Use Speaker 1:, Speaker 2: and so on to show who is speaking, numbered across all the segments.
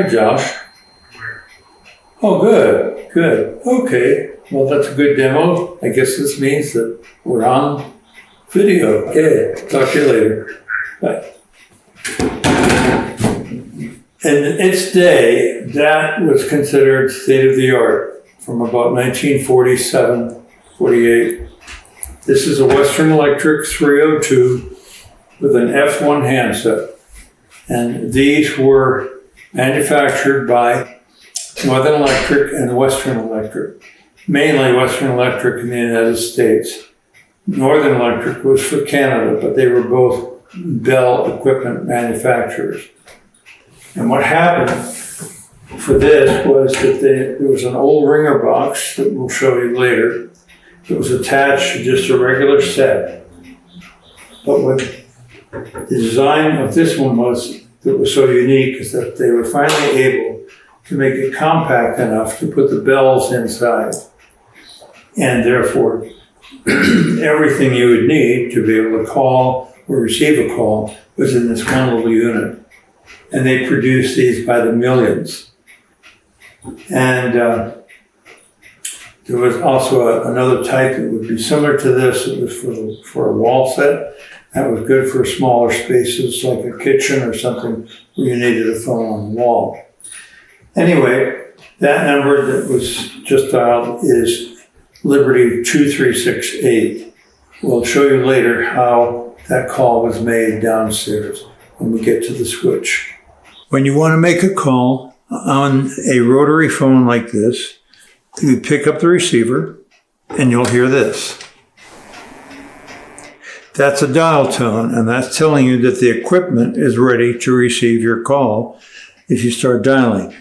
Speaker 1: Hi, Josh. Oh, good, good. Okay, well, that's a good demo. I guess this means that we're on video. Okay, talk to you later. Bye. In its day, that was considered state of the art from about 1947, 48. This is a Western Electric 302 with an F1 handset. And these were manufactured by Northern Electric and Western Electric, mainly Western Electric in the United States. Northern Electric was for Canada, but they were both Bell equipment manufacturers. And what happened for this was that there was an old ringer box that we'll show you later. It was attached to just a regular set. But what the design of this one was that was so unique is that they were finally able to make it compact enough to put the bells inside. And therefore, everything you would need to be able to call or receive a call was in this one little unit. And they produced these by the millions. And there was also another type that would be similar to this. It was for a wall set. That was good for smaller spaces like a kitchen or something where you needed a phone on the wall. Anyway, that number that was just dialed is Liberty 2368. We'll show you later how that call was made downstairs when we get to the switch. When you want to make a call on a rotary phone like this, you pick up the receiver and you'll hear this. That's a dial tone, and that's telling you that the equipment is ready to receive your call if you start dialing.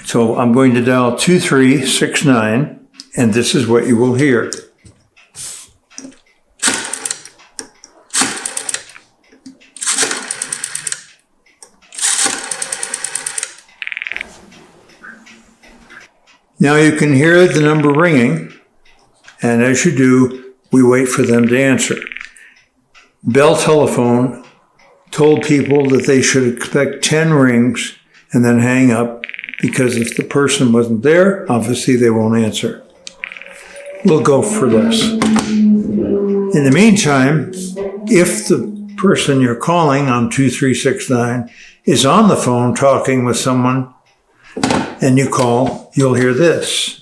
Speaker 1: So I'm going to dial 2369, and this is what you will hear. Now you can hear the number ringing, and as you do, we wait for them to answer. Bell Telephone told people that they should expect 10 rings and then hang up, because if the person wasn't there, obviously they won't answer. We'll go for less. In the meantime, if the person you're calling on 2369 is on the phone talking with someone and you call, you'll hear this.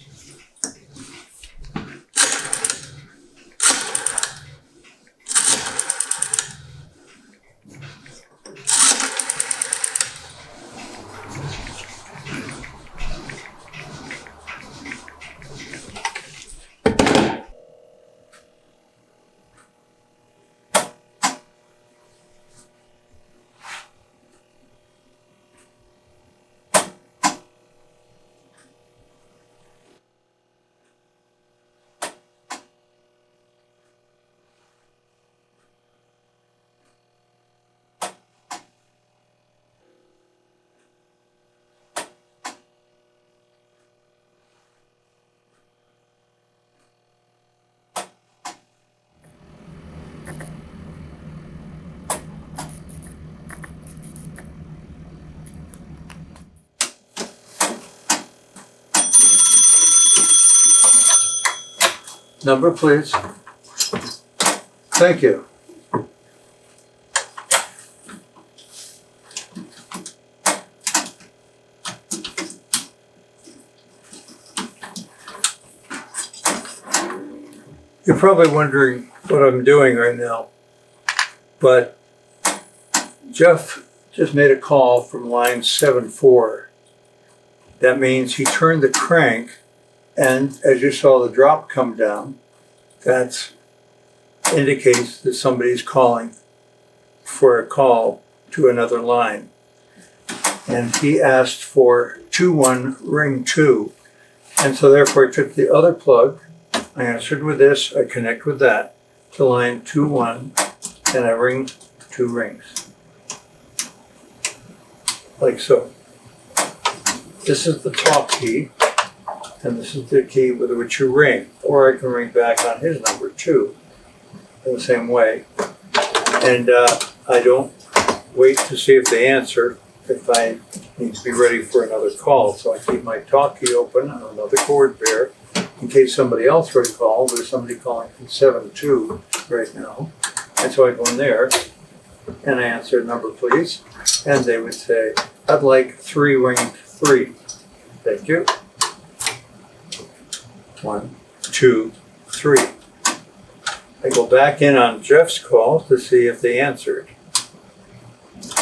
Speaker 1: Number, please. Thank you. You're probably wondering what I'm doing right now, but Jeff just made a call from line 74. That means he turned the crank, and as you saw the drop come down, that indicates that somebody's calling for a call to another line. And he asked for 21 ring 2. And so therefore I took the other plug, I answered with this, I connect with that to line 21, and I ring 2 rings. Like so. This is the talk key, and this is the key with which you ring. Or I can ring back on his number too, in the same way. And I don't wait to see if they answer. if I need to be ready for another call. So I keep my talk key open on another cord pair in case somebody else were to call. There's somebody calling from 7-2 right now. And so I go in there and I answer, number please. And they would say, I'd like 3 ring 3. Thank you. 1, 2, 3. I go back in on Jeff's call to see if they answered.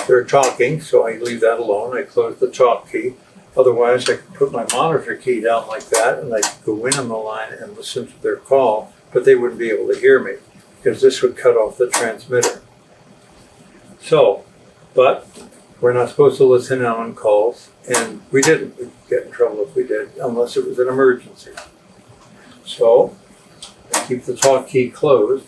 Speaker 1: They're talking, so I leave that alone. I close the talk key. Otherwise, I could put my monitor key down like that and I could go in on the line and listen to their call, but they wouldn't be able to hear me because this would cut off the transmitter. So, but we're not supposed to listen in on calls, and we didn't. We'd get in trouble if we did, unless it was an emergency. So, I keep the talk key closed,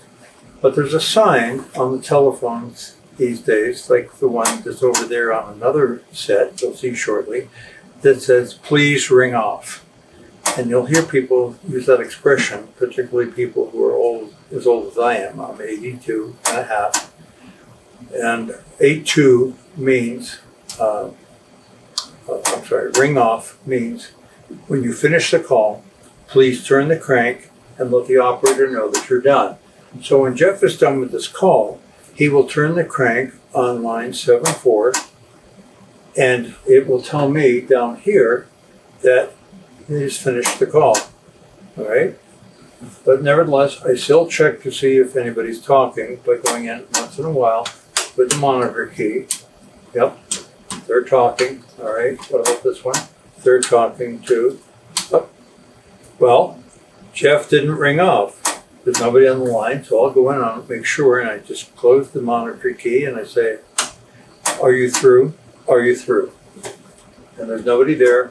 Speaker 1: but there's a sign on the telephones these days, like the one that's over there on another set, you'll see shortly, that says, please ring off. And you'll hear people use that expression, particularly people who are old, as old as I am. I'm 82 and a half. And 82 means, ring off means when you finish the call, please turn the crank and let the operator know that you're done. So when Jeff is done with this call, he will turn the crank on line 7-4, and it will tell me down here that he's finished the call. All right? But nevertheless, I still check to see if anybody's talking by going in once in a while with the monitor key. Yep, they're talking. All right, what about this one? They're talking too. Oh. Well, Jeff didn't ring off. There's nobody on the line, so I'll go in on it, make sure, and I just close the monitor key and I say, are you through? Are you through? And there's nobody there,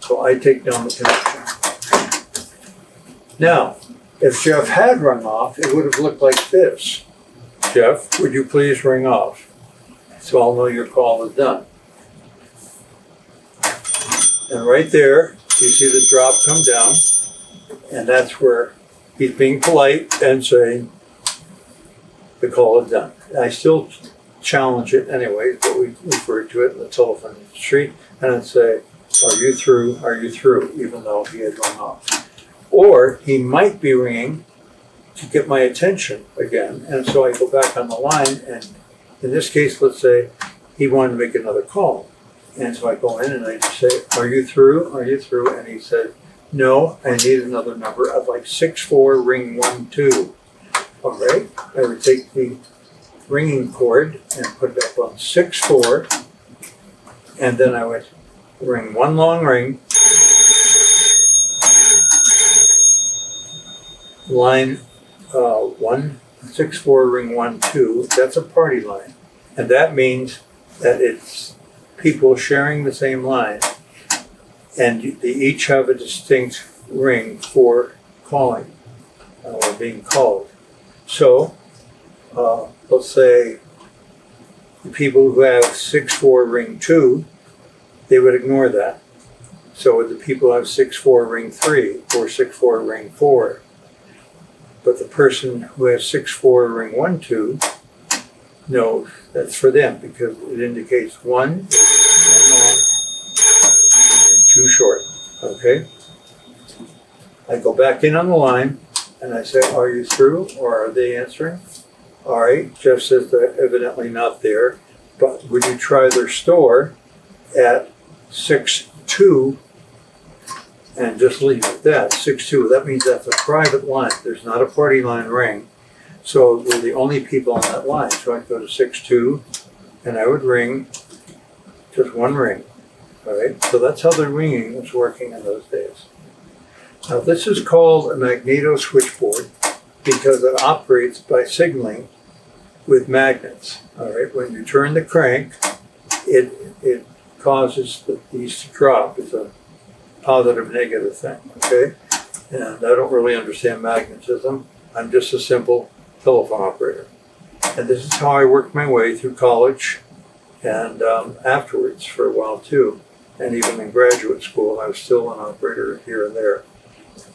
Speaker 1: so I take down the connection. Now, if Jeff had rung off, it would have looked like this. Jeff, would you please ring off? So I'll know your call is done. And right there, you see the drop come down, and that's where he's being polite and saying the call is done. I still challenge it anyway, but we refer to it in the telephone industry, and I'd say, are you through? Are you through? Even though he had rung off. Or he might be ringing to get my attention again, and so I go back on the line, and in this case, let's say he wanted to make another call. And so I go in and I just say, are you through? Are you through? And he said, no, I need another number. I'd like 6-4, ring 1-2. All right, I would take the ringing cord and put it up on 6-4, and then I would ring one long ring, line 1-6-4, ring 1-2. That's a party line, and that means that it's people sharing the same line, and they each have a distinct ring for calling or being called. So, let's say the people who have 6-4 ring 2, they would ignore that. So the people who have 6-4 ring 3 or 6-4 ring 4. But the person who has 6-4 ring 1-2 knows that's for them because it indicates 1 is long and 2 short. Okay? I go back in on the line and I say, are you through or are they answering? All right, Jeff says they're evidently not there, but would you try their store at 6-2 and just leave it at that, 6-2. That means that's a private line. There's not a party line ring. So we're the only people on that line. So I'd go to 6-2 and I would ring just one ring. All right, so that's how the ringing was working in those days. Now this is called a magneto switchboard because it operates by signaling with magnets. All right, when you turn the crank, it causes these to drop. It's a positive, negative thing, okay? And I don't really understand magnetism. I'm just a simple telephone operator. And this is how I worked my way through college and afterwards for a while too. And even in graduate school, I was still an operator here and there.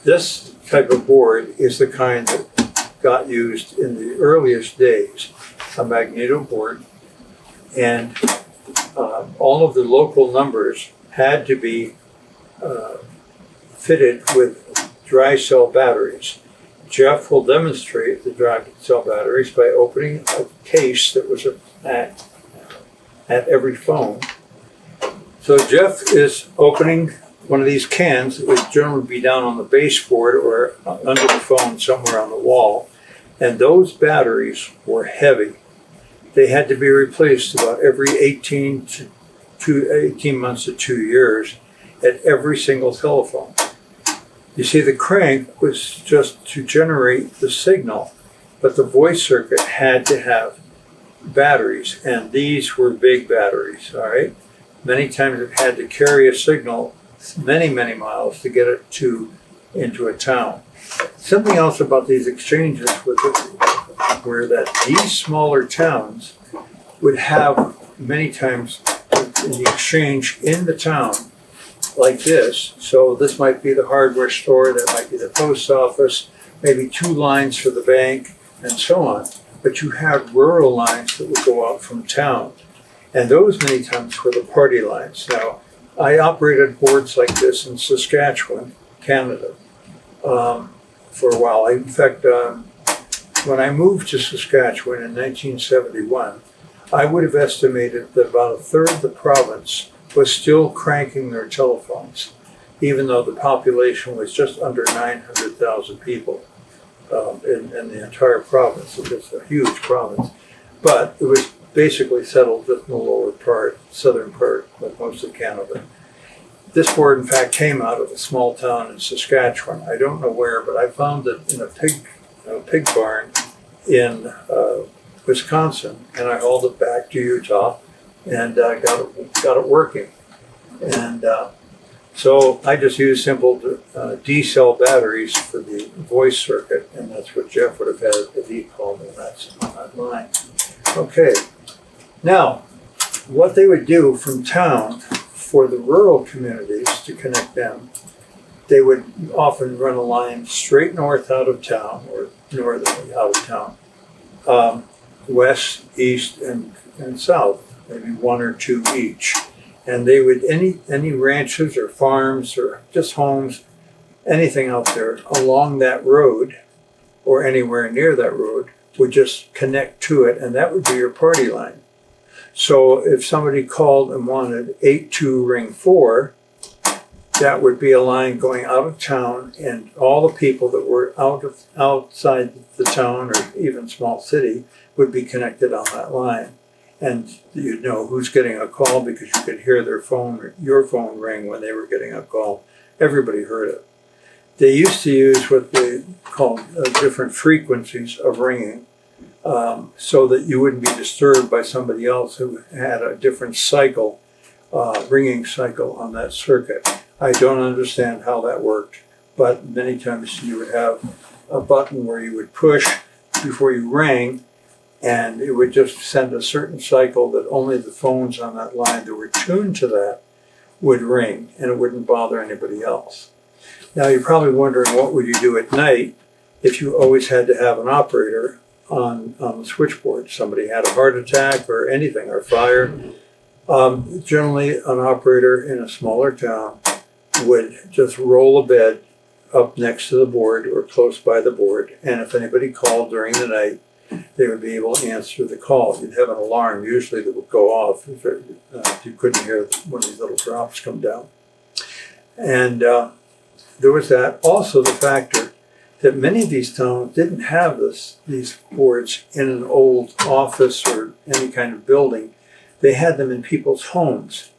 Speaker 1: This type of board is the kind that got used in the earliest days, a magneto board. And all of the local numbers had to be fitted with dry cell batteries. Jeff will demonstrate the dry cell batteries by opening a case that was at every phone. So Jeff is opening one of these cans that would generally be down on the baseboard or under the phone somewhere on the wall. And those batteries were heavy. They had to be replaced about every 18 months to 2 years at every single telephone. You see, the crank was just to generate the signal, but the voice circuit had to have batteries, and these were big batteries, all right? Many times it had to carry a signal many, many miles to get it into a town. Something else about these exchanges were that these smaller towns would have many times the exchange in the town like this. So this might be the hardware store, that might be the post office, maybe 2 lines for the bank, and so on. But you had rural lines that would go out from town. And those many times were the party lines. Now, I operated boards like this in Saskatchewan, Canada, for a while. In fact, when I moved to Saskatchewan in 1971, I would have estimated that about a third of the province was still cranking their telephones, even though the population was just under 900,000 people in the entire province. So it's a huge province. But it was basically settled just in the lower part, southern part, like most of Canada. This board, in fact, came out of a small town in Saskatchewan. I don't know where, but I found it in a pig barn in Wisconsin, and I hauled it back to Utah and got it working. And so I just used simple D-cell batteries for the voice circuit, and that's what Jeff would have had if he called me on that line. Okay, now what they would do from town for the rural communities to connect them, they would often run a line straight north out of town, or northerly out of town, west, east, and south, maybe 1 or 2 each. And they would, any ranches or farms or just homes, anything out there along that road or anywhere near that road would just connect to it, and that would be your party line. So if somebody called and wanted 82 ring 4, that would be a line going out of town, and all the people that were outside the town or even small city would be connected on that line. And you'd know who's getting a call because you could hear their phone or your phone ring when they were getting a call. Everybody heard it. They used to use what they called different frequencies of ringing, so that you wouldn't be disturbed by somebody else who had a different cycle, ringing cycle on that circuit. I don't understand how that worked, but many times you would have a button where you would push before you rang, and it would just send a certain cycle that only the phones on that line that were tuned to that would ring, and it wouldn't bother anybody else. Now you're probably wondering, what would you do at night if you always had to have an operator on the switchboard? Somebody had a heart attack or anything, or fire. Generally, an operator in a smaller town would just roll a bed up next to the board or close by the board, and if anybody called during the night, they would be able to answer the call. You'd have an alarm usually that would go off if you couldn't hear one of these little drops come down. And there was that. Also the factor that many of these towns didn't have these boards in an old office or any kind of building. They had them in people's homes.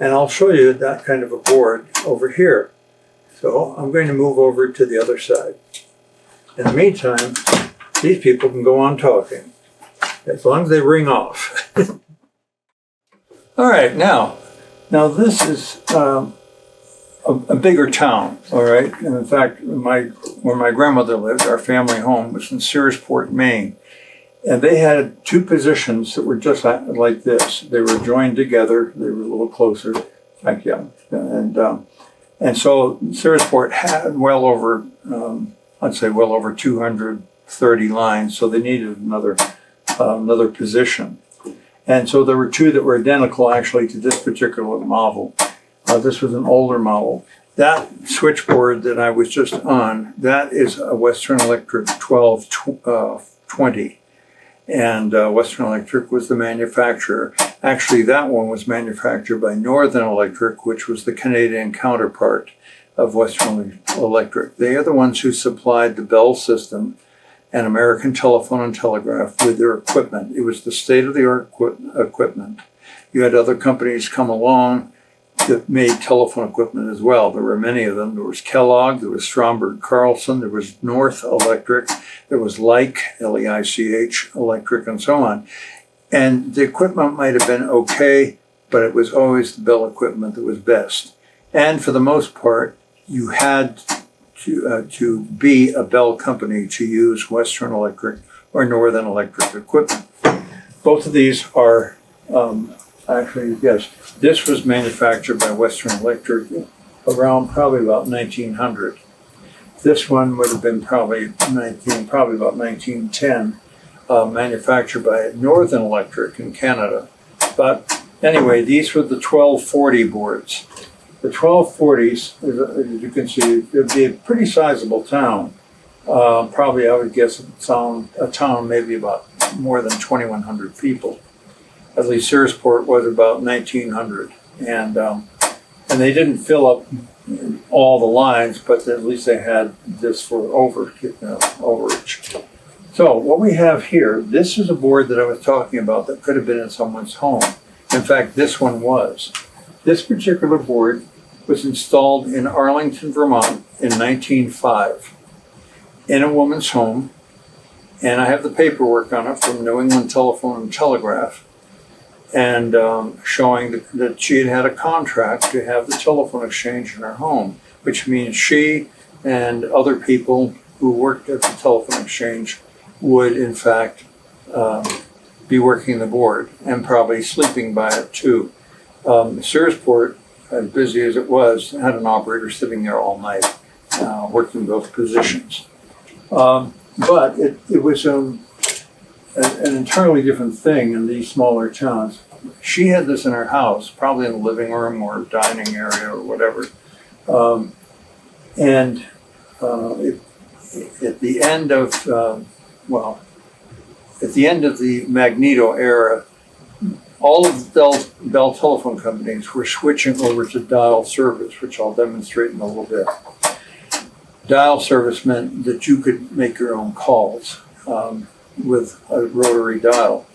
Speaker 1: And I'll show you that kind of a board over here. So I'm going to move over to the other side. In the meantime, these people can go on talking, as long as they ring off. All right, now this is a bigger town, all right? And in fact, where my grandmother lived, our family home was in Searsport, Maine. And they had 2 positions that were just like this. They were joined together. They were a little closer. Thank you. And so Searsport had well over 230 lines, so they needed another position. And so there were two that were identical actually to this particular model. This was an older model. That switchboard that I was just on, that is a Western Electric 1220. And Western Electric was the manufacturer. Actually, that one was manufactured by Northern Electric, which was the Canadian counterpart of Western Electric. They are the ones who supplied the Bell system and American Telephone and Telegraph with their equipment. It was the state-of-the-art equipment. You had other companies come along that made telephone equipment as well. There were many of them. There was Kellogg, there was Stromberg Carlson, there was North Electric, there was Leich, L-E-I-C-H, Electric, and so on. And the equipment might have been okay, but it was always the Bell equipment that was best. And for the most part, you had to be a Bell company to use Western Electric or Northern Electric equipment. Both of these are actually, yes, this was manufactured by Western Electric around probably about 1900. This one would have been probably about 1910, manufactured by Northern Electric in Canada. But anyway, these were the 1240 boards. The 1240s, as you can see, it would be a pretty sizable town. Probably, I would guess, a town maybe about more than 2,100 people. At least Searsport was about 1,900. And they didn't fill up all the lines, but at least they had this for overage. So what we have here, this is a board that I was talking about that could have been in someone's home. In fact, this one was. This particular board was installed in Arlington, Vermont in 1905 in a woman's home. And I have the paperwork on it from New England Telephone and Telegraph, and showing that she had had a contract to have the telephone exchange in her home, which means she and other people who worked at the telephone exchange would, in fact, be working the board and probably sleeping by it too. Searsport, as busy as it was, had an operator sitting there all night, working both positions. But it was an entirely different thing in these smaller towns. She had this in her house, probably in the living room or dining area or whatever. At the end of the Magneto era, all of the Bell telephone companies were switching over to dial service, which I'll demonstrate in a little bit. Dial service meant that you could make your own calls with a rotary dial.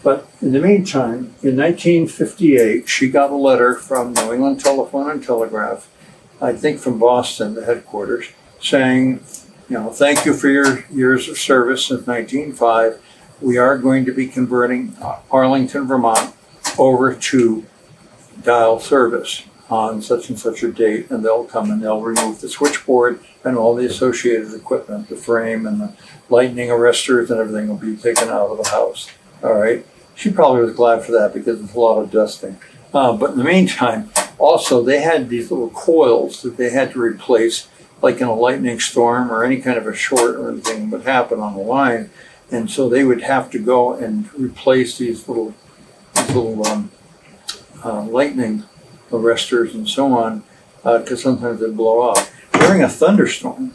Speaker 1: But in the meantime, in 1958, she got a letter from New England Telephone and Telegraph, I think from Boston, the headquarters, saying, thank you for your years of service since 1905. We are going to be converting Arlington, Vermont over to dial service on such and such a date, and they'll come and they'll remove the switchboard and all the associated equipment, the frame and the lightning arresters and everything will be taken out of the house. All right. She probably was glad for that because it's a lot of dusting. But in the meantime, also they had these little coils that they had to replace, like in a lightning storm or any kind of a short or anything would happen on the line. And so they would have to go and replace these little lightning arresters and so on, because sometimes they'd blow up. During a thunderstorm,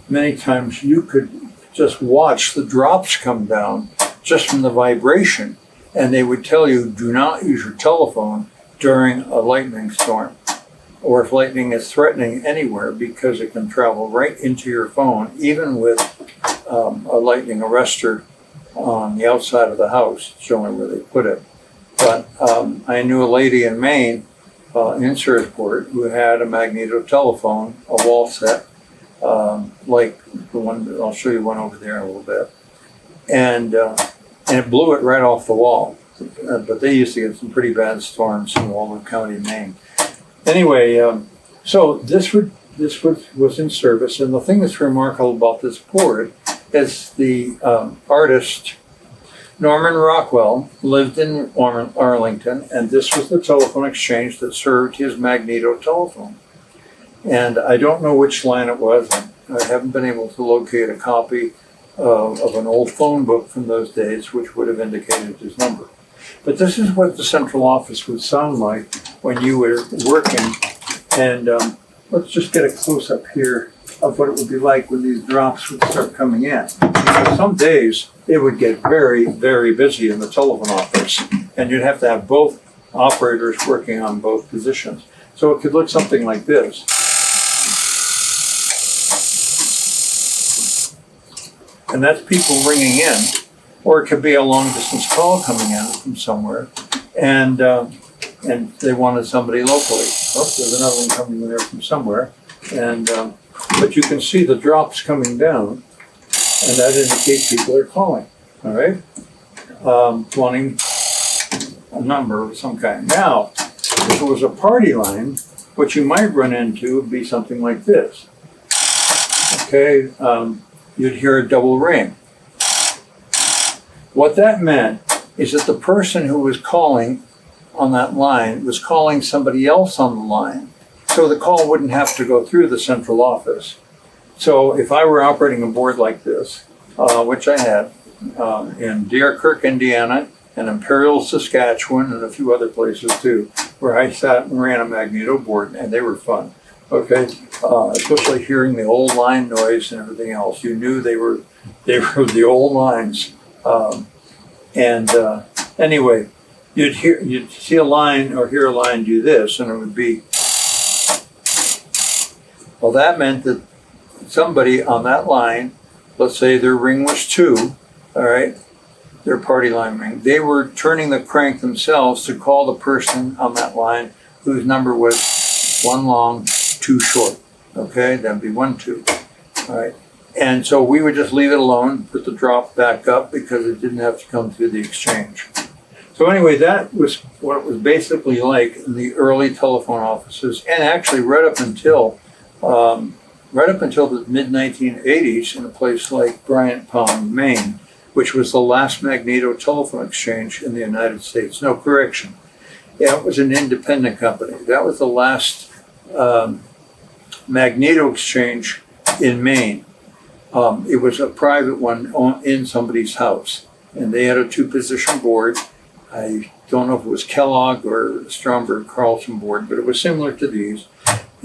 Speaker 1: many times you could just watch the drops come down just from the vibration, and they would tell you, do not use your telephone during a lightning storm, or if lightning is threatening anywhere, because it can travel right into your phone, even with a lightning arrestor on the outside of the house, showing where they put it. But I knew a lady in Maine, in Searsport, who had a Magneto telephone, a wall set, like the one, I'll show you one over there in a little bit. And it blew it right off the wall. But they used to get some pretty bad storms in Walden County, Maine. Anyway, so this was in service. And the thing that's remarkable about this board is the artist, Norman Rockwell, lived in Arlington, and this was the telephone exchange that served his Magneto telephone. And I don't know which line it was. I haven't been able to locate a copy of an old phone book from those days, which would have indicated his number. But this is what the central office would sound like when you were working. And let's just get a close-up here of what it would be like when these drops would start coming in. Because some days it would get very, very busy in the telephone office, and you'd have to have both operators working on both positions. So it could look something like this. And that's people ringing in, or it could be a long-distance call coming in from somewhere, and they wanted somebody locally. Oh, there's another one coming in there from somewhere, and but you can see the drops coming down, and that indicates people are calling. All right, wanting a number of some kind. Now, if it was a party line, what you might run into would be something like this. Okay, you'd hear a double ring. What that meant is that the person who was calling on that line was calling somebody else on the line, so the call wouldn't have to go through the central office. So if I were operating a board like this, which I had in Deerkirk, Indiana, and Imperial, Saskatchewan, and a few other places too, where I sat and ran a magneto board, and they were fun. Okay, especially hearing the old line noise and everything else. You knew they were the old lines. Anyway, you'd see a line or hear a line do this, and it would be, well, that meant that somebody on that line, let's say their ring was 2, all right, their party line ring, they were turning the crank themselves to call the person on that line whose number was 1 long, 2 short. Okay, that'd be 1, 2. All right. And so we would just leave it alone, put the drop back up because it didn't have to come through the exchange. So anyway, that was what it was basically like in the early telephone offices, and actually right up until the mid-1980s in a place like Bryant Pond, Maine, which was the last magneto telephone exchange in the United States. No, correction. Yeah, it was an independent company. That was the last magneto exchange in Maine. It was a private one in somebody's house, and they had a 2-position board. I don't know if it was Kellogg or Stromberg Carlson board, but it was similar to these.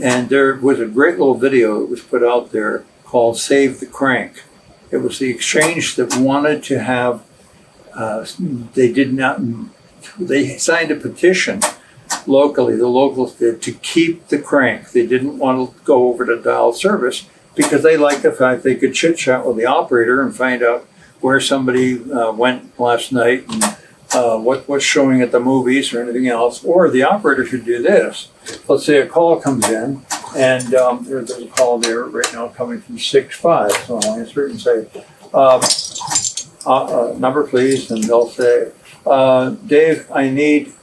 Speaker 1: And there was a great little video that was put out there called Save the Crank. It was the exchange that wanted to have, they signed a petition locally, the locals did, to keep the crank. They didn't want to go over to dial service because they liked the fact they could chit chat with the operator and find out where somebody went last night and what was showing at the movies or anything else. Or the operator should do this. Let's say a call comes in, and there's a call there right now coming from 6-5. So I'll answer it and say, number please, and they'll say, Dave, I need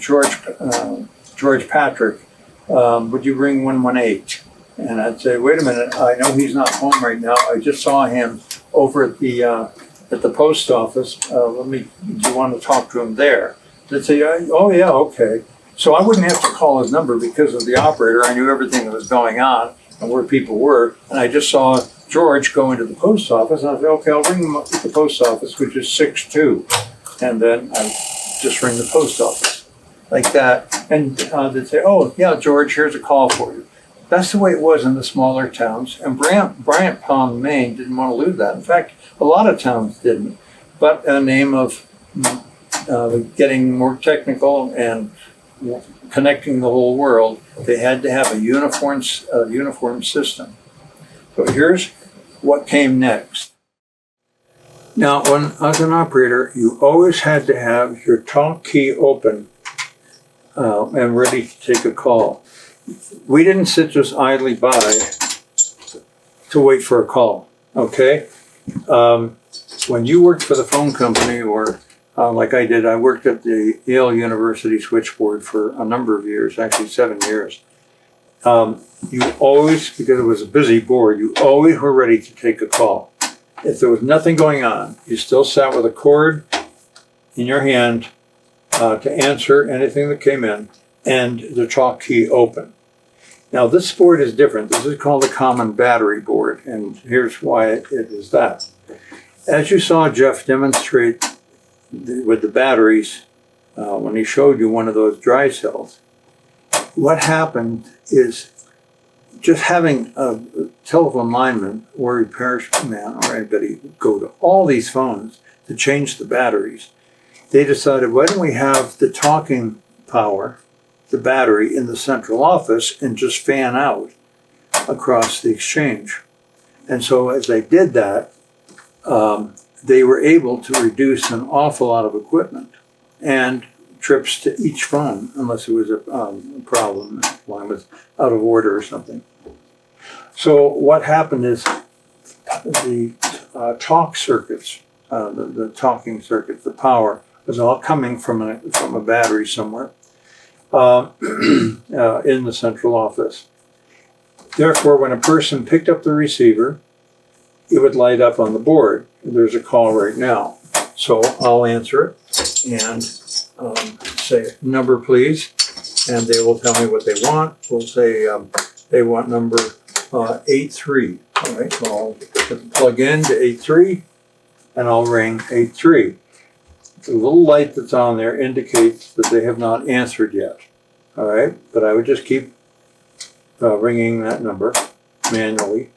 Speaker 1: George Patrick. Would you ring 118? And I'd say, wait a minute, I know he's not home right now. I just saw him over at the post office. Do you want to talk to him there? They'd say, oh yeah, okay. So I wouldn't have to call his number because of the operator. I knew everything that was going on and where people were. And I just saw George go into the post office, and I said, okay, I'll ring him up at the post office, which is 62. And then I just ring the post office like that. And they'd say, oh yeah, George, here's a call for you. That's the way it was in the smaller towns. And Bryant Pond, Maine didn't want to lose that. In fact, a lot of towns didn't. But in the name of getting more technical and connecting the whole world, they had to have a uniform system. So here's what came next. Now, as an operator, you always had to have your talk key open and ready to take a call. We didn't sit just idly by to wait for a call, okay? When you worked for the phone company, or like I did, I worked at the Yale University switchboard for a number of years, actually 7 years. You always, because it was a busy board, you always were ready to take a call. If there was nothing going on, you still sat with a cord in your hand to answer anything that came in, and the talk key open. Now this board is different. This is called a common battery board, and here's why it is that. As you saw Jeff demonstrate with the batteries when he showed you one of those dry cells. What happened is just having a telephone lineman or repairman or anybody go to all these phones to change the batteries. They decided, why don't we have the talking power, the battery, in the central office and just fan out across the exchange. And so as they did that, they were able to reduce an awful lot of equipment and trips to each phone, unless it was a problem, one was out of order or something. So what happened is the talk circuits, the talking circuits, the power was all coming from a battery somewhere in the central office. Therefore, when a person picked up the receiver, it would light up on the board. There's a call right now. So I'll answer it and say, number please, and they will tell me what they want. We'll say they want number 83. All right, so I'll plug in to 83 and I'll ring 83. The little light that's on there indicates that they have not answered yet. All right, but I would just keep ringing that number manually.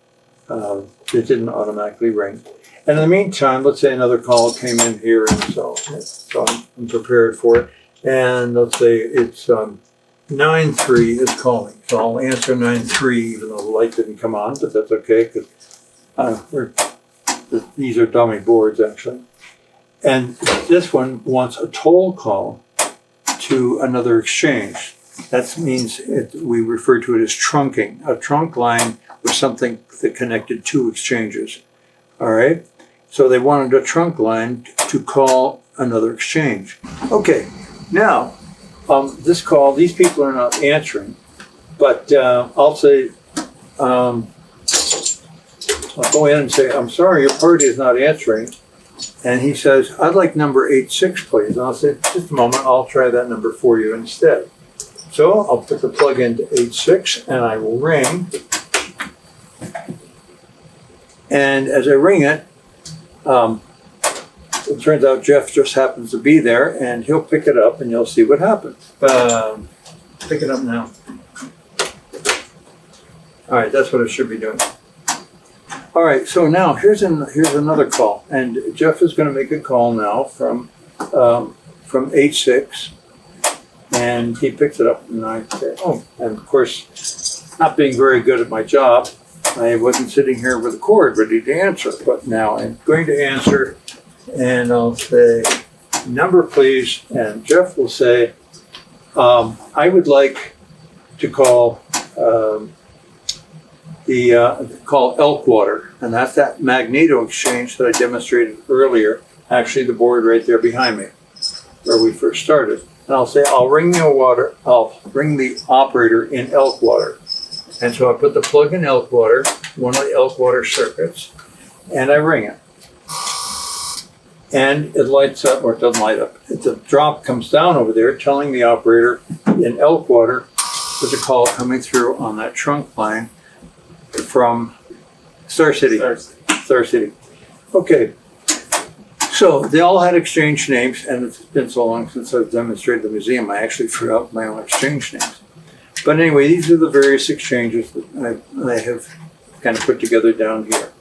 Speaker 1: It didn't automatically ring. And in the meantime, let's say another call came in here, and so I'm prepared for it. And let's say it's 93 is calling. So I'll answer 93 even though the light didn't come on, but that's okay because these are dummy boards actually. And this one wants a toll call to another exchange. That means we refer to it as trunking. A trunk line was something that connected two exchanges. All right? So they wanted a trunk line to call another exchange. Okay, now, this call, these people are not answering, but I'll say, I'll go in and say, I'm sorry, your party is not answering. And he says, I'd like number 86, please. And I'll say, just a moment, I'll try that number for you instead. So I'll put the plug into 86 and I will ring. And as I ring it, it turns out Jeff just happens to be there and he'll pick it up and you'll see what happens. Pick it up now. All right, that's what it should be doing. All right, so now here's another call. And Jeff is going to make a call now from 86. And he picks it up and I say, oh, and of course, not being very good at my job, I wasn't sitting here with a cord ready to answer, but now I'm going to answer and I'll say, number please, and Jeff will say, I would like to call call Elkwater, and that's that magneto exchange that I demonstrated earlier, actually the board right there behind me, where we first started. And I'll say, I'll ring the operator in Elkwater. And so I put the plug in Elkwater, one of the Elkwater circuits, and I ring it. And it lights up, or it doesn't light up. The drop comes down over there telling the operator in Elkwater there's a call coming through on that trunk line from Star City. Star City. Okay. So they all had exchange names, and it's been so long since I've demonstrated the museum, I actually forgot my own exchange names. But anyway, these are the various exchanges that I have kind of put together down here.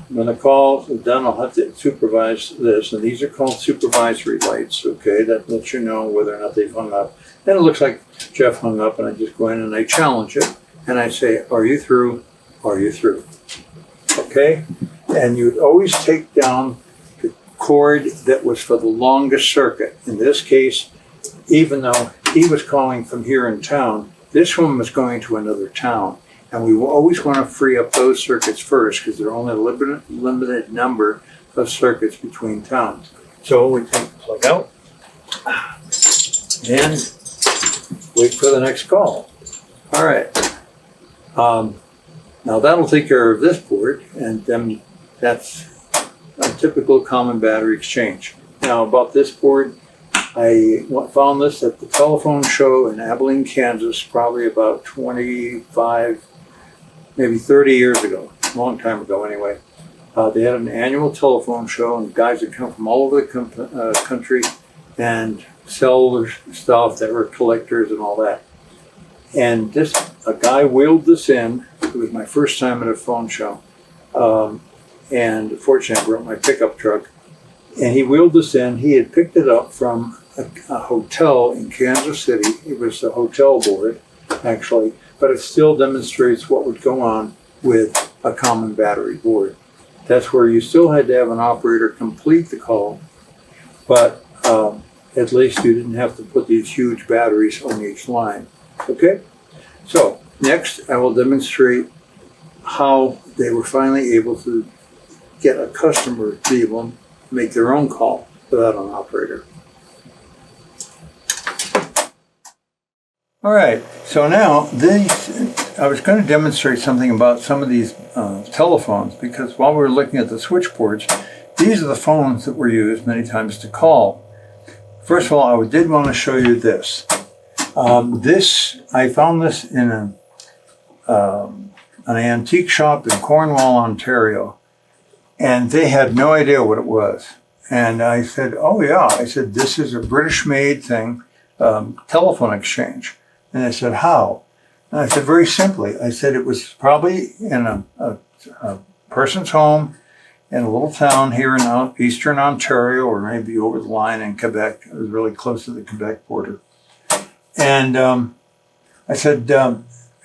Speaker 1: When the call is done, I'll have to supervise this, and these are called supervisory lights, okay? That lets you know whether or not they've hung up. And it looks like Jeff hung up, and I just go in and I challenge it, and I say, are you through? Are you through? Okay? And you'd always take down the cord that was for the longest circuit. In this case, even though he was calling from here in town, this one was going to another town. And we will always want to free up those circuits first because there are only a limited number of circuits between towns. So we take the plug out and wait for the next call. All right. Now that'll take care of this board, and then that's a typical common battery exchange. Now about this board, I found this at the telephone show in Abilene, Kansas, probably about 25, maybe 30 years ago, a long time ago anyway. They had an annual telephone show, and guys had come from all over the country and cellular stuff that were collectors and all that. And a guy wheeled this in. It was my first time at a phone show. And fortunately, I brought my pickup truck. And he wheeled this in. He had picked it up from a hotel in Kansas City. It was the hotel board, actually, but it still demonstrates what would go on with a common battery board. That's where you still had to have an operator complete the call, but at least you didn't have to put these huge batteries on each line. Okay? So, next I will demonstrate how they were finally able to get a customer to be able to make their own call without an operator. All right, so now I was going to demonstrate something about some of these telephones, because while we were looking at the switchboards, these are the phones that were used many times to call. First of all, I did want to show you this. I found this in an antique shop in Cornwall, Ontario, and they had no idea what it was. And I said, oh yeah, I said, this is a British-made thing, telephone exchange. And they said, how? And I said, very simply. I said, it was probably in a person's home in a little town here in eastern Ontario, or maybe over the line in Quebec. It was really close to the Quebec border. And I said,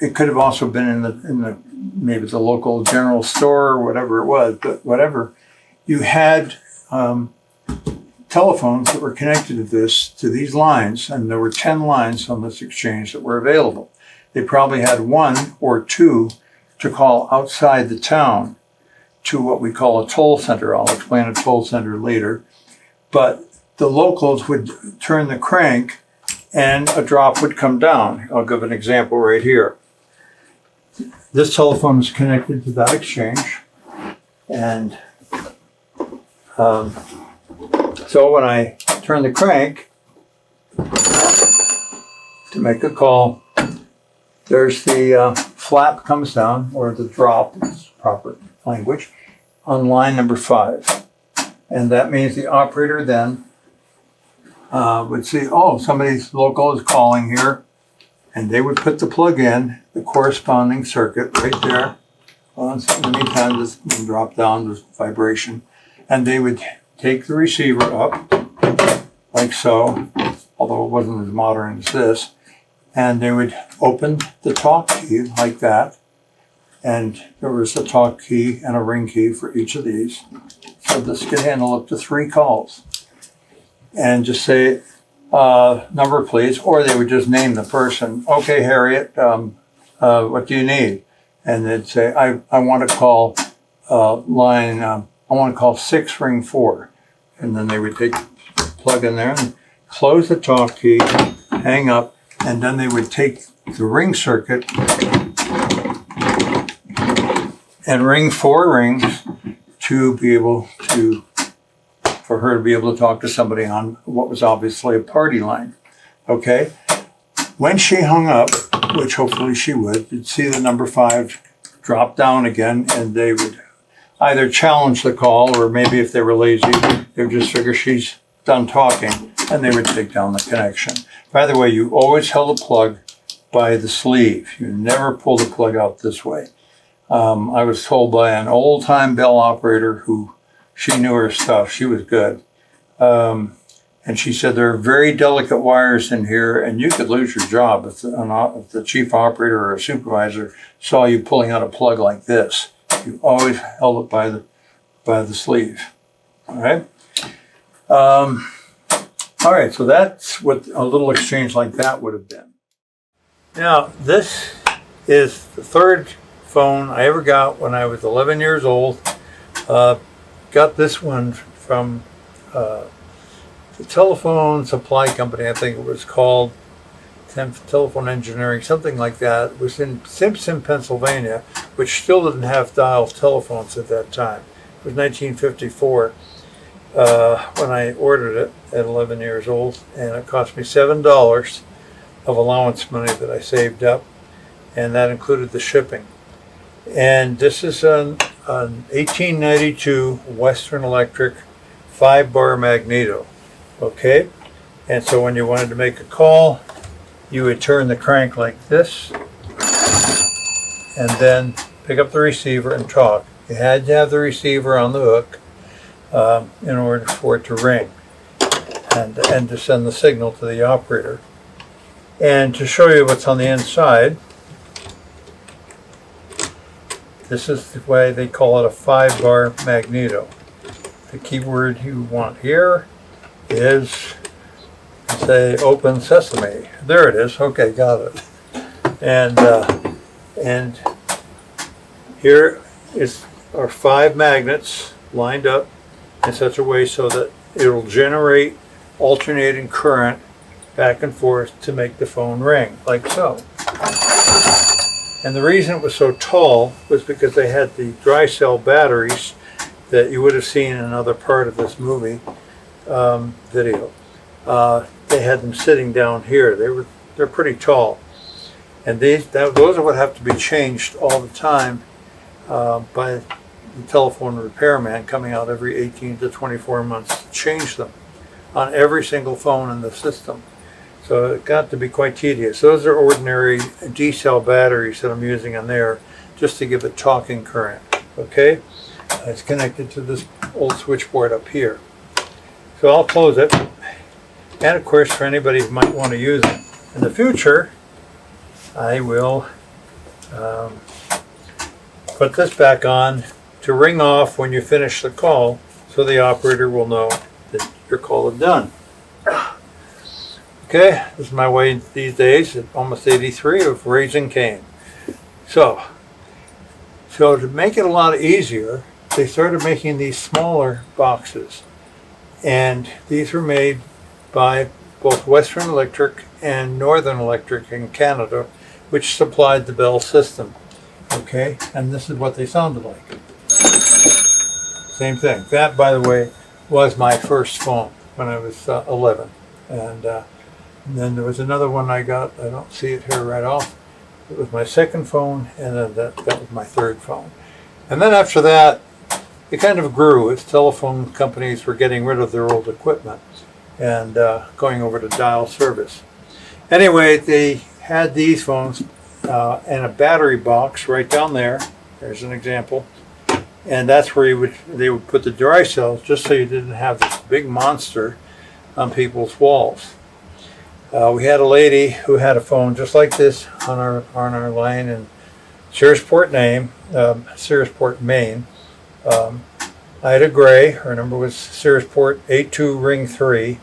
Speaker 1: it could have also been in the maybe the local general store or whatever it was, but whatever. You had telephones that were connected to these lines, and there were 10 lines on this exchange that were available. They probably had one or two to call outside the town to what we call a toll center. I'll explain a toll center later. But the locals would turn the crank and a drop would come down. I'll give an example right here. This telephone is connected to that exchange, and so when I turn the crank to make a call, there's the flap comes down, or the drop is proper language, on line number 5. And that means the operator then would see, oh, somebody's local is calling here, and they would put the plug in, the corresponding circuit right there. Well, many times this will drop down, there's vibration, and they would take the receiver up, like so, although it wasn't as modern as this, and they would open the talk key like that, and there was a talk key and a ring key for each of these. So this could handle up to 3 calls. And just say, number please, or they would just name the person. Okay, Harriet, what do you need? And they'd say, I want to call I want to call 6 ring 4. And then they would take the plug in there and close the talk key, hang up, and then they would take the ring circuit and ring 4 rings to be able to, for her to be able to talk to somebody on what was obviously a party line. Okay? When she hung up, which hopefully she would, you'd see the number 5 drop down again, and they would either challenge the call, or maybe if they were lazy, they would just figure she's done talking, and they would take down the connection. By the way, you always held the plug by the sleeve. You never pull the plug out this way. I was told by an old-time Bell operator who, she knew her stuff. She was good. And she said, there are very delicate wires in here, and you could lose your job if the chief operator or a supervisor saw you pulling out a plug like this. You always held it by the sleeve. All right? All right, so that's what a little exchange like that would have been. Now, this is the third phone I ever got when I was 11 years old. Got this one from the telephone supply company, I think it was called, Telephone Engineering, something like that. It was in Simpson, Pennsylvania, which still didn't have dial telephones at that time. It was 1954 when I ordered it at 11 years old, and it cost me $7 of allowance money that I saved up, and that included the shipping. And this is an 1892 Western Electric 5-bar magneto. Okay, And so when you wanted to make a call, you would turn the crank like this and then pick up the receiver and talk. You had to have the receiver on the hook in order for it to ring and to send the signal to the operator. And to show you what's on the inside, this is the way they call it, a 5-bar magneto. The keyword you want here is, say, open sesame. There it is. Okay, got it. And here are 5 magnets lined up in such a way so that it will generate alternating current back and forth to make the phone ring, like so. And the reason it was so tall was because they had the dry cell batteries that you would have seen in another part of this movie video. They had them sitting down here. They're pretty tall, and those would have to be changed all the time by the telephone repairman coming out every 18 to 24 months to change them on every single phone in the system. So it got to be quite tedious. Those are ordinary D-cell batteries that I'm using on there just to give it talking current. Okay, it's connected to this old switchboard up here. So I'll close it. And of course, for anybody who might want to use it in the future, I will put this back on to ring off when you finish the call, so the operator will know that your call is done. Okay, this is my way these days at almost 83 of raising Cain. So to make it a lot easier, they started making these smaller boxes, and these were made by both Western Electric and Northern Electric in Canada, which supplied the Bell system. Okay, and this is what they sounded like. Same thing. That, by the way, was my first phone when I was 11. And then there was another one I got. I don't see it here right off. It was my second phone, and then that was my third phone. And then after that, it kind of grew as telephone companies were getting rid of their old equipment and going over to dial service. Anyway, they had these phones and a battery box right down there. There's an example. And that's where they would put the dry cells, just so you didn't have this big monster on people's walls. We had a lady who had a phone just like this on our line in Searsport, Maine. Ida Gray, her number was Searsport 82 ring 3.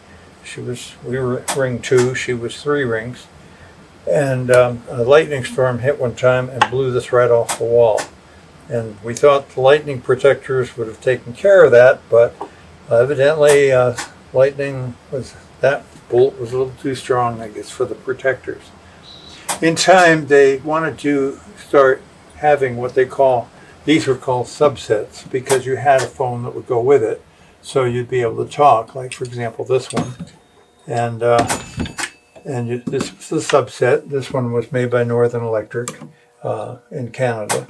Speaker 1: We were ring 2, she was 3 rings. And a lightning storm hit one time and blew this right off the wall. And we thought the lightning protectors would have taken care of that, but evidently that bolt was a little too strong, I guess, for the protectors. In time, they wanted to start having what these were called subsets, because you had a phone that would go with it, so you'd be able to talk, like for example this one. And this was the subset. This one was made by Northern Electric in Canada.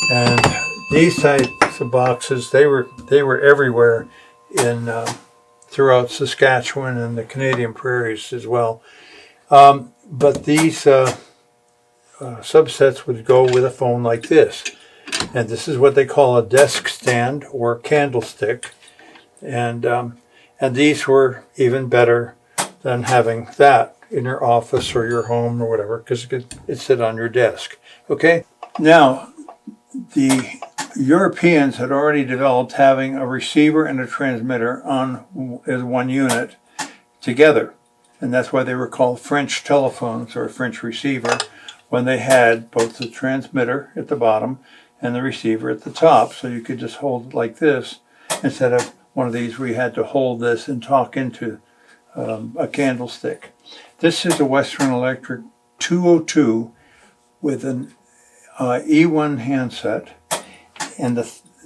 Speaker 1: And these types of boxes, they were everywhere throughout Saskatchewan and the Canadian prairies as well. But these subsets would go with a phone like this. And this is what they call a desk stand or candlestick. And these were even better than having that in your office or your home or whatever, because it could sit on your desk. Okay? Now, the Europeans had already developed having a receiver and a transmitter as one unit together. And that's why they were called French telephones or French receiver, when they had both the transmitter at the bottom and the receiver at the top. So you could just hold it like this instead of one of these where you had to hold this and talk into a candlestick. This is a Western Electric 202 with an E1 handset, and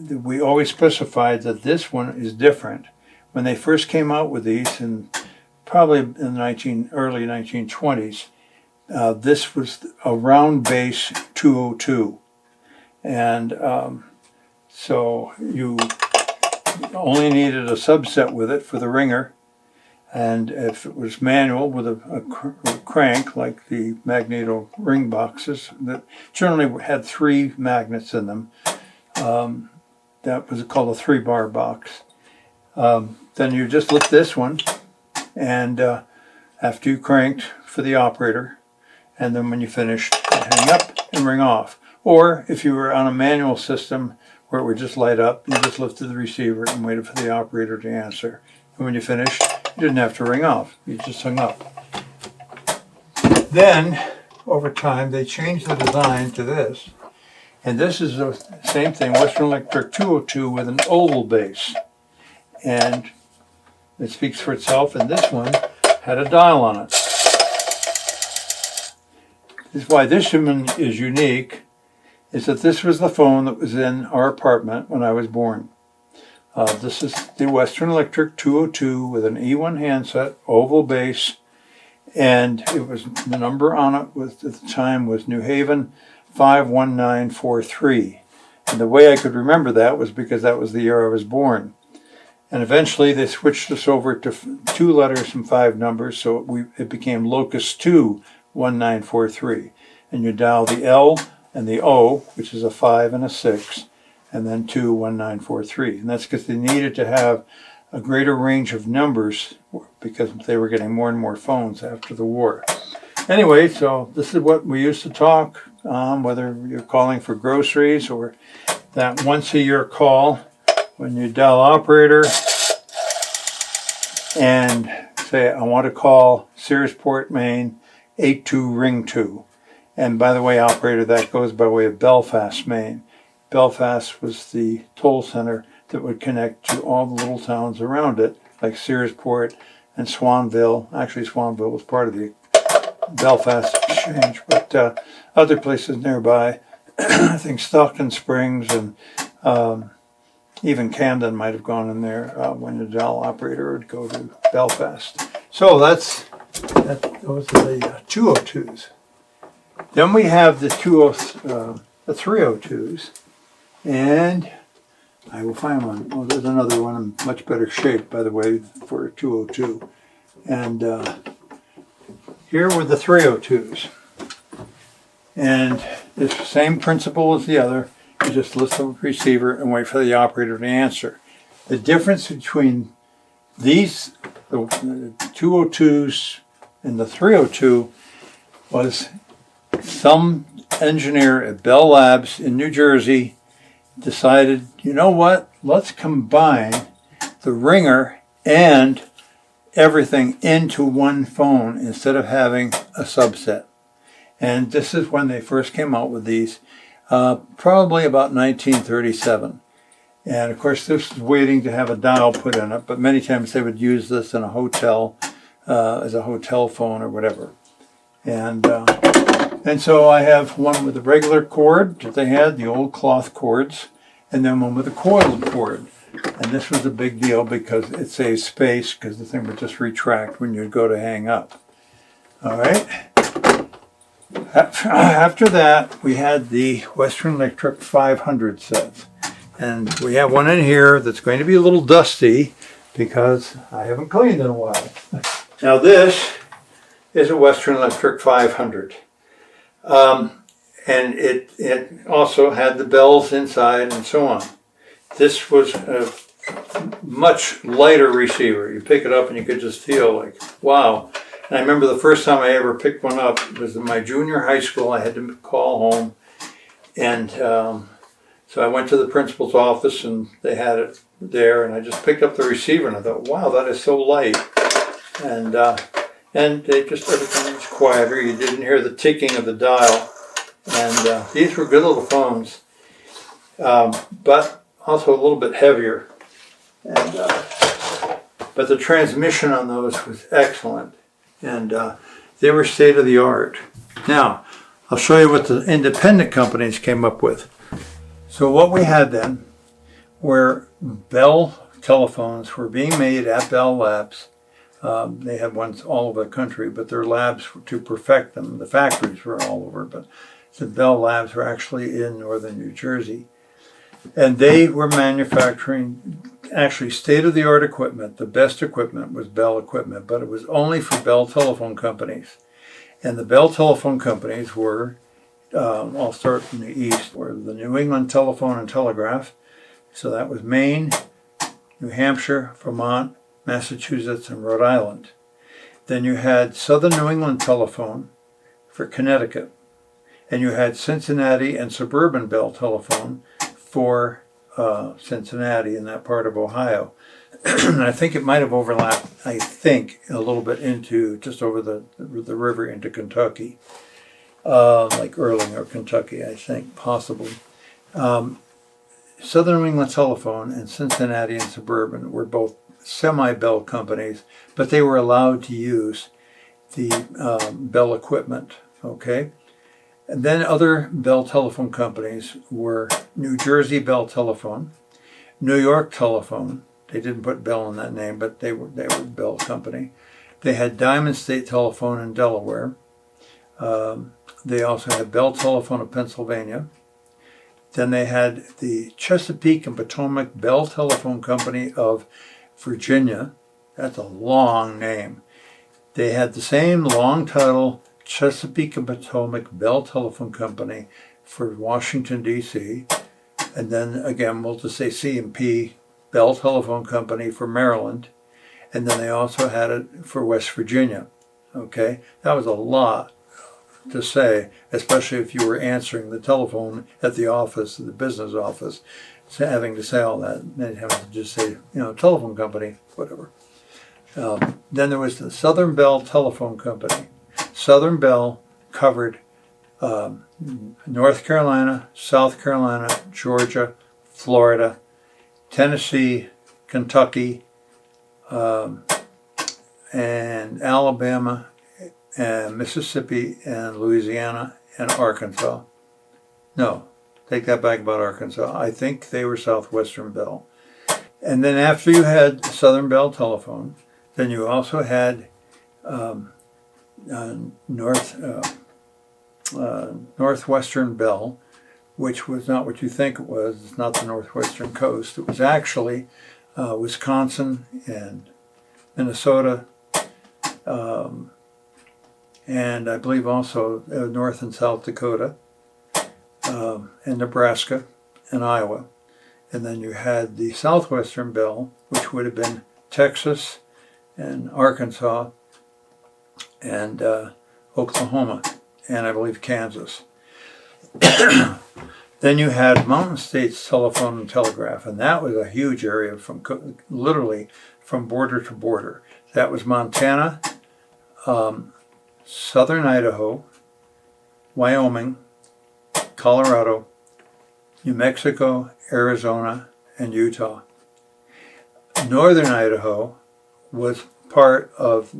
Speaker 1: we always specified that this one is different. When they first came out with these, probably in the early 1920s, this was a round base 202, and so you only needed a subset with it for the ringer, And if it was manual with a crank, like the magneto ring boxes, that generally had 3 magnets in them, that was called a 3-bar box. Then you just lift this one, and after you cranked for the operator, and then when you finished, hang up and ring off. Or if you were on a manual system where it would just light up, you just lifted the receiver and waited for the operator to answer. And when you finished, you didn't have to ring off. You just hung up. Then, over time, they changed the design to this. And this is the same thing, Western Electric 202 with an oval base. And it speaks for itself, and this one had a dial on it. This is why this one is unique, is that this was the phone that was in our apartment when I was born. This is the Western Electric 202 with an E1 handset, oval base, and it was the number on it was at the time was New Haven 51943. And the way I could remember that was because that was the year I was born. And eventually they switched us over to 2 letters and 5 numbers, so it became Locus 2 1943. And you dial the L and the O, which is a 5 and a 6, and then 2 1943. And that's because they needed to have a greater range of numbers because they were getting more and more phones after the war. Anyway, so this is what we used to talk, whether you're calling for groceries or that once a year call when you dial operator and say, I want to call Searsport, Maine, 82 ring 2. And by the way, operator, that goes by way of Belfast, Maine. Belfast was the toll center that would connect to all the little towns around it, like Searsport and Swanville. Actually, Swanville was part of the Belfast Exchange, but other places nearby, I think Stockton Springs and even Camden might have gone in there when the dial operator would go to Belfast. So those are the 202s. Then we have the 302s, and I will find one. Oh, there's another one in much better shape, by the way, for a 202. And here were the 302s. And it's the same principle as the other. You just lift the receiver and wait for the operator to answer. The difference between these, the 202s and the 302, was some engineer at Bell Labs in New Jersey decided, you know what, let's combine the ringer and everything into one phone instead of having a subset. And this is when they first came out with these, probably about 1937. And of course this is waiting to have a dial put in it, but many times they would use this in a hotel as a hotel phone or whatever. And so I have one with a regular cord that they had, the old cloth cords, and then one with a coiled cord. And this was a big deal because it saves space because the thing would just retract when you'd go to hang up. All right. After that, we had the Western Electric 500 sets. And we have one in here that's going to be a little dusty because I haven't cleaned in a while. Now this is a Western Electric 500. And it also had the bells inside and so on. This was a much lighter receiver. You pick it up and you could just feel like, wow. And I remember the first time I ever picked one up was in my junior high school. I had to call home. And so I went to the principal's office and they had it there. And I just picked up the receiver and I thought, wow, that is so light. And they just, everything was quieter. You didn't hear the ticking of the dial. And these were good little phones, but also a little bit heavier. And, but the transmission on those was excellent. And they were state of the art. Now, I'll show you what the independent companies came up with. So what we had then were Bell telephones were being made at Bell Labs. They had ones all over the country, but their labs to perfect them. The factories were all over, but the Bell Labs were actually in northern New Jersey. And they were manufacturing actually state-of-the-art equipment. The best equipment was Bell equipment, but it was only for Bell telephone companies. And the Bell telephone companies were, I'll start from the east, were the New England Telephone and Telegraph. So that was Maine, New Hampshire, Vermont, Massachusetts, and Rhode Island. Then you had Southern New England Telephone for Connecticut. And you had Cincinnati and Suburban Bell Telephone for Cincinnati in that part of Ohio. And I think it might have overlapped, a little bit into just over the river into Kentucky, like Erlanger, Kentucky, I think, possibly. Southern New England Telephone and Cincinnati and Suburban were both semi-Bell companies, but they were allowed to use the Bell equipment, okay? And then other Bell telephone companies were New Jersey Bell Telephone, New York Telephone. They didn't put Bell in that name, but they were Bell Company. They had Diamond State Telephone in Delaware. They also had Bell Telephone of Pennsylvania. Then they had the Chesapeake and Potomac Bell Telephone Company of Virginia. That's a long name. They had the same long title, Chesapeake and Potomac Bell Telephone Company for Washington, D.C. And then again, we'll just say C&P Bell Telephone Company for Maryland. And then they also had it for West Virginia. Okay, that was a lot to say, especially if you were answering the telephone at the office, the business office, so having to say all that. They'd have to just say, telephone company, whatever. Then there was the Southern Bell Telephone Company. Southern Bell covered North Carolina, South Carolina, Georgia, Florida, Tennessee, Kentucky, and Alabama, and Mississippi, and Louisiana, and Arkansas. No, take that back about Arkansas. I think they were Southwestern Bell. And then after you had Southern Bell Telephone, then you also had Northwestern Bell, which was not what you think it was. It's not the Northwestern coast. It was actually Wisconsin and Minnesota, and I believe also North and South Dakota, and Nebraska and Iowa. And then you had the Southwestern Bell, which would have been Texas and Arkansas and Oklahoma, and I believe Kansas. Then you had Mountain States Telephone and Telegraph, and that was a huge area from literally from border to border. That was Montana, southern Idaho, Wyoming, Colorado, New Mexico, Arizona, and Utah. Northern Idaho was part of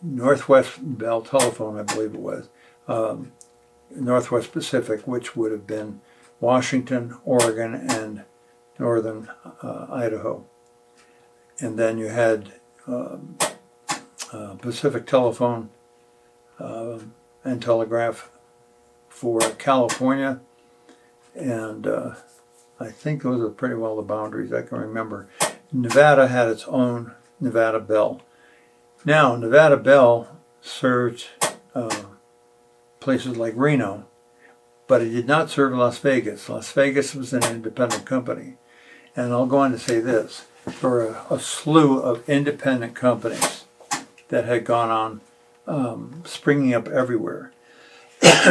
Speaker 1: Northwest Bell Telephone, I believe it was, Northwest Pacific, which would have been Washington, Oregon, and northern Idaho. And then you had Pacific Telephone and Telegraph for California, and I think those are pretty well the boundaries I can remember. Nevada had its own Nevada Bell. Now, Nevada Bell served places like Reno, but it did not serve Las Vegas. Las Vegas was an independent company. And I'll go on to say this, there were a slew of independent companies that had gone on springing up everywhere.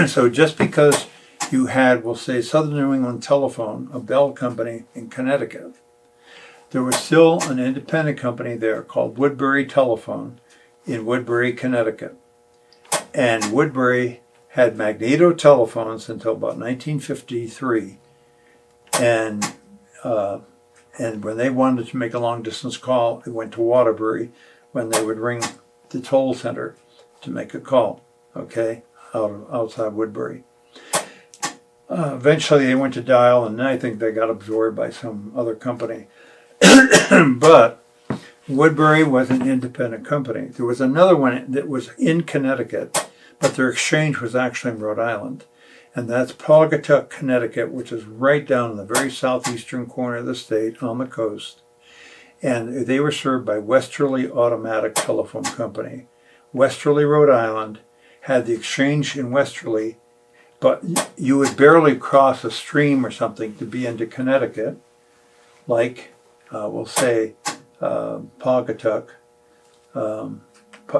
Speaker 1: So just because you had, we'll say, Southern New England Telephone, a Bell company in Connecticut, there was still an independent company there called Woodbury Telephone in Woodbury, Connecticut. And Woodbury had magneto telephones until about 1953. And when they wanted to make a long distance call, they went to Waterbury when they would ring the toll center to make a call, okay, outside Woodbury. Eventually they went to Dial, and I think they got absorbed by some other company. But Woodbury was an independent company. There was another one that was in Connecticut, but their exchange was actually in Rhode Island. and that's Pawcatuck, Connecticut, which is right down in the very southeastern corner of the state on the coast. And they were served by Westerly Automatic Telephone Company. Westerly, Rhode Island, had the exchange in Westerly, but you would barely cross a stream or something to be into Connecticut, like, we'll say, Pawcatuck,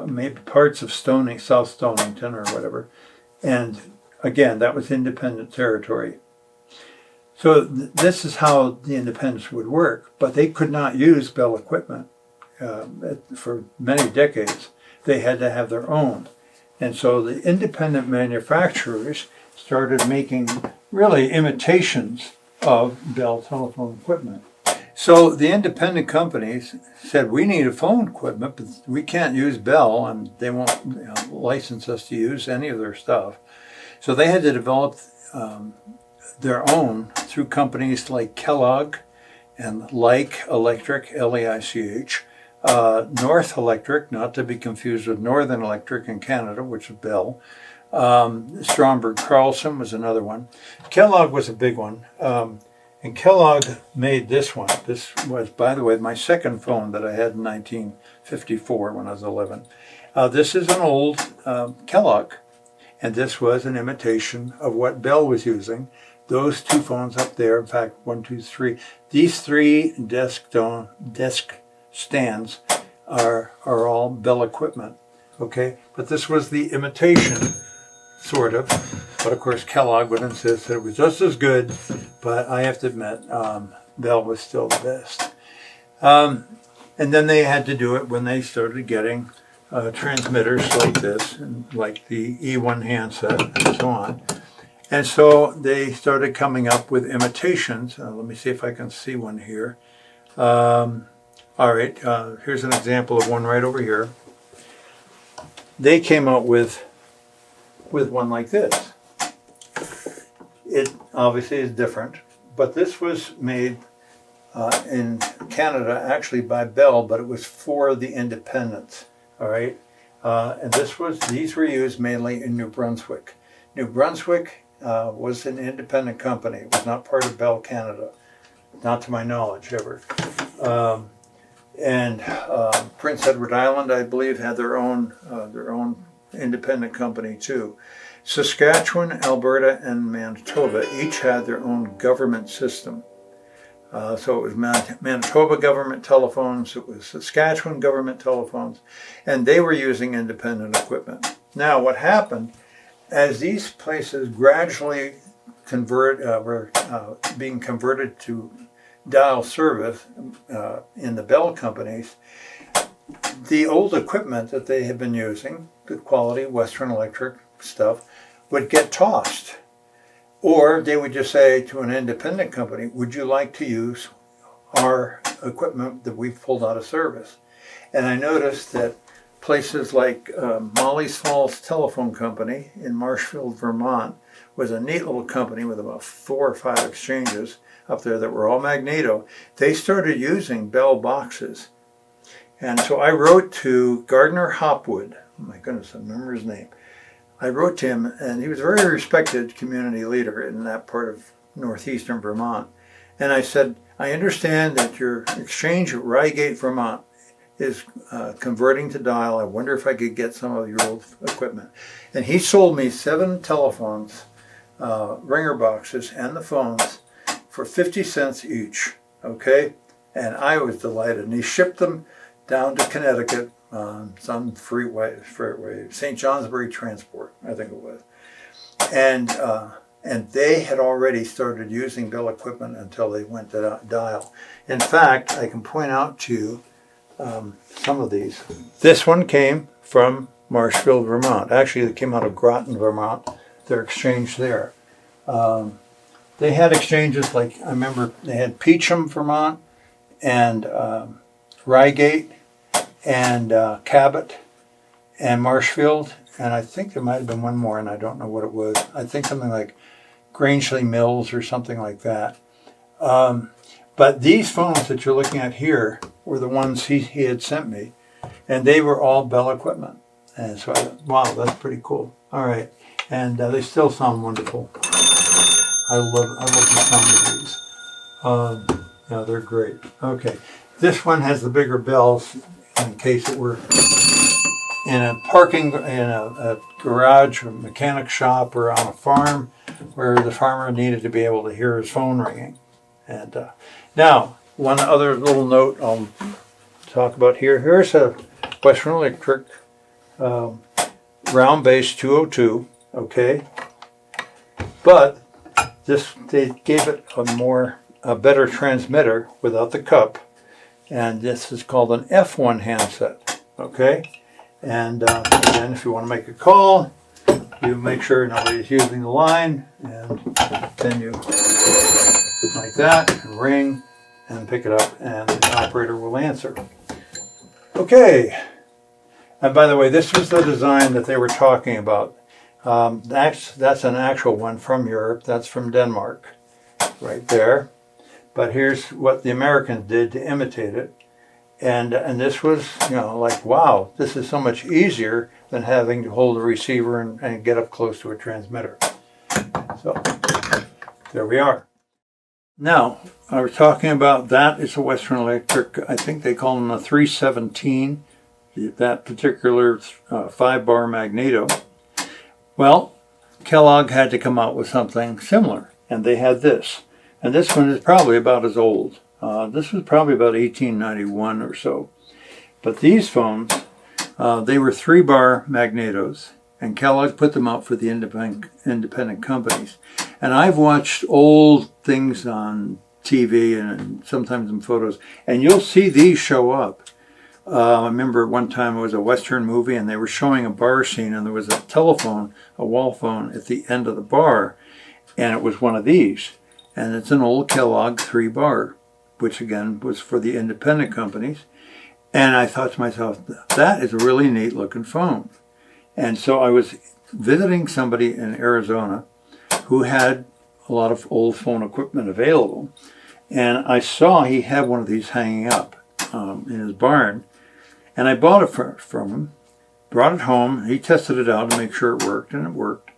Speaker 1: maybe parts of South Stonington or whatever. And again, that was independent territory. So this is how the independents would work, but they could not use Bell equipment for many decades. They had to have their own. And so the independent manufacturers started making really imitations of Bell telephone equipment. So the independent companies said, we need a phone equipment, but we can't use Bell, and they won't license us to use any of their stuff. So they had to develop their own through companies like Kellogg and Like Electric, L-E-I-C-H, North Electric, not to be confused with Northern Electric in Canada, which is Bell. Stromberg Carlson was another one. Kellogg was a big one. And Kellogg made this one. This was, by the way, my second phone that I had in 1954 when I was 11. This is an old Kellogg, and this was an imitation of what Bell was using. Those two phones up there, in fact, 1, 2, 3. These 3 desk stands are all Bell equipment, okay? But this was the imitation, sort of. But of course, Kellogg would insist that it was just as good, but I have to admit, Bell was still the best. And then they had to do it when they started getting transmitters like this, and like the E1 handset and so on. And so they started coming up with imitations. Let me see if I can see one here. All right, here's an example of one right over here. They came out with one like this. It obviously is different, but this was made in Canada actually by Bell, but it was for the independents. All right, and these were used mainly in New Brunswick. New Brunswick was an independent company. It was not part of Bell Canada, not to my knowledge ever. And Prince Edward Island, I believe, had their own independent company too. Saskatchewan, Alberta, and Manitoba each had their own government system. So it was Manitoba government telephones, it was Saskatchewan government telephones, and they were using independent equipment. Now what happened, as these places gradually were being converted to dial service in the Bell companies, the old equipment that they had been using, good quality Western Electric stuff, would get tossed. Or they would just say to an independent company, would you like to use our equipment that we've pulled out of service? And I noticed that places like Molly's Falls Telephone Company in Marshfield, Vermont, was a neat little company with about 4 or 5 exchanges up there that were all magneto. They started using Bell boxes. And so I wrote to Gardner Hopwood. Oh my goodness, I remember his name. I wrote to him, and he was a very respected community leader in that part of northeastern Vermont. And I said, I understand that your exchange at Reigate, Vermont is converting to dial. I wonder if I could get some of your old equipment. And he sold me 7 telephones, ringer boxes, and the phones for 50 cents each, okay? And I was delighted. And he shipped them down to Connecticut, some freeway, St. Johnsbury Transport, I think it was. And they had already started using Bell equipment until they went to dial. In fact, I can point out to you some of these. This one came from Marshfield, Vermont. Actually, it came out of Groton, Vermont, their exchange there. They had exchanges like, I remember they had Peacham, Vermont, and Reigate, and Cabot, and Marshfield, and I think there might have been one more, and I don't know what it was. I think something like Grangeley Mills or something like that. But these phones that you're looking at here were the ones he had sent me, and they were all Bell equipment. And so I thought, wow, that's pretty cool. All right.
Speaker 2: and they still sound wonderful. I love the sound of these. Yeah, they're great. Okay, this one has the bigger bells in case it were in a garage or mechanic shop or on a farm where the farmer needed to be able to hear his phone ringing. And now, one other little note I'll talk about here. Here's a Western Electric round base 202, okay? But they gave it a better transmitter without the cup, and this is called an F1 handset, okay? And again, if you want to make a call, you make sure nobody's using the line, and then you like that, and ring, and pick it up, and the operator will answer. Okay. And by the way, this was the design that they were talking about. That's an actual one from Europe. That's from Denmark, right there. But here's what the Americans did to imitate it. And this was, like, wow, this is so much easier than having to hold a receiver and get up close to a transmitter. So there we are. Now, I was talking about that. It's a Western Electric, I think they call them a 317, that particular 5-bar magneto. Well, Kellogg had to come out with something similar, and they had this. And this one is probably about as old. This was probably about 1891 or so. But these phones, they were 3-bar magnetos, and Kellogg put them out for the independent companies. And I've watched old things on TV and sometimes in photos, and you'll see these show up. I remember one time it was a Western movie, and they were showing a bar scene, and there was a telephone, a wall phone at the end of the bar, and it was one of these. And it's an old Kellogg 3-bar, which again was for the independent companies. And I thought to myself, that is a really neat looking phone. And so I was visiting somebody in Arizona who had a lot of old phone equipment available. And I saw he had one of these hanging up in his barn. And I bought it from him, brought it home. He tested it out to make sure it worked, and it worked.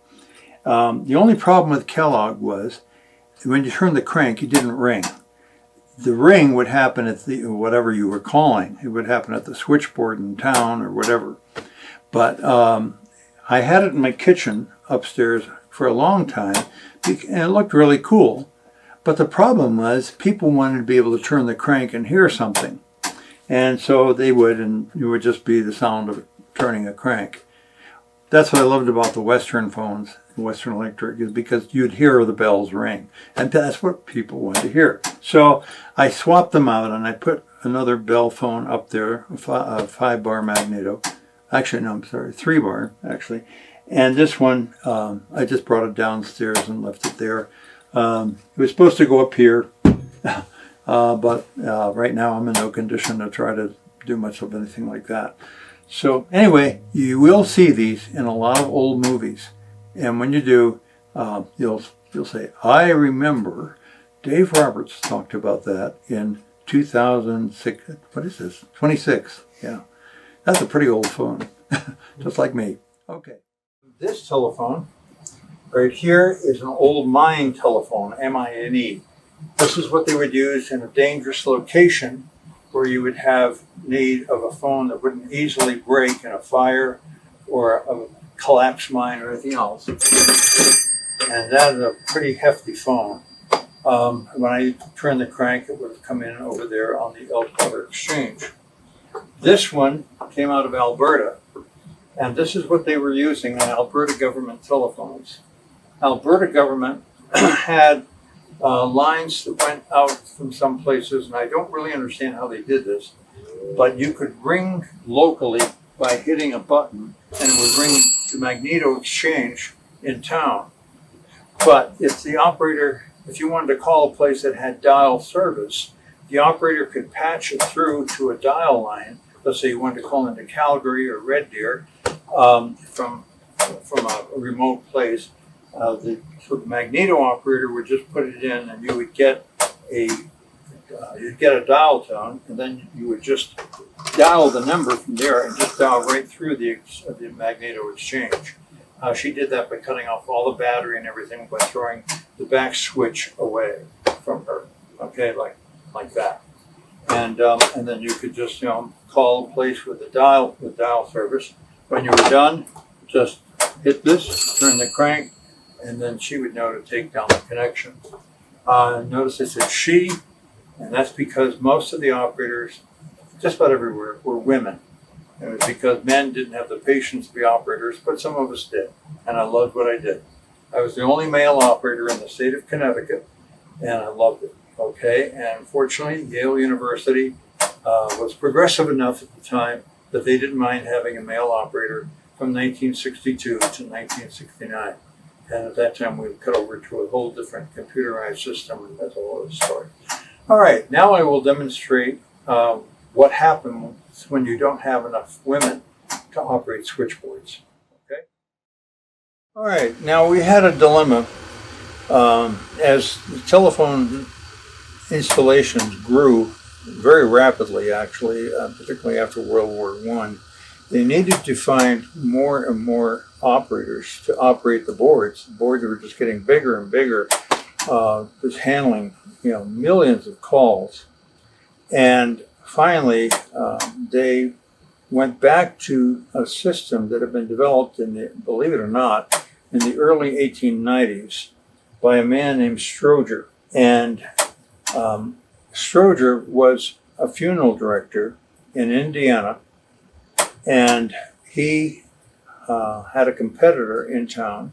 Speaker 2: The only problem with Kellogg was when you turned the crank, it didn't ring. The ring would happen at whatever you were calling. It would happen at the switchboard in town or whatever. But I had it in my kitchen upstairs for a long time, and it looked really cool. But the problem was people wanted to be able to turn the crank and hear something. And so they would, and it would just be the sound of turning a crank. That's what I loved about the Western phones, Western Electric, is because you'd hear the bells ring. And that's what people wanted to hear. So I swapped them out, and I put another bell phone up there, a 5-bar magneto. Actually, no, I'm sorry, 3-bar, actually. And this one, I just brought it downstairs and left it there. It was supposed to go up here, but right now I'm in no condition to try to do much of anything like that. So anyway, you will see these in a lot of old movies. And when you do, you'll say, I remember Dave Roberts talked about that in 2006. What is this? 26. Yeah. That's a pretty old phone, just like me. Okay. This telephone right here is an old mine telephone, M-I-N-E. This is what they would use in a dangerous location where you would have need of a phone that wouldn't easily break in a fire or a collapsed mine or anything else. And that is a pretty hefty phone. When I turned the crank, it would come in over there on the Elk Water Exchange. This one came out of Alberta, and this is what they were using on Alberta government telephones. Alberta government had lines that went out from some places, and I don't really understand how they did this, but you could ring locally by hitting a button, and it would ring the Magneto Exchange in town. But if you wanted to call a place that had dial service, the operator could patch it through to a dial line. Let's say you wanted to call into Calgary or Red Deer from a remote place. The magneto operator would just put it in, and you would get a dial tone, and then you would just dial the number from there and just dial right through the magneto exchange. She did that by cutting off all the battery and everything by throwing the back switch away from her. Okay, like that. And then you could just call a place with the dial service. When you were done, just hit this, turn the crank, and then she would know to take down the connection. Notice it said she, and that's because most of the operators, just about everywhere, were women. It was because men didn't have the patience to be operators, but some of us did, and I loved what I did. I was the only male operator in the state of Connecticut, and I loved it. Okay, and fortunately, Yale University was progressive enough at the time that they didn't mind having a male operator from 1962 to 1969. And at that time, we cut over to a whole different computerized system, and that's a whole other story. All right, now I will demonstrate what happens when you don't have enough women to operate switchboards. Okay. All right, now we had a dilemma as the telephone installations grew very rapidly, actually, particularly after World War I. They needed to find more and more operators to operate the boards. The boards were just getting bigger and bigger, just handling millions of calls. And finally, they went back to a system that had been developed believe it or not, in the early 1890s by a man named Stroger. And Stroger was a funeral director in Indiana, and he had a competitor in town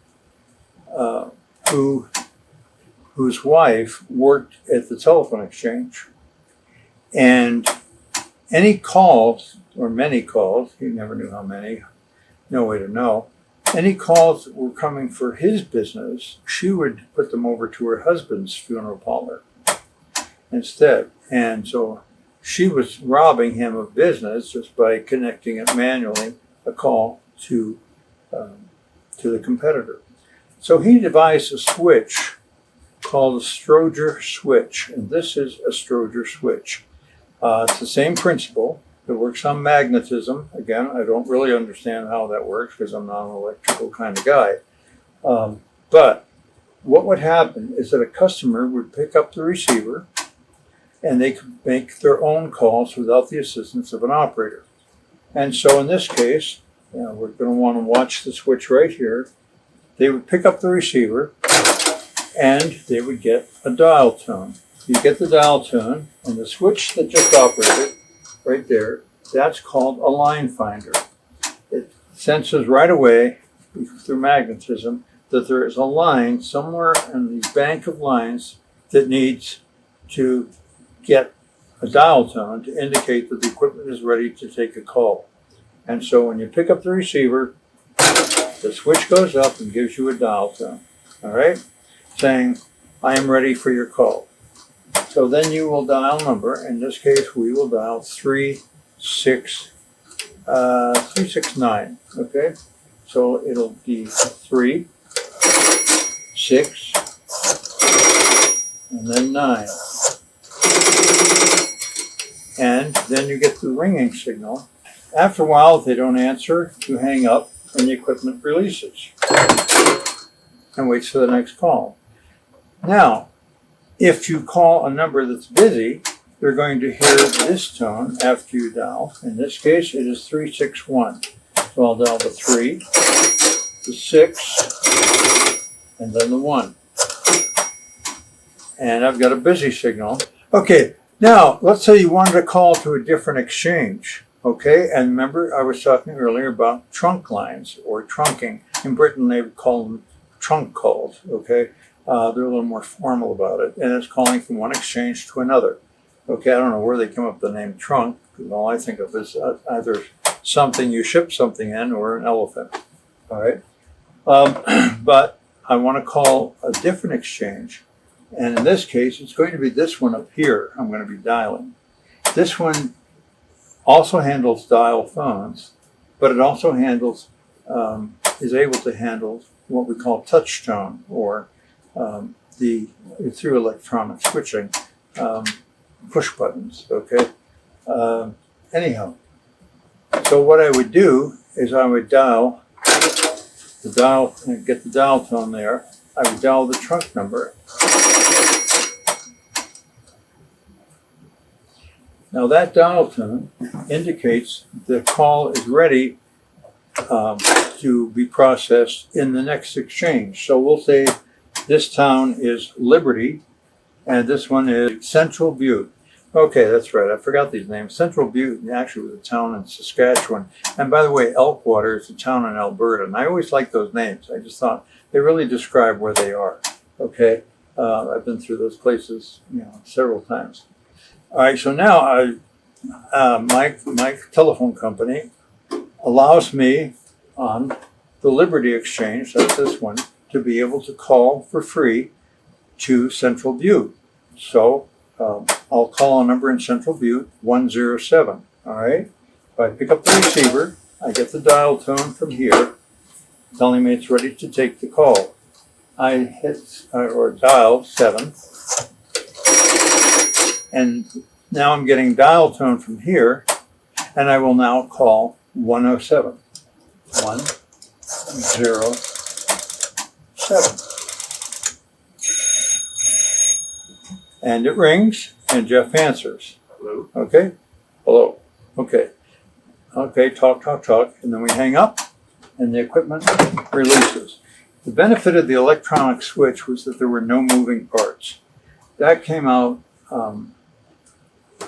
Speaker 2: whose wife worked at the telephone exchange. And any calls, or many calls, he never knew how many, no way to know, any calls that were coming for his business, she would put them over to her husband's funeral parlor instead. And so she was robbing him of business just by connecting it manually, a call to the competitor. So he devised a switch called a Stroger switch, and this is a Stroger switch. It's the same principle. It works on magnetism. Again, I don't really understand how that works because I'm not an electrical kind of guy. But what would happen is that a customer would pick up the receiver and they could make their own calls without the assistance of an operator. And so in this case, we're going to want to watch the switch right here. They would pick up the receiver and they would get a dial tone. You get the dial tone, and the switch that just operated right there, that's called a line finder. It senses right away through magnetism that there is a line somewhere in the bank of lines that needs to get a dial tone to indicate that the equipment is ready to take a call. And so when you pick up the receiver, the switch goes up and gives you a dial tone, all right, saying, I am ready for your call. So then you will dial number. In this case, we will dial 369, okay? So it'll be 3, 6, and then 9. And then you get the ringing signal. After a while, if they don't answer, you hang up and the equipment releases and waits for the next call. Now, if you call a number that's busy, they're going to hear this tone after you dial. In this case, it is 361. So I'll dial the 3, the 6, and then the 1. And I've got a busy signal. Okay, now let's say you wanted to call to a different exchange. Okay, and remember I was talking earlier about trunk lines or trunking. In Britain, they would call them trunk calls, okay? They're a little more formal about it, and it's calling from one exchange to another. Okay, I don't know where they come up with the name trunk, because all I think of is either something you ship something in or an elephant, all right? But I want to call a different exchange, and in this case, it's going to be this one up here I'm going to be dialing. This one also handles dial phones, but it also handles, is able to handle what we call touch tone, or through electronic switching, push buttons, okay? Anyhow, so what I would do is I would dial the dial and get the dial tone there, I would dial the trunk number. Now that dial tone indicates the call is ready to be processed in the next exchange. So we'll say this town is Liberty, and this one is Central Butte. Okay, that's right. I forgot these names. Central Butte actually was a town in Saskatchewan. And by the way, Elkwater is a town in Alberta. And I always like those names. I just thought they really describe where they are. Okay, I've been through those places, several times. All right, so now my telephone company allows me on the Liberty Exchange, that's this one, to be able to call for free to Central Butte. So I'll call a number in Central Butte, 107. All right. If I pick up the receiver, I get the dial tone from here, telling me it's ready to take the call. I hit or dial 7, and now I'm getting dial tone from here, and I will now call 107. 107. And it rings, and Jeff answers.
Speaker 1: Hello.
Speaker 2: Okay? Hello. Okay. Okay, talk, and then we hang up, and the equipment releases. The benefit of the electronic switch was that there were no moving parts. That came out,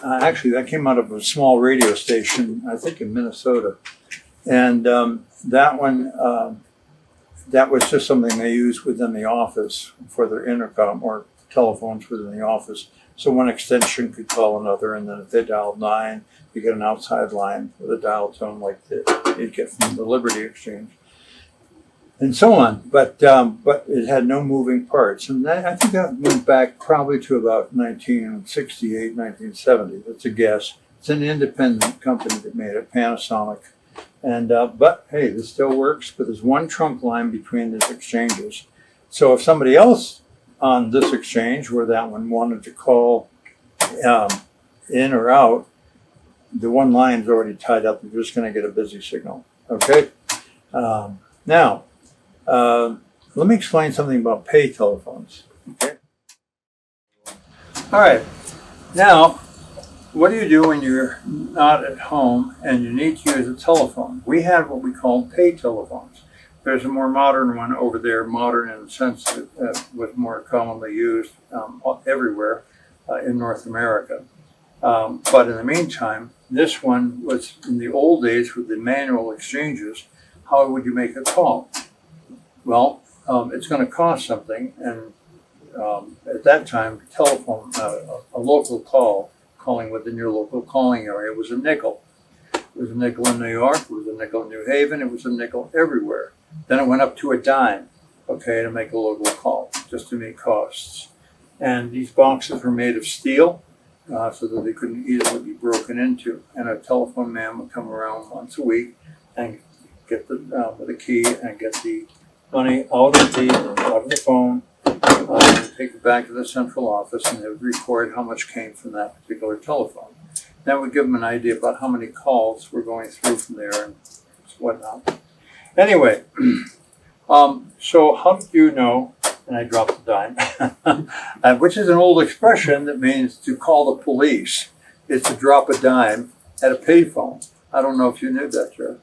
Speaker 2: that came out of a small radio station, I think in Minnesota. And that one, that was just something they used within the office for their intercom or telephones within the office. So one extension could call another, and then if they dialed 9, you get an outside line with a dial tone like you'd get from the Liberty Exchange, and so on. But it had no moving parts, and I think that went back probably to about 1968, 1970. That's a guess. It's an independent company that made it, Panasonic. And but hey, this still works. But there's one trunk line between these exchanges. So if somebody else on this exchange where that one wanted to call in or out, the one line is already tied up. You're just going to get a busy signal. Okay. Now, let me explain something about pay telephones. Okay. All right. Now, what do you do when you're not at home and you need to use a telephone? We have what we call pay telephones. There's a more modern one over there, modern in the sense that was more commonly used everywhere in North America. But in the meantime, this one was in the old days with the manual exchanges. How would you make a call? Well, it's going to cost something, and at that time, telephone, a local call, calling within your local calling area was a nickel. It was a nickel in New York, it was a nickel in New Haven, it was a nickel everywhere. Then it went up to a dime, okay, to make a local call, just to meet costs. And these boxes were made of steel, so that they couldn't easily be broken into. And a telephone man would come around once a week and get with a key and get the money out of the phone, take it back to the central office, and they would record how much came from that particular telephone. That would give them an idea about how many calls were going through from there and whatnot. Anyway, so how did you know, and I dropped the dime, which is an old expression that means to call the police. It's to drop a dime at a payphone. I don't know if you knew that, Jeff.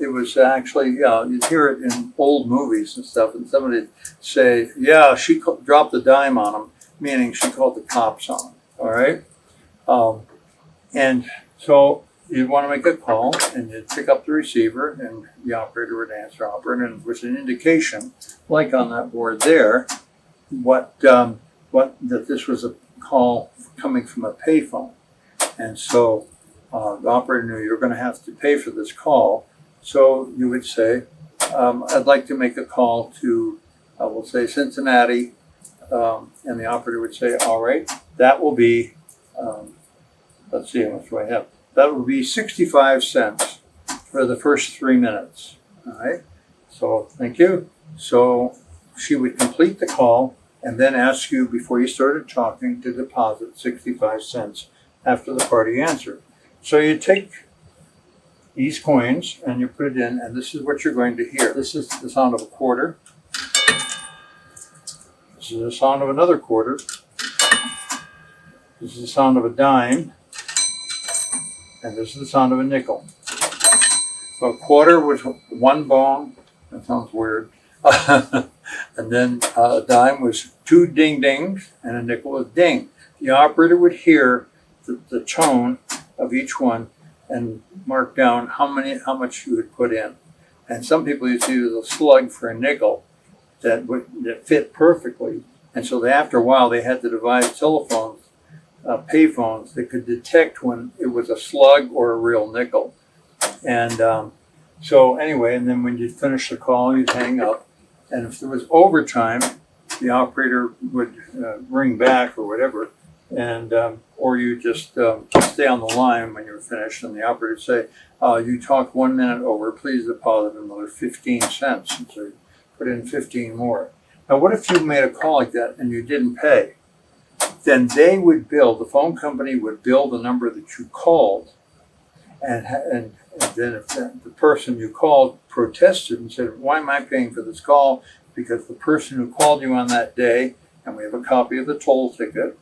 Speaker 2: It was actually, you'd hear it in old movies and stuff, and somebody would say, yeah, she dropped the dime on him, meaning she called the cops on him, all right? And so you'd want to make a call, and you'd pick up the receiver, and the operator would answer operator, and it was an indication, like on that board there, that this was a call coming from a payphone. And so the operator knew you were going to have to pay for this call. So you would say, I'd like to make a call to, we'll say Cincinnati, and the operator would say, all right, that will be, let's see, how much do I have? That will be 65 cents for the first 3 minutes. All right, so thank you. So she would complete the call and then ask you, before you started talking, to deposit 65 cents after the party answered. So you take these coins, and you put it in, and this is what you're going to hear. This is the sound of a quarter. This is the sound of another quarter. This is the sound of a dime. And this is the sound of a nickel. So a quarter was one bong. That sounds weird. And then a dime was two ding dings, and a nickel was ding. The operator would hear the tone of each one and mark down how much you would put in. And some people used to use a slug for a nickel that fit perfectly. And so after a while, they had to devise telephones, payphones that could detect when it was a slug or a real nickel. And so anyway, and then when you'd finish the call, you'd hang up. And if there was overtime, the operator would ring back or whatever, and or you just stay on the line when you were finished, and the operator would say, you talked 1 minute over, please deposit another 15 cents. And so you put in 15 more. Now, what if you made a call like that and you didn't pay? Then they would bill, the phone company would bill the number that you called, and then if the person you called protested and said, why am I paying for this call? Because the person who called you on that day, and we have a copy of the toll ticket,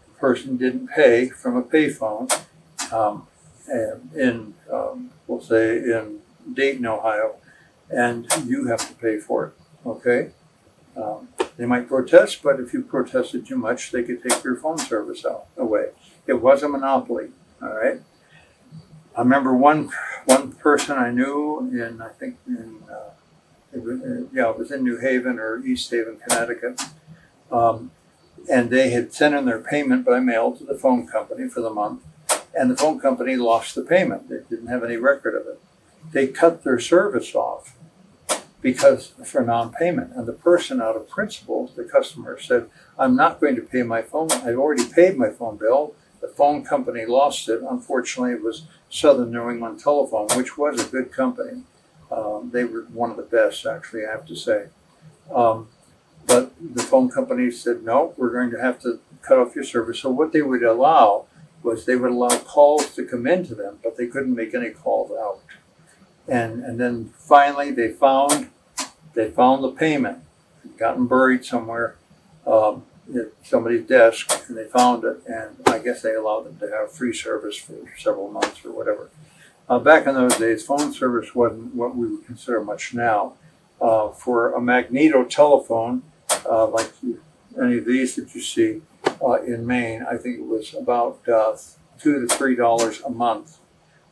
Speaker 2: the person didn't pay from a payphone we'll say in Dayton, Ohio, and you have to pay for it, okay? They might protest, but if you protested too much, they could take your phone service away. It was a monopoly, all right? I remember one person I knew it was in New Haven or East Haven, Connecticut, and they had sent in their payment by mail to the phone company for the month, and the phone company lost the payment. They didn't have any record of it. They cut their service off for non-payment, and the person, out of principle, the customer, said, I'm not going to pay my phone. I've already paid my phone bill. The phone company lost it. Unfortunately, it was Southern New England Telephone, which was a good company. They were one of the best, actually, I have to say. But the phone company said, no, we're going to have to cut off your service. So what they would allow was they would allow calls to come into them, but they couldn't make any calls out. And then finally they found the payment. It had gotten buried somewhere at somebody's desk, and they found it, and I guess they allowed them to have free service for several months or whatever. Back in those days, phone service wasn't what we would consider much now. For a magneto telephone, like any of these that you see in Maine, I think it was about $2 to $3 a month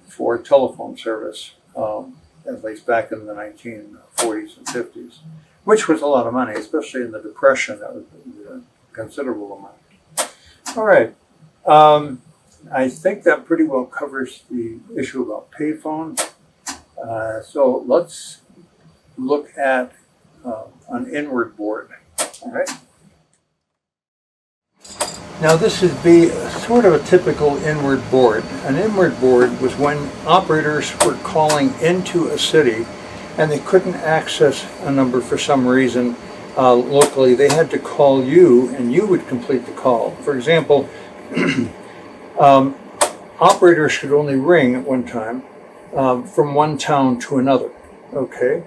Speaker 2: for telephone service, at least back in the 1940s and 50s, which was a lot of money, especially in the Depression. That was a considerable amount. All right. I think that pretty well covers the issue about payphones. So let's look at an inward board. All right. Now this would be sort of a typical inward board. An inward board was when operators were calling into a city and they couldn't access a number for some reason locally. They had to call you, and you would complete the call. For example, operators could only ring at one time from one town to another, okay?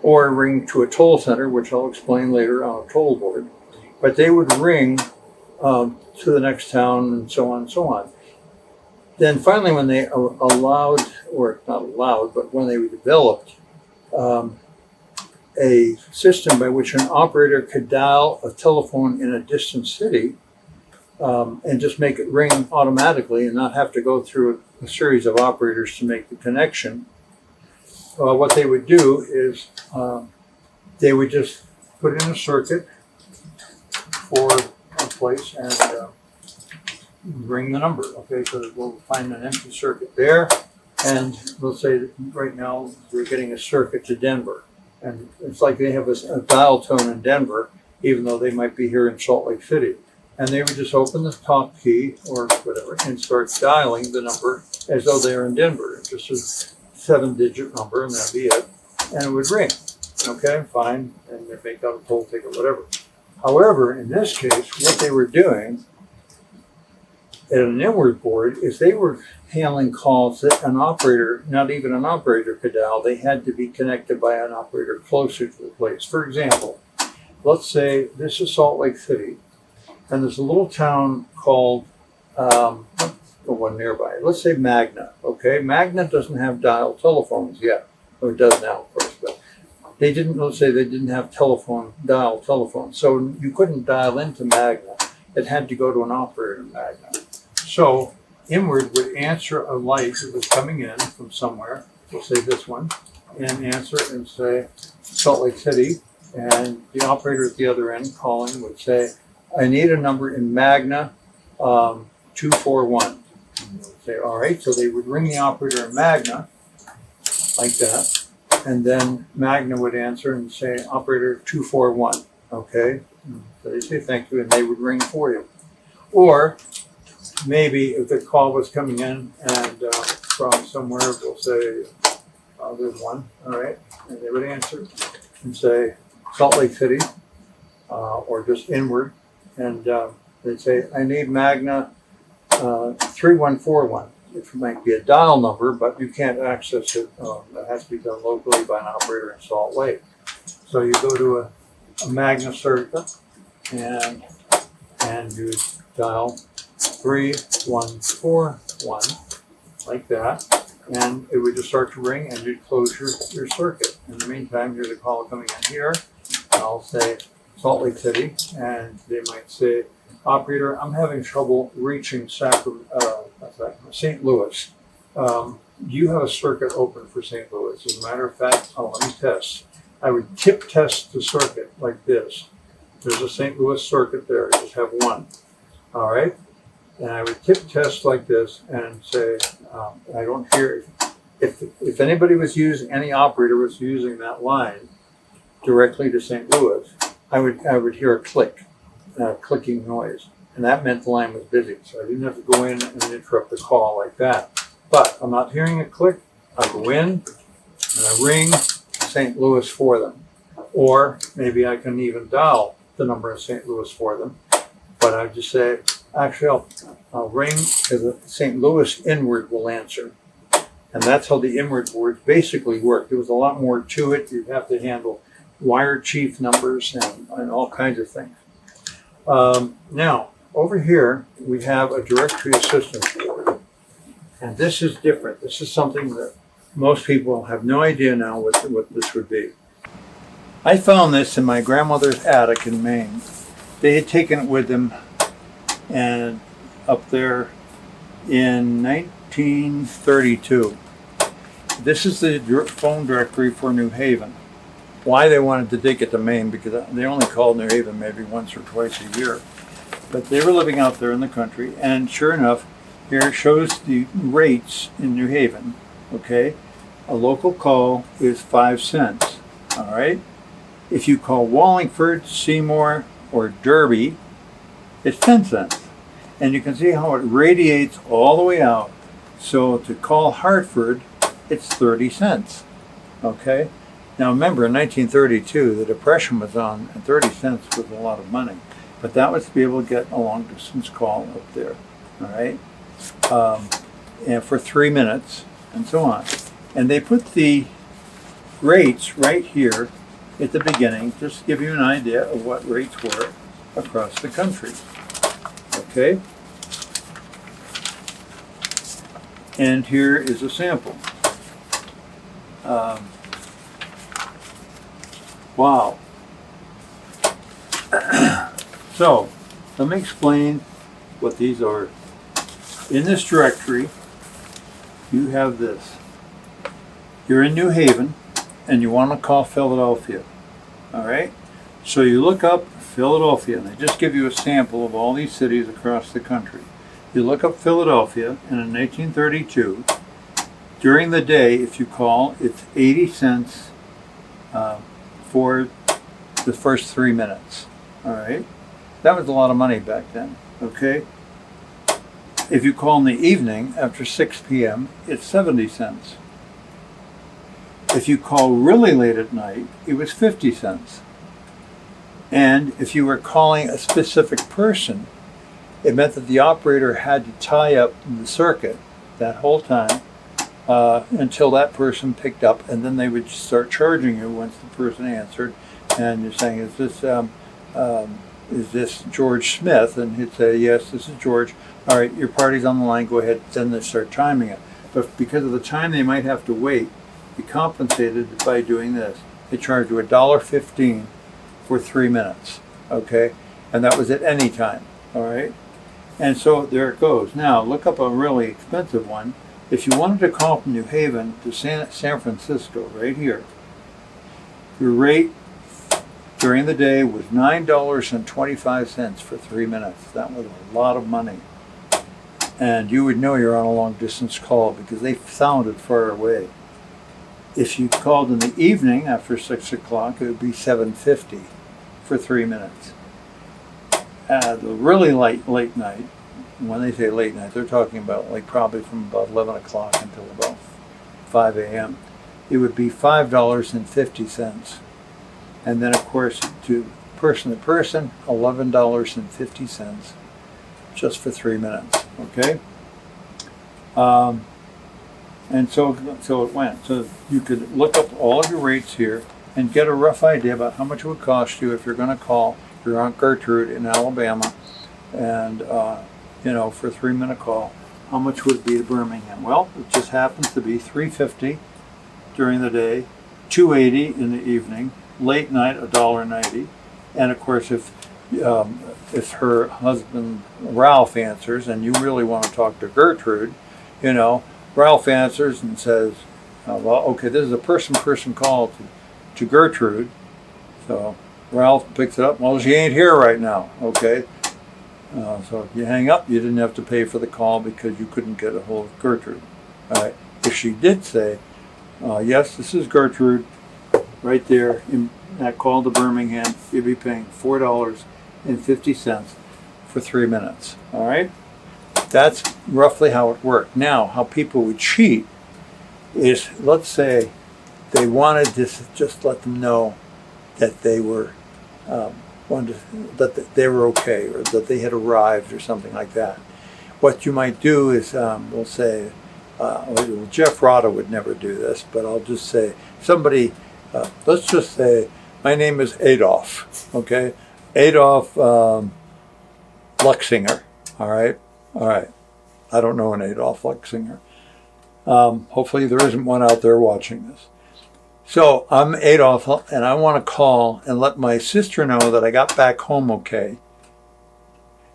Speaker 2: Or ring to a toll center, which I'll explain later on a toll board. But they would ring to the next town and so on and so on. Then finally, when they allowed, or not allowed, but when they developed a system by which an operator could dial a telephone in a distant city and just make it ring automatically and not have to go through a series of operators to make the connection, what they would do is they would just put in a circuit for a place and ring the number. Okay, so we'll find an empty circuit there, and we'll say that right now we're getting a circuit to Denver. And it's like they have a dial tone in Denver, even though they might be here in Salt Lake City. And they would just open the top key or whatever and start dialing the number as though they're in Denver. It's just a 7-digit number, and that'd be it. And it would ring. Okay, fine. And they make out a toll ticket, whatever. However, in this case, what they were doing at an inward board is they were handling calls that an operator, not even an operator, could dial. They had to be connected by an operator closer to the place. For example, let's say this is Salt Lake City, and there's a little town called the one nearby. Let's say Magna. Okay, Magna doesn't have dial telephones yet, or it does now, of course, but they didn't. Let's say they didn't have dial telephones, so you couldn't dial into Magna. It had to go to an operator in Magna. So Inward would answer a light that was coming in from somewhere. We'll say this one, and answer it and say Salt Lake City, and the operator at the other end calling would say, "I need a number in Magna 241." Say, all right, so they would ring the operator in Magna, like that, and then Magna would answer and say, operator 241, okay? So they say thank you, and they would ring for you. Or maybe if the call was coming in and from somewhere, we'll say, there's one, all right, and they would answer and say Salt Lake City, or just Inward, and they'd say, I need Magna 3141, which might be a dial number, but you can't access it. That has to be done locally by an operator in Salt Lake. So you go to a Magna circuit and you dial 3141 like that, and it would just start to ring, and you'd close your circuit. In the meantime, here's a call coming in here, and I'll say Salt Lake City, and they might say, operator, I'm having trouble reaching St. Louis. Do you have a circuit open for St. Louis? As a matter of fact, let me test. I would tip test the circuit like this. There's a St. Louis circuit there. I just have one. All right? And I would tip test like this and say, I don't hear, if anybody was using, any operator was using that line directly to St. Louis, I would hear a click. Clicking noise, and that meant the line was busy, so I didn't have to go in and interrupt the call like that. But I'm not hearing a click. I go in and I ring St. Louis for them, or maybe I can even dial the number in St. Louis for them. But I just say, actually, I'll ring because the St. Louis Inward will answer, and that's how the Inward boards basically work. There was a lot more to it. You'd have to handle wire chief numbers and all kinds of things. Now, over here, we have a directory assistance board, and this is different. This is something that most people have no idea now what this would be. I found this in my grandmother's attic in Maine. They had taken it with them, and up there in 1932. This is the phone directory for New Haven. Why they wanted to take it to Maine, because they only called New Haven maybe once or twice a year. But they were living out there in the country, and sure enough, here it shows the rates in New Haven, okay? A local call is 5 cents, all right? If you call Wallingford, Seymour, or Derby, it's 10 cents. And you can see how it radiates all the way out. So to call Hartford, it's 30 cents, okay? Now remember, in 1932, the Depression was on, and 30 cents was a lot of money. But that was to be able to get a long-distance call up there, all right? And for 3 minutes, and so on. And they put the rates right here at the beginning, just to give you an idea of what rates were across the country, okay? And here is a sample. Wow. So, let me explain what these are. In this directory, you have this. You're in New Haven, and you want to call Philadelphia. All right? So you look up Philadelphia, and they just give you a sample of all these cities across the country. You look up Philadelphia, and in 1932, during the day, if you call, it's 80 cents for the first 3 minutes. All right? That was a lot of money back then, okay? If you call in the evening after 6 p.m., it's 70 cents. If you call really late at night, it was 50 cents. And if you were calling a specific person, it meant that the operator had to tie up the circuit that whole time until that person picked up, and then they would start charging you once the person answered. And you're saying, is this George Smith? And he'd say, yes, this is George. All right, your party's on the line, go ahead. Then they start timing it. But because of the time they might have to wait, you compensated by doing this. They charged you $1.15 for 3 minutes, okay? And that was at any time, all right? And so there it goes. Now, look up a really expensive one. If you wanted to call from New Haven to San Francisco, right here, your rate during the day was $9.25 for 3 minutes. That was a lot of money. And you would know you're on a long distance call because they sounded far away. If you called in the evening after 6 o'clock, it would be $7.50 for 3 minutes. The really late night, when they say late night, they're talking about like probably from about 11 o'clock until about 5 a.m. It would be $5.50. And then, of course, to person, $11.50 just for 3 minutes, okay? And so it went. So you could look up all of your rates here and get a rough idea about how much it would cost you if you're going to call your Aunt Gertrude in Alabama, and for a 3 minute call, how much would it be to Birmingham? Well, it just happens to be $3.50 during the day, $2.80 in the evening, late night $1.90, and of course if her husband Ralph answers and you really want to talk to Gertrude, Ralph answers and says, well, okay, this is a person call to Gertrude. So Ralph picks it up. Well, she ain't here right now. Okay. So if you hang up, you didn't have to pay for the call because you couldn't get a hold of Gertrude. All right. If she did say, yes, this is Gertrude, right there in that call to Birmingham, you'd be paying $4.50 for 3 minutes. All right. That's roughly how it worked. Now, how people would cheat is, let's say they wanted to just let them know that they were that they were okay, or that they had arrived, or something like that. What you might do is, we'll say, Jeff Rada would never do this, but I'll just say somebody. Let's just say my name is Adolf. Okay, Adolf Luxinger. All right. I don't know an Adolf Luxinger. Hopefully there isn't one out there watching this. So I'm Adolf, and I want to call and let my sister know that I got back home okay.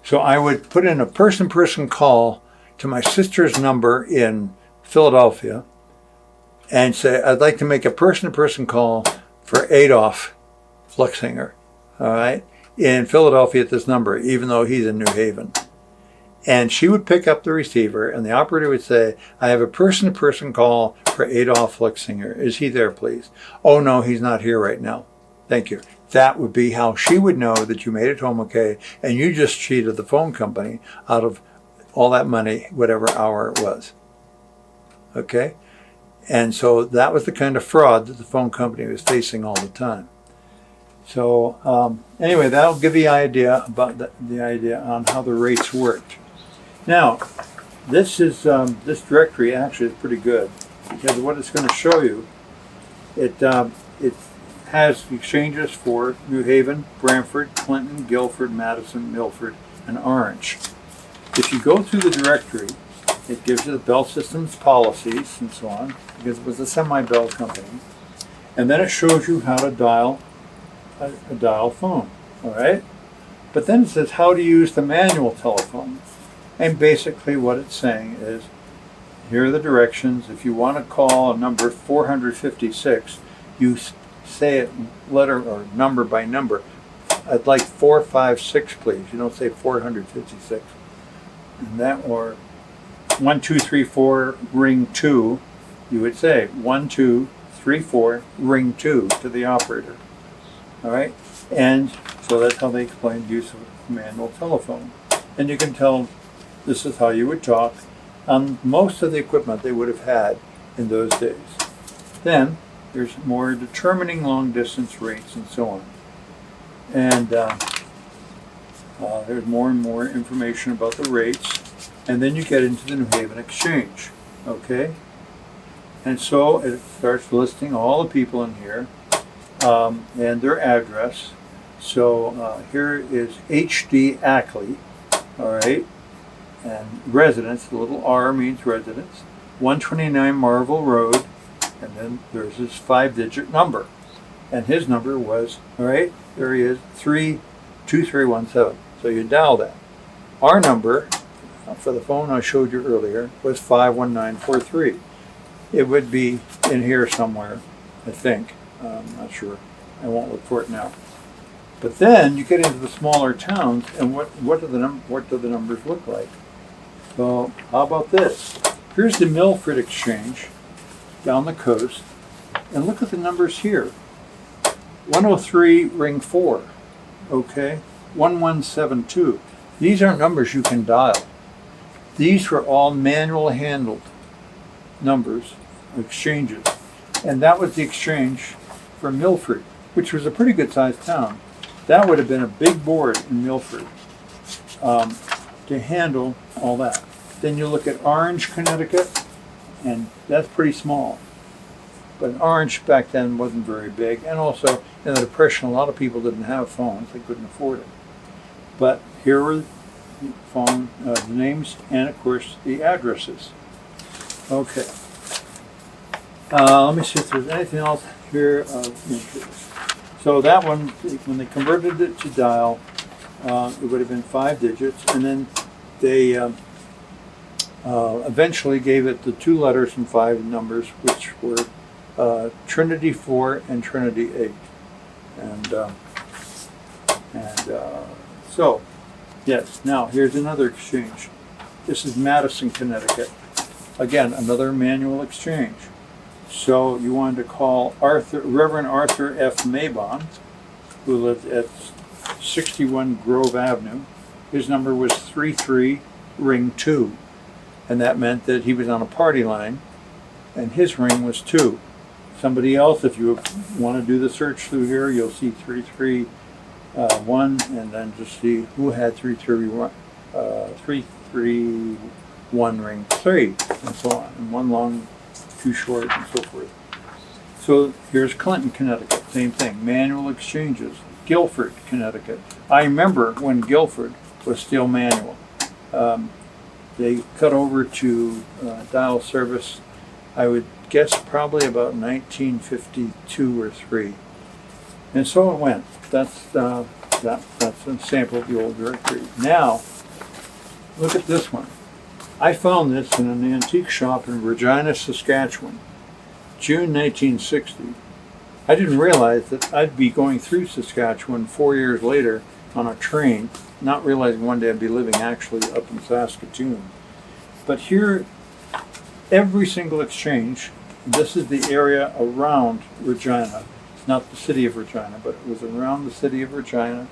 Speaker 2: So I would put in a person call to my sister's number in Philadelphia and say, I'd like to make a person call for Adolf Luxinger, all right, in Philadelphia at this number, even though he's in New Haven. And she would pick up the receiver, and the operator would say, I have a person call for Adolf Luxinger. Is he there, please? Oh, no, he's not here right now. Thank you. That would be how she would know that you made it home okay, and you just cheated the phone company out of all that money, whatever hour it was. Okay? And so that was the kind of fraud that the phone company was facing all the time. So anyway, that'll give you an idea about the idea on how the rates worked. Now, this directory actually is pretty good, because what it's going to show you, it has exchanges for New Haven, Brantford, Clinton, Guilford, Madison, Milford, and Orange. If you go through the directory, it gives you the Bell Systems policies and so on, because it was a semi-Bell company, and then it shows you how to dial a dial phone, all right? But then it says how to use the manual telephone. And basically what it's saying is, here are the directions. If you want to call a number 456, you say it letter or number by number. I'd like 456, please. You don't say 456. And that, or 1, 2, 3, 4, ring 2, you would say 1, 2, 3, 4, ring 2 to the operator. All right? And so that's how they explain use of manual telephone. And you can tell this is how you would talk on most of the equipment they would have had in those days. Then there's more determining long distance rates and so on. And There's more and more information about the rates. And then you get into the New Haven Exchange, okay? And so it starts listing all the people in here and their address. So here is H.D. Ackley, all right? And residence, the little R means residence, 129 Marvel Road, and then there's his 5-digit number. And his number was, all right, there he is, 32317. So you dial that. Our number for the phone I showed you earlier was 51943. It would be in here somewhere, I think. I'm not sure. I won't look for it now. But then you get into the smaller towns, and what do the numbers look like? So how about this? Here's the Milford Exchange down the coast, and look at the numbers here. 103 ring 4, okay? 1172. These aren't numbers you can dial. These were all manual handled numbers, exchanges. And that was the exchange for Milford, which was a pretty good sized town. That would have been a big board in Milford to handle all that. Then you look at Orange, Connecticut, and that's pretty small. But Orange back then wasn't very big. And also in the Depression, a lot of people didn't have phones. They couldn't afford it. But here were the phone, the names, and of course the addresses. Okay. Let me see if there's anything else here of interest. So that one, when they converted it to dial, it would have been 5 digits, and then they eventually gave it the 2 letters and 5 numbers, which were Trinity 4 and Trinity 8. So, yes, now here's another exchange. This is Madison, Connecticut. Again, another manual exchange. So you wanted to call Reverend Arthur F. Maybon, who lived at 61 Grove Avenue. His number was 33 ring 2. And that meant that he was on a party line, and his ring was 2. Somebody else, if you want to do the search through here, you'll see 331, and then just see who had 331 ring 3, and so on, and 1 long, 2 short, and so forth. So here's Clinton, Connecticut, same thing, manual exchanges. Guilford, Connecticut. I remember when Guilford was still manual. They cut over to dial service, I would guess probably about 1952 or 3. And so it went. That's a sample of the old directory. Now, look at this one. I found this in an antique shop in Regina, Saskatchewan, June 1960. I didn't realize that I'd be going through Saskatchewan 4 years later on a train, not realizing one day I'd be living actually up in Saskatoon. But here, every single exchange, this is the area around Regina, not the city of Regina, but it was around the city of Regina.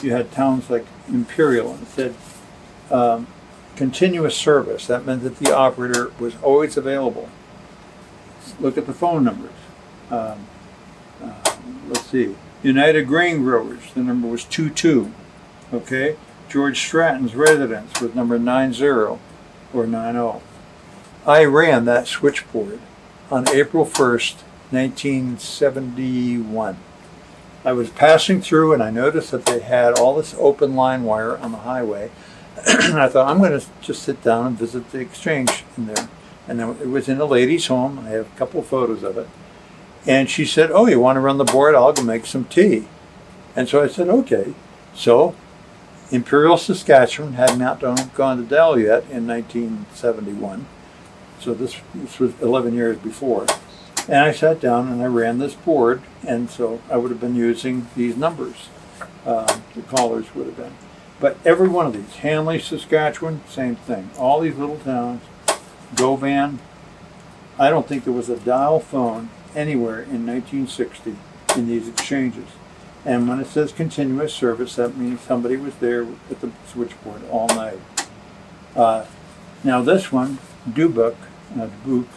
Speaker 2: You had towns like Imperial, and it said continuous service. That meant that the operator was always available. Look at the phone numbers. Let's see. United Grain Growers, the number was 22. Okay. George Stratton's residence was number 90 or 90. I ran that switchboard on April 1st, 1971. I was passing through and I noticed that they had all this open line wire on the highway. And I thought, I'm going to just sit down and visit the exchange in there. And then it was in a lady's home. I have a couple of photos of it. And she said, oh, you want to run the board? I'll go make some tea. And so I said, okay. So Imperial, Saskatchewan had not gone to Dell yet in 1971. So this was 11 years before. And I sat down and I ran this board. And so I would have been using these numbers. The callers would have been. But every one of these, Hanley, Saskatchewan, same thing. All these little towns, Govan. I don't think there was a dial phone anywhere in 1960 in these exchanges. And when it says continuous service, that means somebody was there at the switchboard all night. Now this one, Dubuque, I don't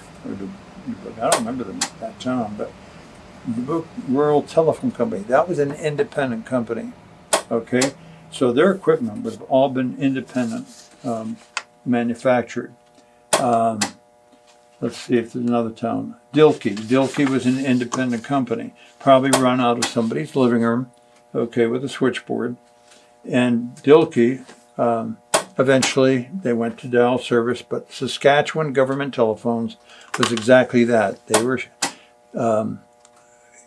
Speaker 2: remember that town, but Dubuque Rural Telephone Company. That was an independent company, okay? So their equipment would have all been independent manufactured. Let's see if there's another town. Dilkey. Dilkey was an independent company, probably run out of somebody's living room, okay, with a switchboard. And Dilkey, eventually they went to dial service, but Saskatchewan Government Telephones was exactly that. They were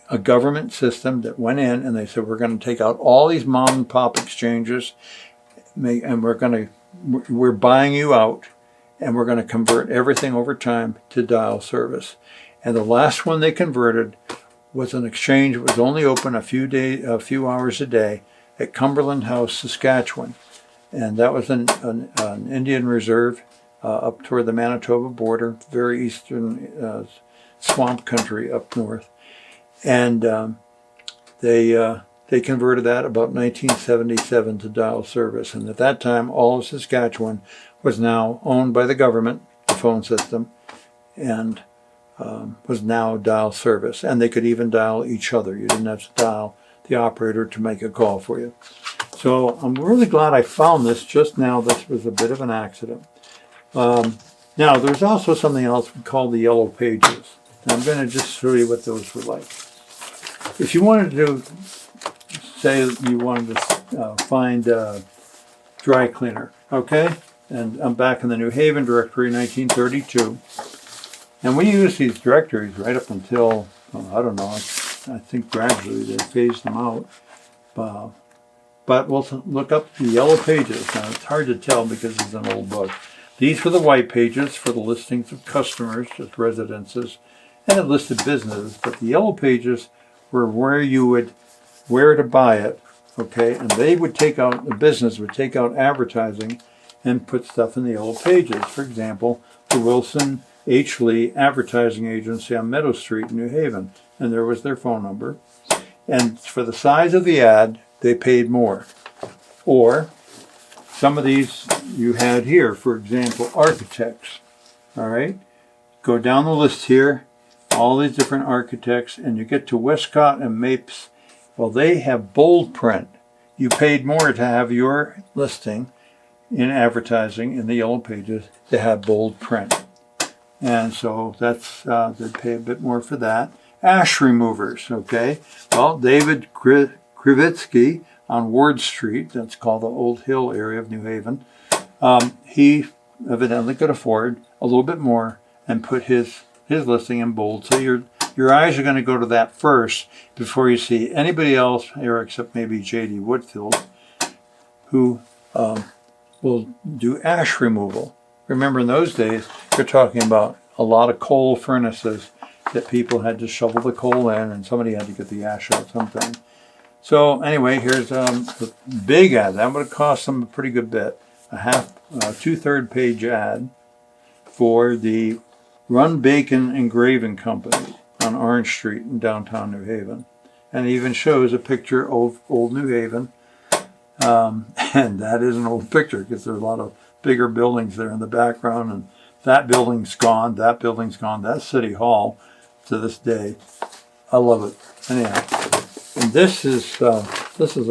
Speaker 2: a government system that went in and they said, we're going to take out all these mom and pop exchanges and we're buying you out. And we're going to convert everything over time to dial service. And the last one they converted was an exchange that was only open a few hours a day at Cumberland House, Saskatchewan. And that was an Indian reserve up toward the Manitoba border, very eastern swamp country up north. And they converted that about 1977 to dial service. And at that time, all of Saskatchewan was now owned by the government, the phone system, and was now dial service. And they could even dial each other. You didn't have to dial the operator to make a call for you. So I'm really glad I found this just now. This was a bit of an accident. Now, there's also something else we call the Yellow Pages. And I'm going to just show you what those were like. If you wanted to say you wanted to find a dry cleaner, okay? And I'm back in the New Haven directory, 1932. And we used these directories right up until, I don't know, I think gradually they phased them out. But we'll look up the Yellow Pages. Now, it's hard to tell because it's an old book. These were the white pages for the listings of customers, just residences, and it listed businesses. But the Yellow Pages were where to buy it, okay? And they would the business would take out advertising and put stuff in the Yellow Pages. For example, the Wilson H. Lee Advertising Agency on Meadow Street in New Haven. And there was their phone number. And for the size of the ad, they paid more. Or some of these you had here, for example, architects. All right? Go down the list here, all these different architects, and you get to Westcott and Mapes. Well, they have bold print. You paid more to have your listing in advertising in the Yellow Pages to have bold print. And so that's, they'd pay a bit more for that. Ash removers, okay? Well, David Krivitsky on Ward Street, that's called the Old Hill area of New Haven, he evidently could afford a little bit more and put his listing in bold. So your eyes are going to go to that first before you see anybody else here except maybe J.D. Whitfield, who will do ash removal. Remember, in those days, you're talking about a lot of coal furnaces that people had to shovel the coal in, and somebody had to get the ash out sometime. So anyway, here's a big ad. That would have cost them a pretty good bit. A two-third page ad for the Run Bacon Engraving Company on Orange Street in downtown New Haven. And it even shows a picture of old New Haven. And that is an old picture because there's a lot of bigger buildings there in the background, and that building's gone, that's City Hall to this day. I love it. Anyhow, and this is a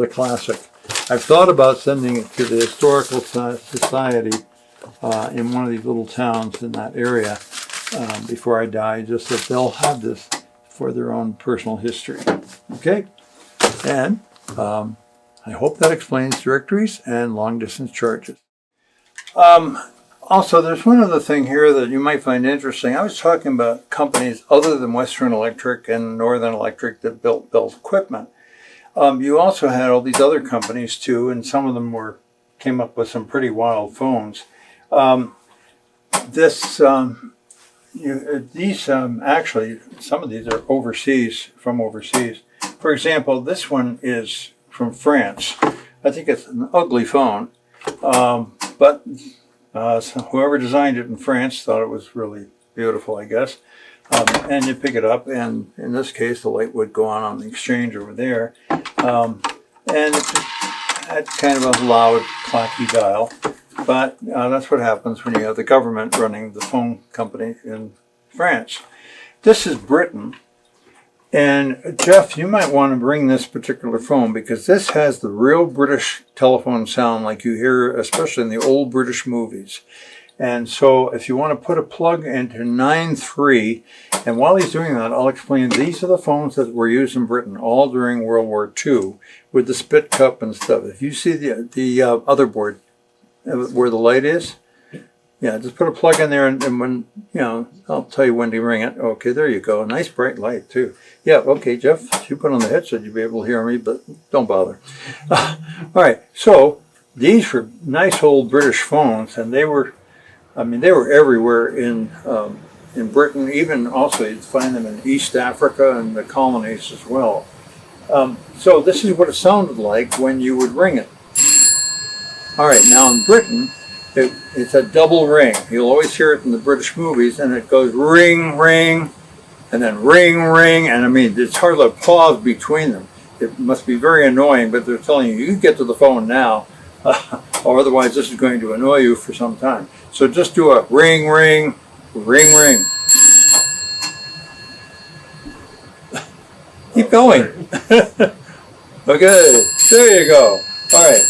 Speaker 2: classic. I've thought about sending it to the Historical Society in one of these little towns in that area before I die, just that they'll have this for their own personal history. Okay? And I hope that explains directories and long-distance charges. Also, there's one other thing here that you might find interesting. I was talking about companies other than Western Electric and Northern Electric that built equipment. You also had all these other companies too, and some of them came up with some pretty wild phones. Actually, some of these are from overseas. For example, this one is from France. I think it's an ugly phone, but so whoever designed it in France thought it was really beautiful, I guess. And you pick it up, and in this case, the light would go on the exchange over there. And it had kind of a loud, clacky dial. But that's what happens when you have the government running the phone company in France. This is Britain. And Jeff, you might want to bring this particular phone because this has the real British telephone sound like you hear, especially in the old British movies. And so if you want to put a plug into 9.3, and while he's doing that, I'll explain these are the phones that were used in Britain all during World War II with the spit cup and stuff. If you see the other board where the light is, yeah, just put a plug in there and when, I'll tell you when to ring it. Okay, there you go. Nice bright light too. Yeah, okay, Jeff, if you put on the headset, you'll be able to hear me, but don't bother. All right, so these were nice old British phones, and they were everywhere in Britain. Even also, you'd find them in East Africa and the colonies as well. So this is what it sounded like when you would ring it. All right, now in Britain, it's a double ring. You'll always hear it in the British movies, and it goes ring, ring, and then ring, ring, and I mean, it's hardly a pause between them. It must be very annoying, but they're telling you, you can get to the phone now, or otherwise this is going to annoy you for some time. So just do a ring, ring, ring, ring. Keep going. Okay, there you go. All right,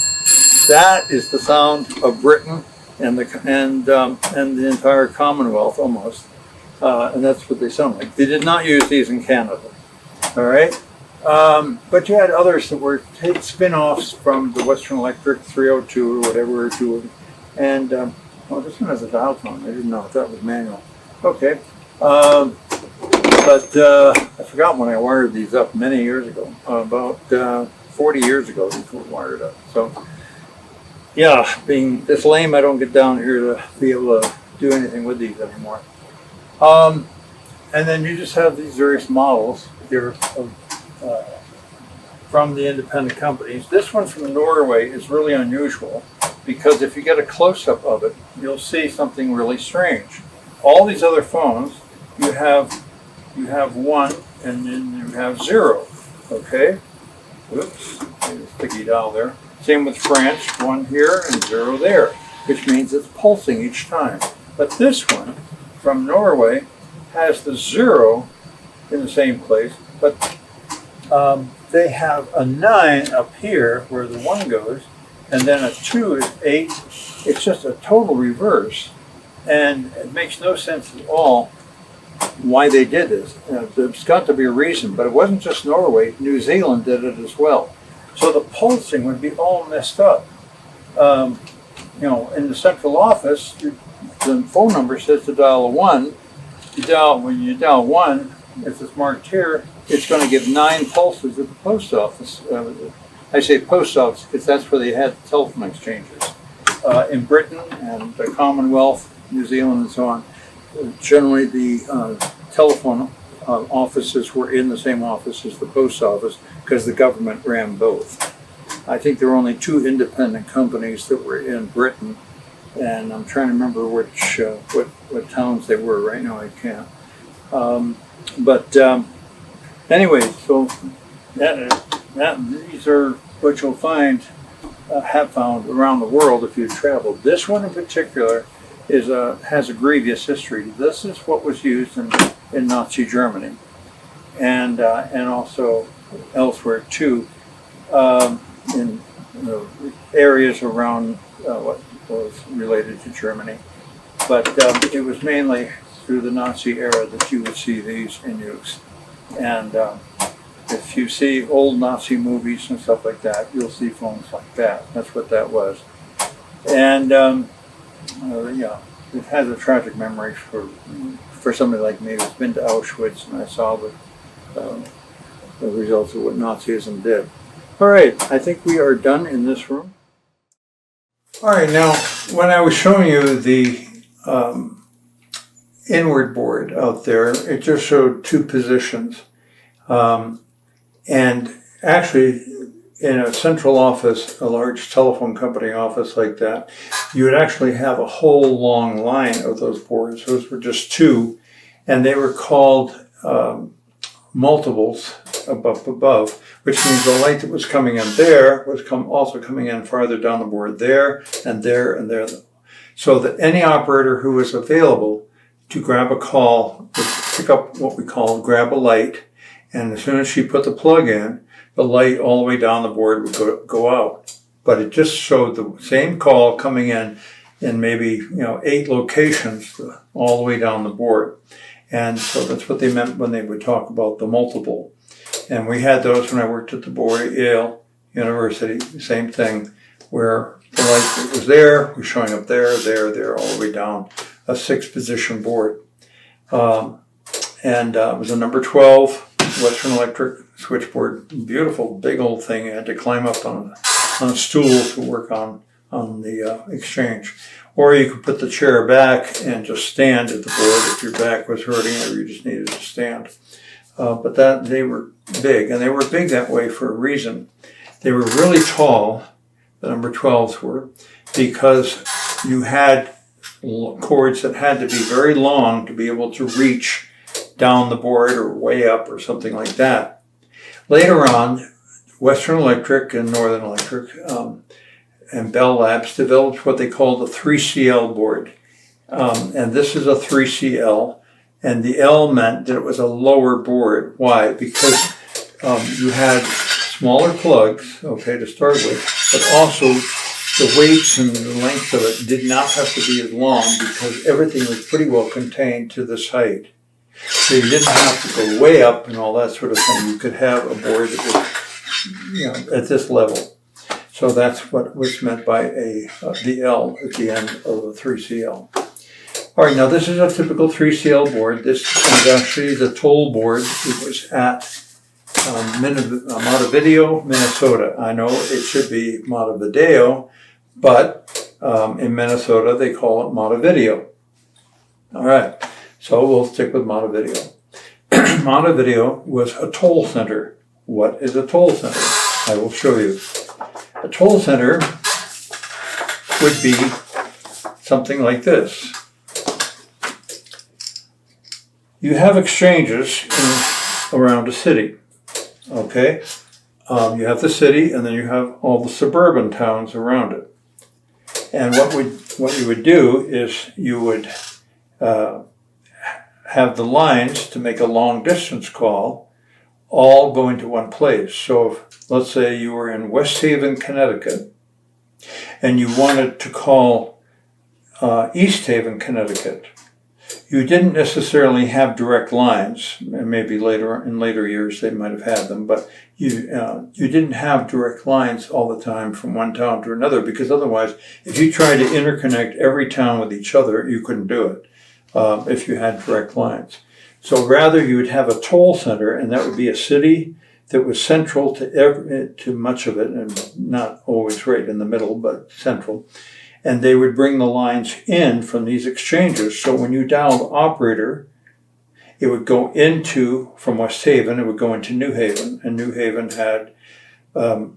Speaker 2: that is the sound of Britain and the entire Commonwealth almost, and that's what they sound like. They did not use these in Canada. All right, but you had others that were spin-offs from the Western Electric 302 or whatever we were doing, and this one has a dial tone. I didn't know if that was manual. Okay, but I forgot when I wired these up many years ago, about 40 years ago. These were wired up. So. Yeah, being this lame, I don't get down here to be able to do anything with these anymore. And then you just have these various models here from the independent companies. This one from Norway is really unusual because if you get a close-up of it, you'll see something really strange. All these other phones, you have one and then you have zero. Okay? Whoops, there's a sticky dial there. Same with France, one here and zero there, which means it's pulsing each time. But this one from Norway has the zero in the same place, but they have a 9 up here where the 1 goes, and then a 2 is 8. It's just a total reverse, and it makes no sense at all why they did this. There's got to be a reason, but it wasn't just Norway. New Zealand did it as well. So the pulsing would be all messed up. In the central office, the phone number says to dial a 1. When you dial 1, if it's marked here, it's going to give 9 pulses at the post office. I say post office because that's where they had telephone exchanges. In Britain and the Commonwealth, New Zealand and so on, generally the telephone offices were in the same office as the post office because the government ran both. I think there were only 2 independent companies that were in Britain, and I'm trying to remember which what towns they were. Right now I can't. Anyway, so these are what you'll have found around the world if you've traveled. This one in particular has a grievous history. This is what was used in Nazi Germany, and also elsewhere too, in areas around what was related to Germany. But it was mainly through the Nazi era that you would see these in use. And if you see old Nazi movies and stuff like that, you'll see phones like that. That's what that was. And it has a tragic memory for somebody like me who's been to Auschwitz, and I saw the results of what Nazism did. All right, I think we are done in this room. All right, now when I was showing you the inward board out there, it just showed 2 positions. And actually, in a central office, a large telephone company office like that, you would actually have a whole long line of those boards. Those were just 2, and they were called multiples above, which means the light that was coming in there was also coming in farther down the board there and there and there. So that any operator who was available to grab a call would pick up what we call grab a light, And as soon as she put the plug in, the light all the way down the board would go out. But it just showed the same call coming in maybe 8 locations all the way down the board. And so that's what they meant when they would talk about the multiple. And we had those when I worked at the board at Yale University, same thing, where the light that was there was showing up there, all the way down a 6-position board. And it was a number 12 Western Electric switchboard, beautiful big old thing. You had to climb up on a stool to work on the exchange. Or you could put the chair back and just stand at the board if your back was hurting or you just needed to stand. But they were big, and they were big that way for a reason. They were really tall, the number 12s were, because you had cords that had to be very long to be able to reach down the board or way up or something like that. Later on, Western Electric and Northern Electric and Bell Labs developed what they called the 3CL board. And this is a 3CL, and the L meant that it was a lower board. Why? Because you had smaller plugs, to start with, but also the weights and the length of it did not have to be as long because everything was pretty well contained to this height. So you didn't have to go way up and all that sort of thing. You could have a board that was, at this level. So that's what was meant by the L at the end of a 3CL. All right, now this is a typical 3CL board. This is actually the toll board. It was at Montevideo, Minnesota. I know it should be Montevideo, but in Minnesota they call it Montevideo. All right, so we'll stick with Montevideo. Montevideo was a toll center. What is a toll center? I will show you. A toll center would be something like this. You have exchanges around a city, okay? You have the city, and then you have all the suburban towns around it. And what you would do is you would have the lines to make a long distance call all go into one place. So if, let's say you were in West Haven, Connecticut, and you wanted to call East Haven, Connecticut, you didn't necessarily have direct lines, and maybe in later years they might have had them, but you didn't have direct lines all the time from one town to another, because otherwise, if you tried to interconnect every town with each other, you couldn't do it if you had direct lines. So rather, you would have a toll center, and that would be a city that was central to much of it, and not always right in the middle, but central. And they would bring the lines in from these exchanges. So when you dialed operator, it would go from West Haven, it would go into New Haven. And New Haven had a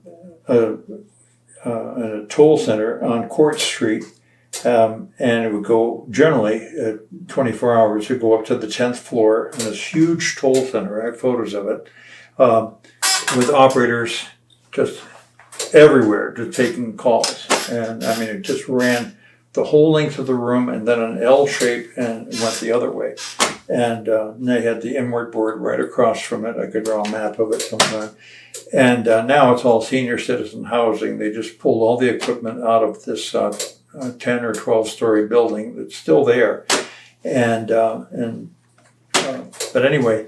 Speaker 2: toll center on Court Street. And it would go generally 24 hours. It would go up to the 10th floor in this huge toll center. I have photos of it with operators just everywhere, just taking calls. And I mean, it just ran the whole length of the room and then an L shape and went the other way. And they had the inward board right across from it. I could draw a map of it sometime. And now it's all senior citizen housing. They just pulled all the equipment out of this 10 or 12 story building that's still there. But anyway,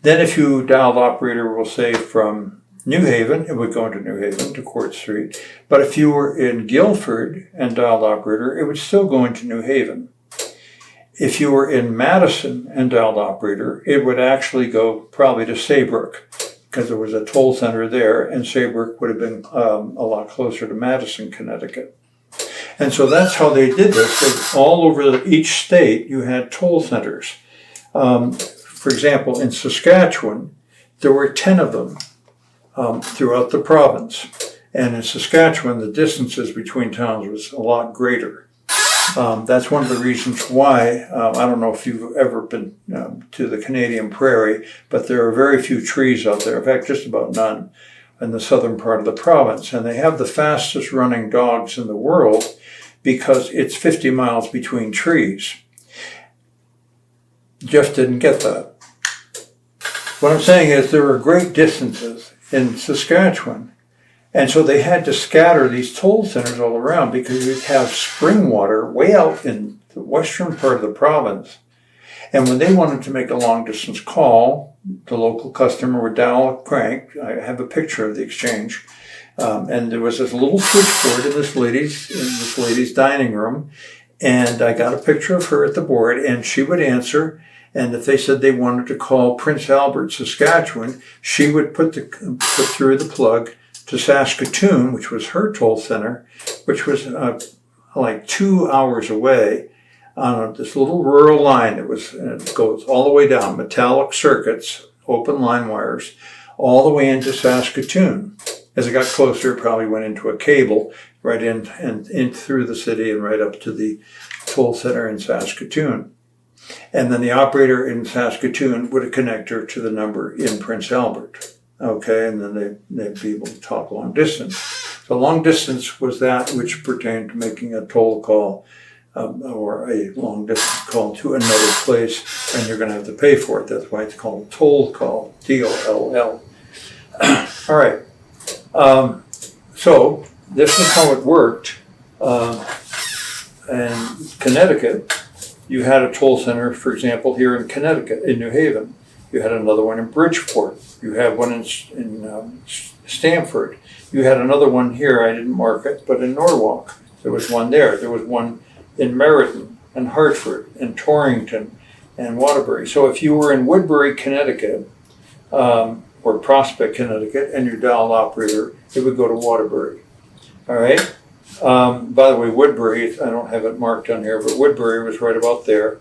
Speaker 2: then if you dialed operator, we'll say from New Haven, it would go into New Haven to Court Street. But if you were in Guilford and dialed operator, it would still go into New Haven. If you were in Madison and dialed operator, it would actually go probably to Saybrook, because there was a toll center there, and Saybrook would have been a lot closer to Madison, Connecticut. And so that's how they did this. So all over each state, you had toll centers. For example, in Saskatchewan, there were 10 of them throughout the province. And in Saskatchewan, the distances between towns was a lot greater. That's one of the reasons why, I don't know if you've ever been to the Canadian prairie, but there are very few trees out there. In fact, just about none in the southern part of the province. And they have the fastest running dogs in the world because it's 50 miles between trees. Jeff didn't get that. What I'm saying is there were great distances in Saskatchewan. And so they had to scatter these toll centers all around because you'd have spring water way out in the western part of the province. And when they wanted to make a long distance call, the local customer would dial a crank. I have a picture of the exchange. And there was this little switchboard in this lady's dining room. And I got a picture of her at the board, and she would answer. And if they said they wanted to call Prince Albert, Saskatchewan, she would put through the plug to Saskatoon, which was her toll center, which was like 2 hours away on this little rural line. It goes all the way down, metallic circuits, open line wires, all the way into Saskatoon. As it got closer, it probably went into a cable right in and in through the city and right up to the toll center in Saskatoon. And then the operator in Saskatoon would connect her to the number in Prince Albert. Okay, and then they'd be able to talk long distance. So long distance was that which pertained to making a toll call or a long distance call to another place, and you're going to have to pay for it. That's why it's called a toll call, T-O-L-L. All right. So this is how it worked. In Connecticut, you had a toll center, for example, here in Connecticut, in New Haven. You had another one in Bridgeport. You had one in Stamford. You had another one here, I didn't mark it, but in Norwalk. There was one there. There was one in Meriden and Hartford and Torrington and Waterbury. So if you were in Woodbury, Connecticut, or Prospect, Connecticut, and your dial operator, it would go to Waterbury. All right? By the way, Woodbury, I don't have it marked on here, but Woodbury was right about there.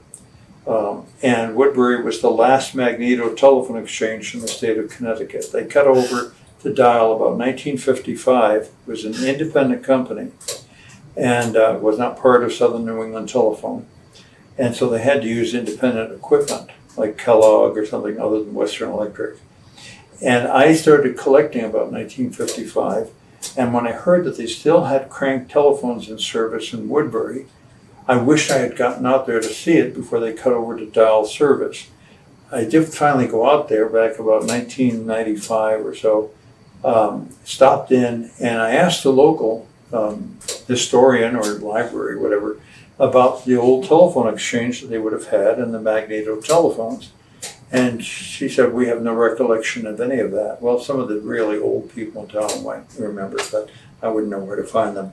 Speaker 2: And Woodbury was the last magneto telephone exchange in the state of Connecticut. They cut over to dial about 1955. It was an independent company and was not part of Southern New England Telephone. And so they had to use independent equipment like Kellogg or something other than Western Electric. And I started collecting about 1955. And when I heard that they still had crank telephones in service in Woodbury, I wish I had gotten out there to see it before they cut over to dial service. I did finally go out there back about 1995 or so, stopped in, and I asked the local historian or library, whatever, about the old telephone exchange that they would have had and the magneto telephones. And she said, we have no recollection of any of that. Well, some of the really old people in town might remember, but I wouldn't know where to find them.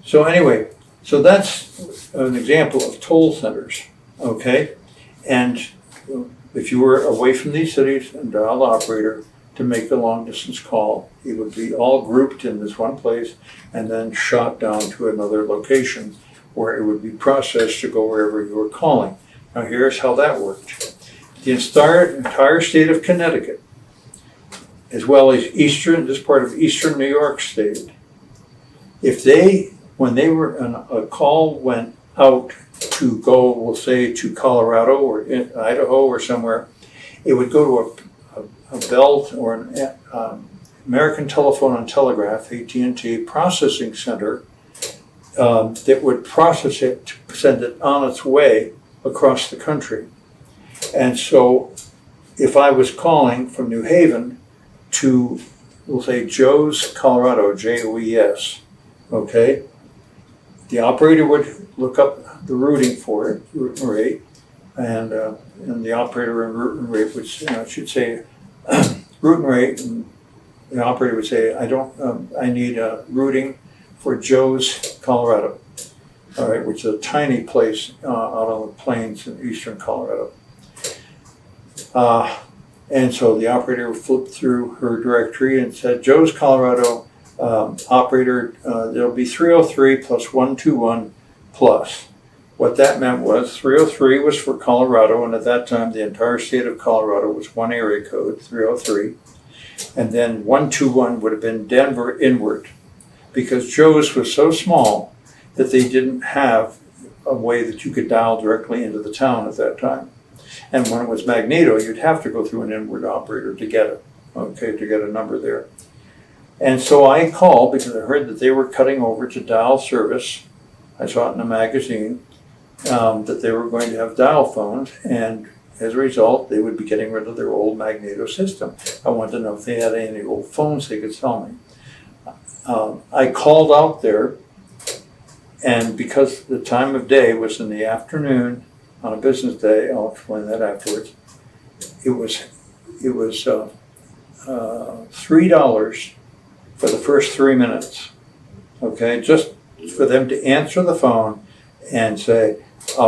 Speaker 2: So anyway, so that's an example of toll centers, okay? And if you were away from these cities and dial operator to make a long distance call, it would be all grouped in this one place and then shot down to another location where it would be processed to go wherever you were calling. Now here's how that worked. The entire state of Connecticut, as well as this part of eastern New York State, when a call went out to go, we'll say, to Colorado or Idaho or somewhere, it would go to a Bell or an American Telephone and Telegraph, AT&T, processing center that would process it to send it on its way across the country. And so if I was calling from New Haven to, we'll say, Joe's, Colorado, Joes, okay, the operator would look up the routing for it, route and rate, and the operator in route and rate would should say route and rate, and the operator would say, I need a routing for Joe's, Colorado, all right, which is a tiny place out on the plains in eastern Colorado. And so the operator flipped through her directory and said, Joe's, Colorado, operator, there'll be 303 plus 121 plus. What that meant was 303 was for Colorado, and at that time the entire state of Colorado was one area code, 303. And then 121 would have been Denver inward, because Joe's was so small that they didn't have a way that you could dial directly into the town at that time. And when it was magneto, you'd have to go through an inward operator to get it, okay, to get a number there. And so I called because I heard that they were cutting over to dial service. I saw it in a magazine that they were going to have dial phones, and as a result, they would be getting rid of their old Magneto system. I wanted to know if they had any old phones they could sell me. I called out there, and because the time of day was in the afternoon on a business day, I'll explain that afterwards, it was $3 for the first 3 minutes, okay? Just for them to answer the phone and say,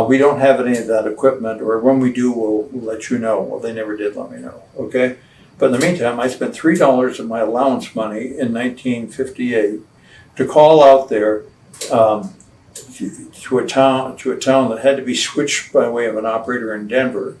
Speaker 2: we don't have any of that equipment, or when we do, we'll let you know. Well, they never did let me know, okay? But in the meantime, I spent $3 of my allowance money in 1958 to call out there to a town that had to be switched by way of an operator in Denver,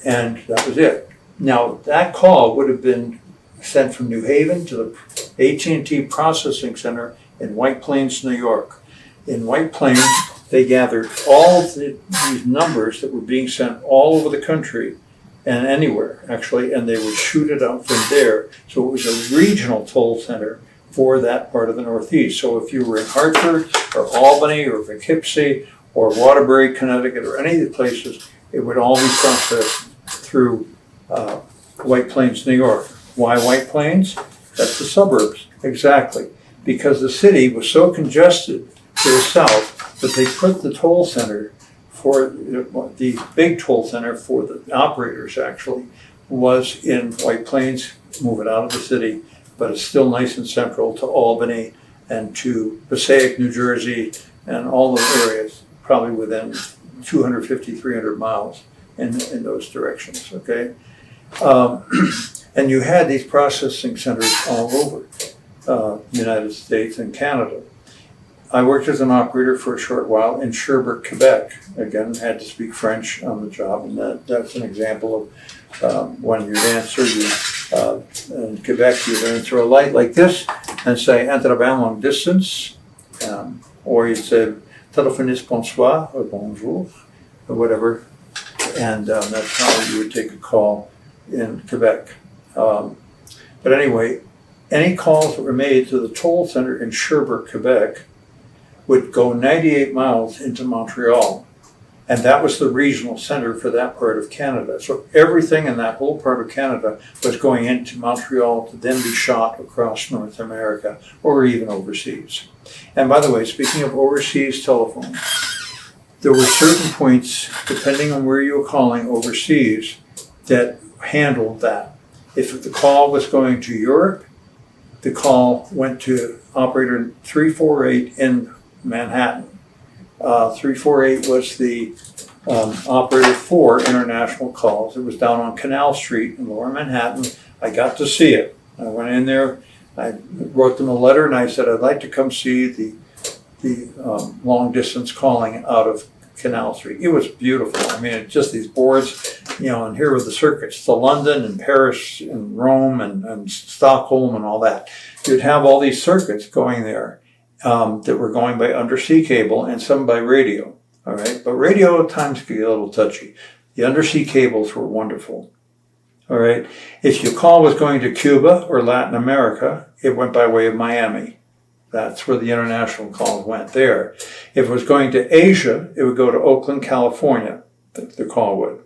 Speaker 2: and that was it. Now, that call would have been sent from New Haven to the AT&T processing center in White Plains, New York. In White Plains, they gathered all these numbers that were being sent all over the country and anywhere, actually, and they would shoot it out from there. So it was a regional toll center for that part of the Northeast. So if you were in Hartford or Albany or Poughkeepsie or Waterbury, Connecticut, or any of the places, it would all be processed through White Plains, New York. Why White Plains? That's the suburbs, exactly. Because the city was so congested to the south that they put the toll center for the big toll center for the operators actually was in White Plains, move it out of the city, but it's still nice and central to Albany and to Passaic, New Jersey, and all those areas, probably within 250, 300 miles in those directions, okay? And you had these processing centers all over the United States and Canada. I worked as an operator for a short while in Sherbrooke, Quebec. Again, had to speak French on the job, and that's an example of when you'd answer, in Quebec, you'd answer a light like this and say, "Intervalle long distance," or you'd say, "Téléphoniste bonsoir," or "bonjour," or whatever, and that's how you would take a call in Quebec. But anyway, any calls that were made to the toll center in Sherbrooke, Quebec, would go 98 miles into Montreal. And that was the regional center for that part of Canada. So everything in that whole part of Canada was going into Montreal to then be shot across North America or even overseas. And by the way, speaking of overseas telephones, there were certain points, depending on where you were calling overseas, that handled that. If the call was going to Europe, the call went to operator 348 in Manhattan. 348 was the operator for international calls. It was down on Canal Street in Lower Manhattan. I got to see it. I went in there, I wrote them a letter, and I said, I'd like to come see the long distance calling out of Canal Street. It was beautiful. I mean, it's just these boards, and here were the circuits to London and Paris and Rome and Stockholm and all that. You'd have all these circuits going there that were going by undersea cable and some by radio. All right, but radio at times could get a little touchy. The undersea cables were wonderful. All right, if your call was going to Cuba or Latin America, it went by way of Miami. That's where the international call went there. If it was going to Asia, it would go to Oakland, California, the call would.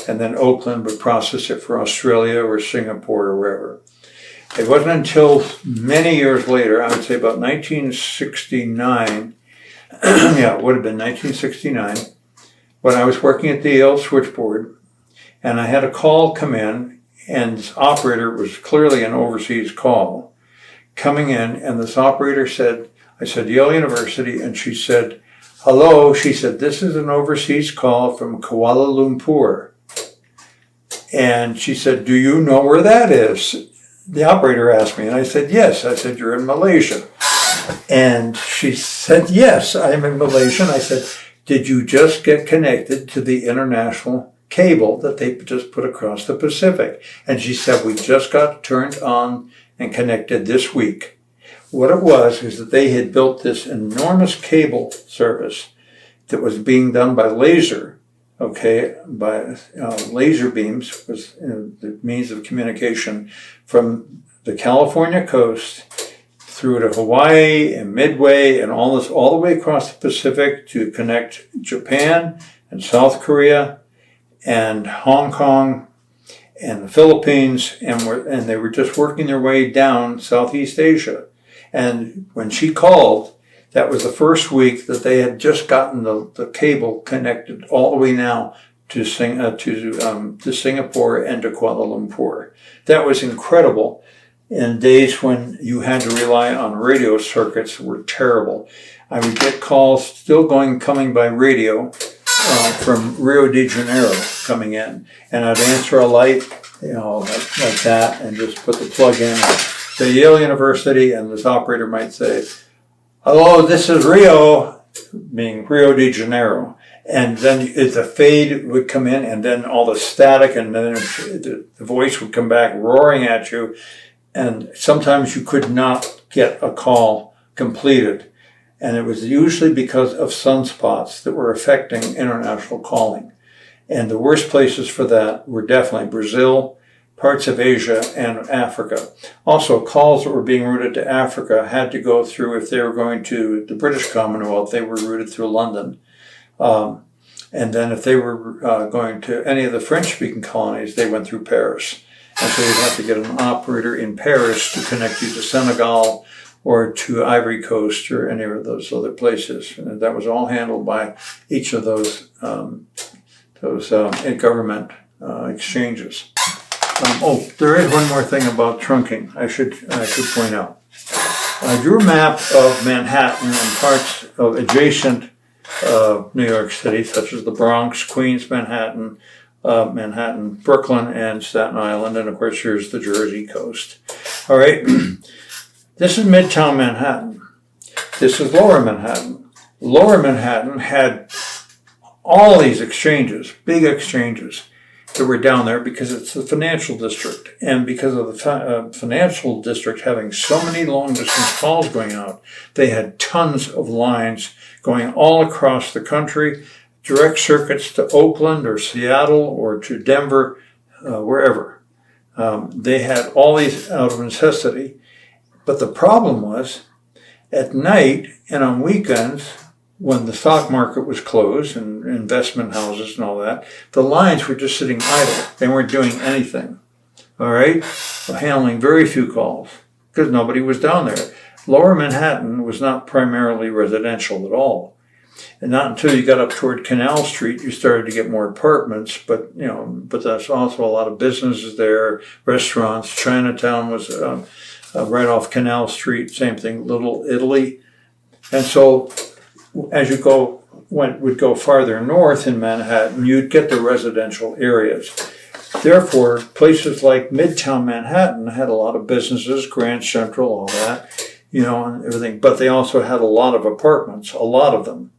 Speaker 2: And then Oakland would process it for Australia or Singapore or wherever. It wasn't until many years later, I would say about 1969, yeah, it would have been 1969, when I was working at the Yale switchboard, and I had a call come in, and this operator was clearly an overseas call coming in, and this operator said, I said, Yale University, and she said, hello, she said, this is an overseas call from Kuala Lumpur. And she said, do you know where that is? The operator asked me, and I said, yes. I said, you're in Malaysia. And she said, yes, I'm in Malaysia. And I said, did you just get connected to the international cable that they just put across the Pacific? And she said, we just got turned on and connected this week. What it was is that they had built this enormous cable service that was being done by laser. Okay, by laser beams was the means of communication from the California coast through to Hawaii and Midway and all the way across the Pacific to connect Japan and South Korea and Hong Kong and the Philippines, and they were just working their way down Southeast Asia. And when she called, that was the first week that they had just gotten the cable connected all the way now to Singapore and to Kuala Lumpur. That was incredible in days when you had to rely on radio circuits that were terrible. I would get calls still coming by radio from Rio de Janeiro coming in, and I'd answer a light, like that, and just put the plug in. The Yale University, and this operator might say, "Hello, this is Rio," meaning Rio de Janeiro. And then the fade would come in, and then all the static, and then the voice would come back roaring at you. And sometimes you could not get a call completed. And it was usually because of sunspots that were affecting international calling. And the worst places for that were definitely Brazil, parts of Asia, and Africa. Also, calls that were being routed to Africa had to go through, if they were going to the British Commonwealth, they were routed through London. And then if they were going to any of the French-speaking colonies, they went through Paris. And so you'd have to get an operator in Paris to connect you to Senegal or to Ivory Coast or any of those other places. And that was all handled by each of those government exchanges. There is one more thing about trunking I should point out. I drew a map of Manhattan and parts of adjacent New York City, such as the Bronx, Queens, Manhattan, Brooklyn, and Staten Island, and of course here's the Jersey coast. All right, this is Midtown Manhattan. This is Lower Manhattan. Lower Manhattan had all these exchanges, big exchanges, that were down there because it's the financial district, and because of the financial district having so many long-distance calls going out, they had tons of lines going all across the country, direct circuits to Oakland or Seattle or to Denver, wherever. They had all these out of necessity, but the problem was at night and on weekends, when the stock market was closed and investment houses and all that, the lines were just sitting idle. They weren't doing anything, all right? Handling very few calls because nobody was down there. Lower Manhattan was not primarily residential at all. And not until you got up toward Canal Street, you started to get more apartments, but that's also a lot of businesses there, restaurants. Chinatown was right off Canal Street, same thing, Little Italy. And so as you would go farther north in Manhattan, you'd get the residential areas. Therefore, places like Midtown Manhattan had a lot of businesses, Grand Central, all that, and everything. But they also had a lot of apartments, a lot of them.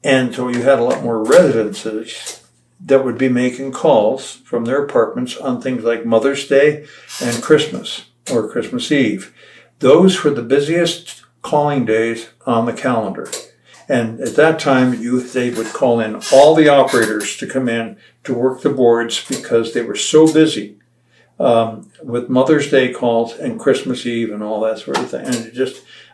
Speaker 2: And so you had a lot more residences that would be making calls from their apartments on things like Mother's Day and Christmas or Christmas Eve. Those were the busiest calling days on the calendar. And at that time, they would call in all the operators to come in to work the boards because they were so busy with Mother's Day calls and Christmas Eve and all that sort of thing. And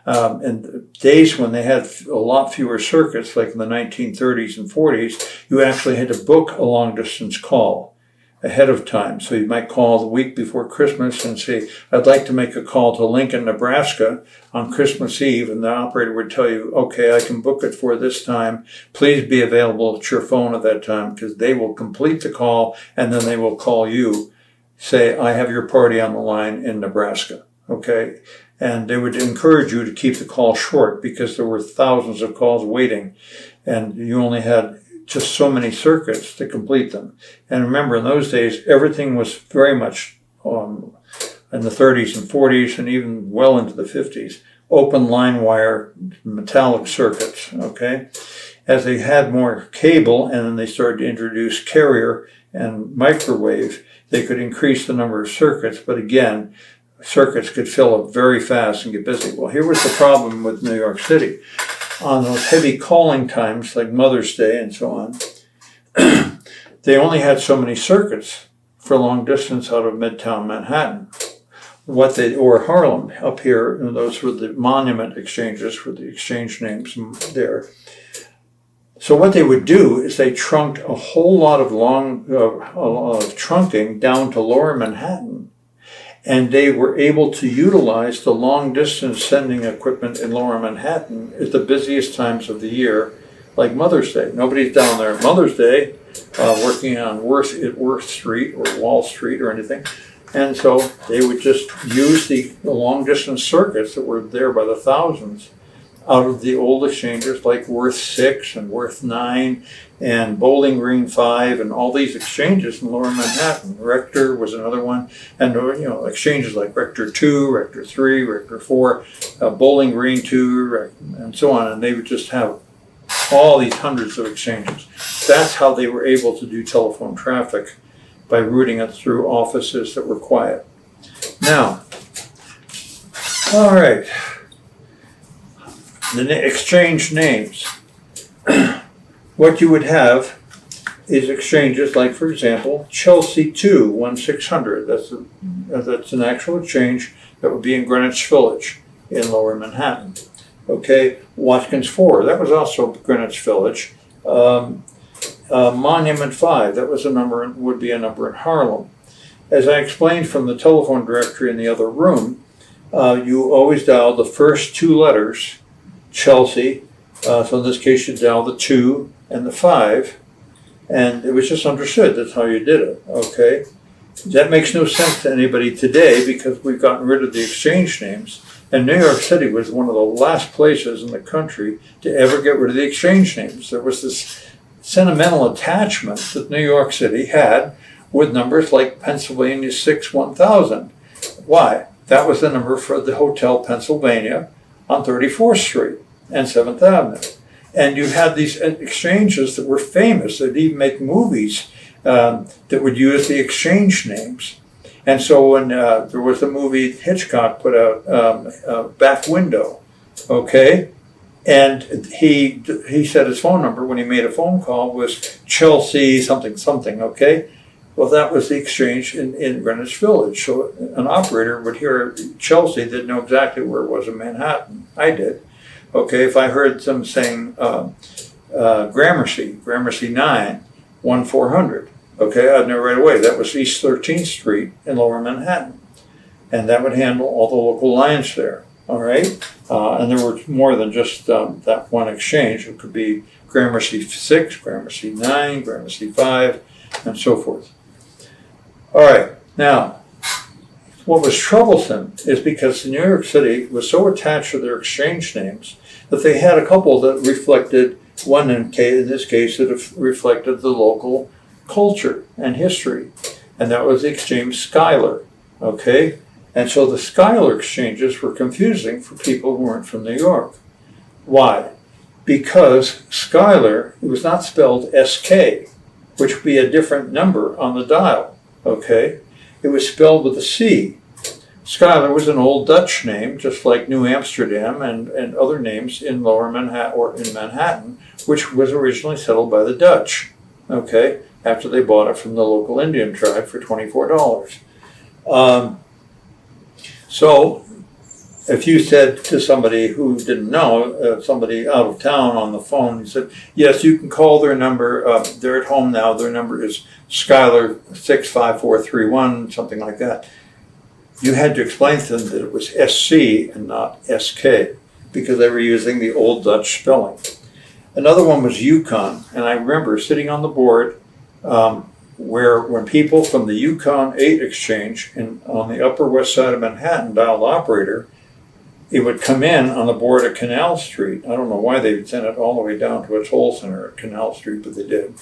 Speaker 2: and days when they had a lot fewer circuits, like in the 1930s and 40s, you actually had to book a long-distance call ahead of time. So you might call the week before Christmas and say, "I'd like to make a call to Lincoln, Nebraska on Christmas Eve," and the operator would tell you, "Okay, I can book it for this time. Please be available at your phone at that time," because they will complete the call and then they will call you, say, "I have your party on the line in Nebraska." Okay? And they would encourage you to keep the call short because there were thousands of calls waiting and you only had just so many circuits to complete them. And remember, in those days, everything was very much in the 30s and 40s and even well into the 50s, open line wire metallic circuits, okay? As they had more cable and then they started to introduce carrier and microwave, they could increase the number of circuits, but again, circuits could fill up very fast and get busy. Well, here was the problem with New York City. On those heavy calling times, like Mother's Day and so on, they only had so many circuits for long distance out of Midtown Manhattan. Or Harlem up here, and those were the monument exchanges, were the exchange names there. So what they would do is they trunked a whole lot of trunking down to Lower Manhattan, and they were able to utilize the long distance sending equipment in Lower Manhattan at the busiest times of the year, like Mother's Day. Nobody's down there at Mother's Day working on Worth Street or Wall Street or anything. And so they would just use the long distance circuits that were there by the thousands out of the old exchanges like Worth 6 and Worth 9 and Bowling Green 5 and all these exchanges in Lower Manhattan. Rector was another one. And exchanges like Rector 2, Rector 3, Rector 4, Bowling Green 2, and so on. And they would just have all these hundreds of exchanges. That's how they were able to do telephone traffic, by routing it through offices that were quiet. Now, all right, the exchange names. What you would have is exchanges like, for example, Chelsea 2, 1600. That's an actual exchange that would be in Greenwich Village in Lower Manhattan. Okay, Watkins 4, that was also Greenwich Village. Monument 5, that was would be a number in Harlem. As I explained from the telephone directory in the other room, you always dial the first two letters, Chelsea, so in this case you dial the 2 and the 5, and it was just understood, that's how you did it, okay? That makes no sense to anybody today because we've gotten rid of the exchange names, and New York City was one of the last places in the country to ever get rid of the exchange names. There was this sentimental attachment that New York City had with numbers like Pennsylvania 6 1000. Why? That was the number for the Hotel Pennsylvania on 34th Street and 7th Avenue. And you had these exchanges that were famous. They'd even make movies that would use the exchange names. And so when there was a movie Hitchcock put out, Back Window, okay? And he said his phone number when he made a phone call was Chelsea something something, okay? Well, that was the exchange in Greenwich Village. So an operator would hear Chelsea, they'd know exactly where it was in Manhattan. I did. Okay, if I heard them saying Gramercy 9, 1400, okay, I'd know right away. That was East 13th Street in Lower Manhattan. And that would handle all the local lines there. All right, and there were more than just that one exchange. It could be Gramercy 6, Gramercy 9, Gramercy 5, and so forth. All right, now, what was troublesome is because New York City was so attached to their exchange names that they had a couple that reflected, one in this case that reflected the local culture and history, and that was the exchange Schuyler, okay? And so the Schuyler exchanges were confusing for people who weren't from New York. Why? Because Schuyler, it was not spelled SK, which would be a different number on the dial, okay? It was spelled with a C. Schuyler was an old Dutch name, just like New Amsterdam and other names in Lower Manhattan or in Manhattan, which was originally settled by the Dutch, okay, after they bought it from the local Indian tribe for $24. So if you said to somebody who didn't know, somebody out of town on the phone, you said, yes, you can call their number, they're at home now, their number is Schuyler 65431, something like that. You had to explain to them that it was SC and not SK because they were using the old Dutch spelling. Another one was Yukon, and I remember sitting on the board where when people from the Yukon 8 exchange on the Upper West Side of Manhattan dialed operator, it would come in on the board at Canal Street. I don't know why they would send it all the way down to a toll center at Canal Street, but they did.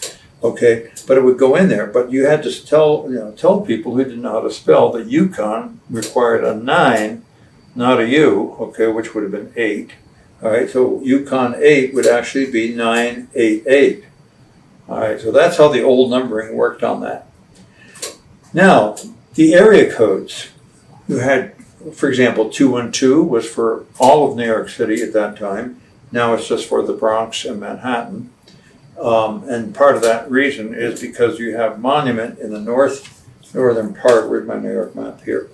Speaker 2: Okay, but it would go in there. But you had to tell people who didn't know how to spell that Yukon required a 9, not a U, okay, which would have been 8. All right, so Yukon 8 would actually be 988. All right, so that's how the old numbering worked on that. Now, the area codes, you had, for example, 212 was for all of New York City at that time. Now it's just for the Bronx and Manhattan. And part of that reason is because you have Monument in the northern part. Where's my New York map here?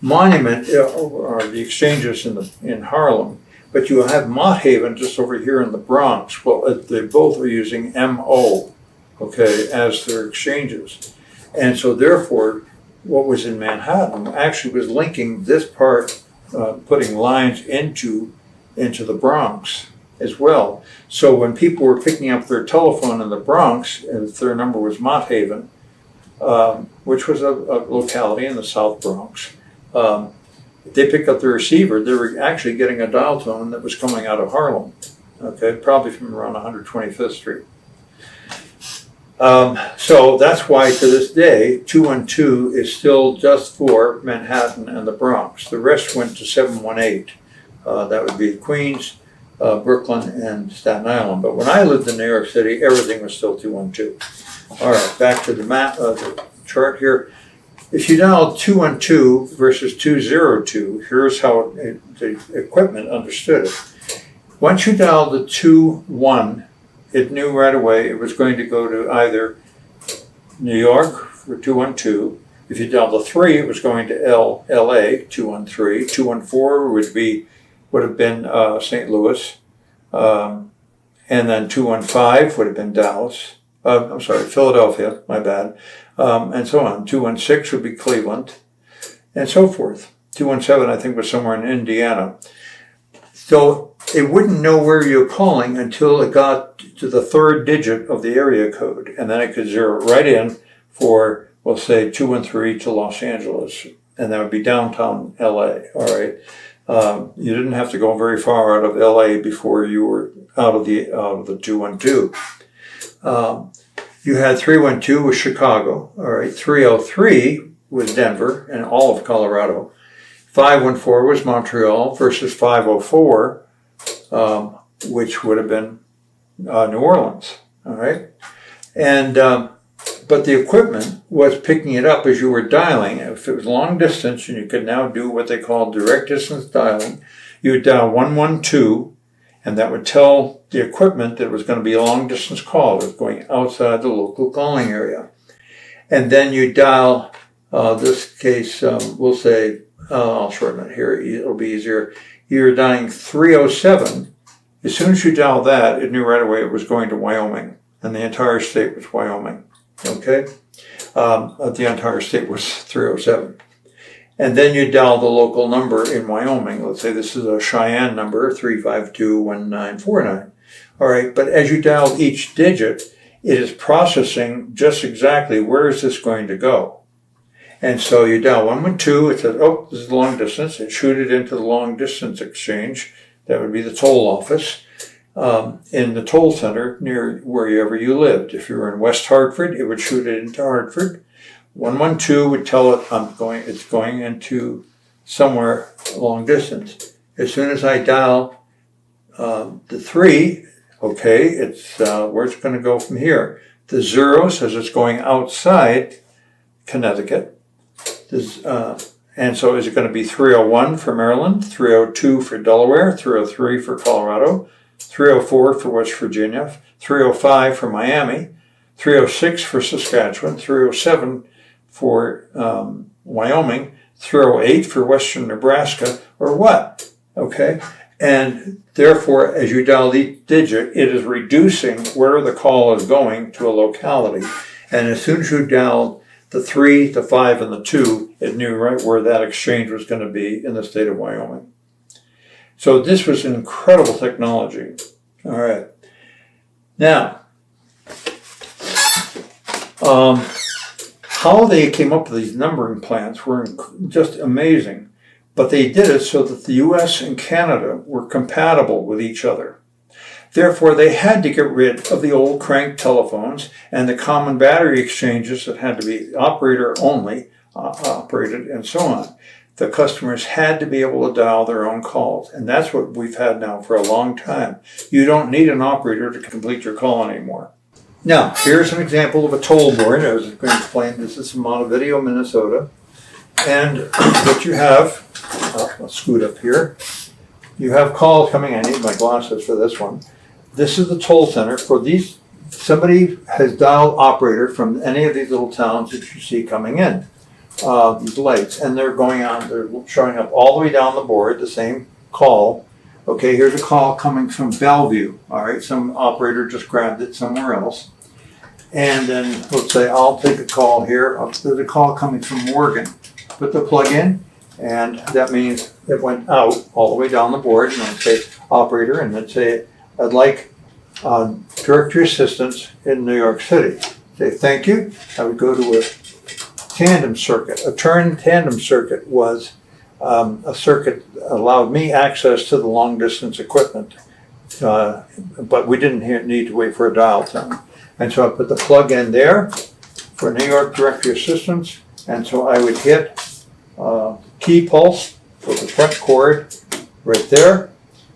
Speaker 2: Monument are the exchanges in Harlem, but you have Mott Haven just over here in the Bronx. Well, they both are using MO, okay, as their exchanges. And so therefore, what was in Manhattan actually was linking this part, putting lines into the Bronx as well. So when people were picking up their telephone in the Bronx, if their number was Mott Haven, which was a locality in the South Bronx, if they picked up the receiver, they were actually getting a dial tone that was coming out of Harlem, okay, probably from around 125th Street. So that's why to this day, 212 is still just for Manhattan and the Bronx. The rest went to 718. That would be Queens, Brooklyn, and Staten Island. But when I lived in New York City, everything was still 212. All right, back to the map, the chart here. If you dial 212 versus 202, here's how the equipment understood it. Once you dialed the 21, it knew right away it was going to go to either New York for 212. If you dialed the 3, it was going to LA 213. 214 would have been St. Louis, and then 215 would have been Dallas. Philadelphia. My bad, and so on. 216 would be Cleveland, and so forth. 217, I think, was somewhere in Indiana. So it wouldn't know where you're calling until it got to the third digit of the area code, and then it could zero right in for, we'll say, 213 to Los Angeles, and that would be downtown LA. All right, you didn't have to go very far out of LA before you were out of the 212. You had 312 was Chicago. All right, 303 was Denver and all of Colorado. 514 was Montreal versus 504, which would have been New Orleans. All right, and but the equipment was picking it up as you were dialing. If it was long distance, and you could now do what they call direct distance dialing, you would dial 112, and that would tell the equipment that it was going to be a long distance call. It was going outside the local calling area, and then you dial. This case, we'll say. I'll shorten it here. It'll be easier. You're dialing 307. As soon as you dial that, it knew right away it was going to Wyoming, and the entire state was Wyoming. Okay? The entire state was 307. And then you dial the local number in Wyoming. Let's say this is a Cheyenne number, 3521949. All right, but as you dial each digit, it is processing just exactly where is this going to go. And so you dial 112, it says, oh, this is long distance. It shoot it into the long distance exchange. That would be the toll office in the toll center near wherever you lived. If you were in West Hartford, it would shoot it into Hartford. 112 would tell it it's going into somewhere long distance. As soon as I dial the 3, okay, it's where it's going to go from here. The 0 says it's going outside Connecticut. And so is it going to be 301 for Maryland, 302 for Delaware, 303 for Colorado, 304 for West Virginia, 305 for Miami, 306 for Saskatchewan, 307 for Wyoming, 308 for Western Nebraska, or what? Okay? And therefore, as you dial each digit, it is reducing where the call is going to a locality. And as soon as you dial the 3, the 5, and the 2, it knew right where that exchange was going to be in the state of Wyoming. So this was incredible technology. All right. Now, how they came up with these numbering plans were just amazing. But they did it so that the US and Canada were compatible with each other. Therefore, they had to get rid of the old crank telephones and the common battery exchanges that had to be operator only operated and so on. The customers had to be able to dial their own calls, and that's what we've had now for a long time. You don't need an operator to complete your call anymore. Now, here's an example of a toll board. I was going to explain this is Montevideo, Minnesota. And what you have, I'll scoot up here. You have calls coming. I need my glasses for this one. This is the toll center for these. Somebody has dialed operator from any of these little towns that you see coming in, these lights, and they're going on. They're showing up all the way down the board, the same call, Okay, here's a call coming from Bellevue. All right, some operator just grabbed it somewhere else. And then let's say I'll take a call here. There's a call coming from Morgan. Put the plug in, and that means it went out all the way down the board. And I'd say operator, and then say I'd like directory assistance in New York City. Say thank you. I would go to a tandem circuit. A tandem circuit was a circuit that allowed me access to the long distance equipment, but we didn't need to wait for a dial tone. And so I put the plug in there for New York directory assistance, and so I would hit key pulse for the front chord right there,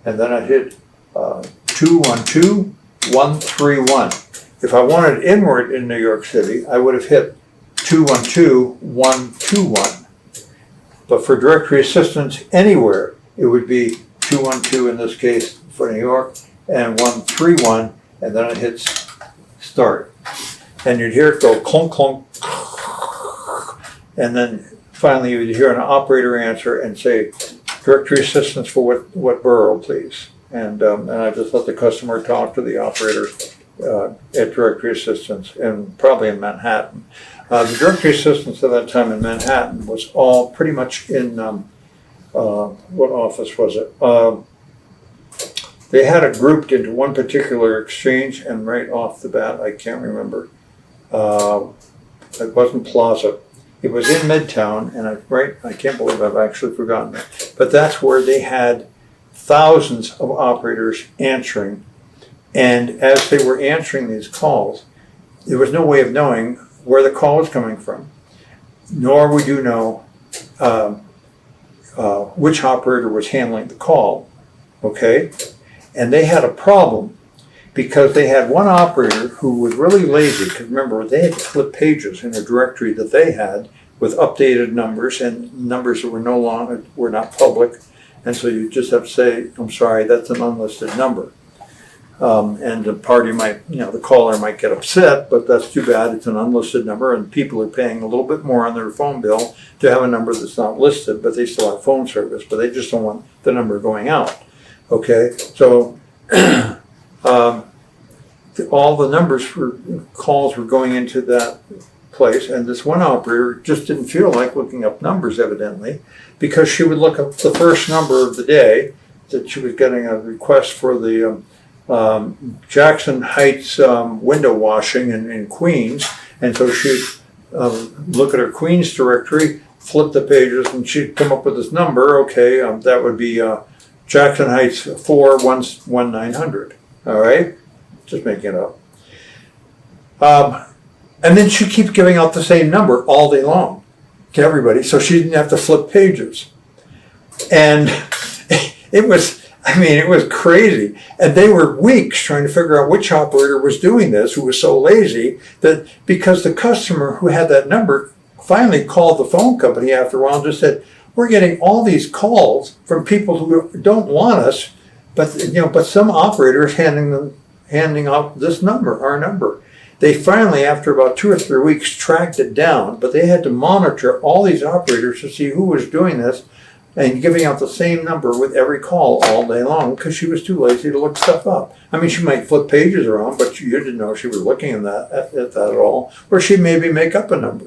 Speaker 2: and then I hit 212 131. If I wanted inward in New York City, I would have hit 212 121. But for directory assistance anywhere, it would be 212 in this case for New York, and 131, and then it hits start. And you'd hear it go clunk, clunk, and then finally you'd hear an operator answer and say, directory assistance for what borough, please? And I just let the customer talk to the operator at directory assistance, and probably in Manhattan. The directory assistance at that time in Manhattan was all pretty much in, what office was it? They had it grouped into one particular exchange, and right off the bat, I can't remember. It wasn't Plaza. It was in Midtown, and I can't believe I've actually forgotten it. But that's where they had thousands of operators answering. And as they were answering these calls, there was no way of knowing where the call was coming from, nor would you know which operator was handling the call, okay? And they had a problem because they had one operator who was really lazy, because remember, they had to flip pages in a directory that they had with updated numbers and numbers that were not public, and so you just have to say, I'm sorry, that's an unlisted number. And the party might, the caller might get upset, but that's too bad. It's an unlisted number, and people are paying a little bit more on their phone bill to have a number that's not listed, but they still have phone service, but they just don't want the number going out. Okay, so all the numbers for calls were going into that place, and this one operator just didn't feel like looking up numbers, evidently, because she would look up the first number of the day that she was getting a request for the Jackson Heights window washing in Queens, and so she'd look at her Queens directory, flip the pages, and she'd come up with this number. Okay, that would be Jackson Heights 41900. All right, just making it up. And then she keeps giving out the same number all day long to everybody, so she didn't have to flip pages. And it was crazy. And they were weeks trying to figure out which operator was doing this, who was so lazy, that because the customer who had that number finally called the phone company after a while and just said, we're getting all these calls from people who don't want us, but some operator is handing out this number, our number. They finally, after about 2 or 3 weeks, tracked it down, but they had to monitor all these operators to see who was doing this and giving out the same number with every call all day long, because she was too lazy to look stuff up. I mean, she might flip pages around, but you didn't know she was looking at that at all, or she'd maybe make up a number.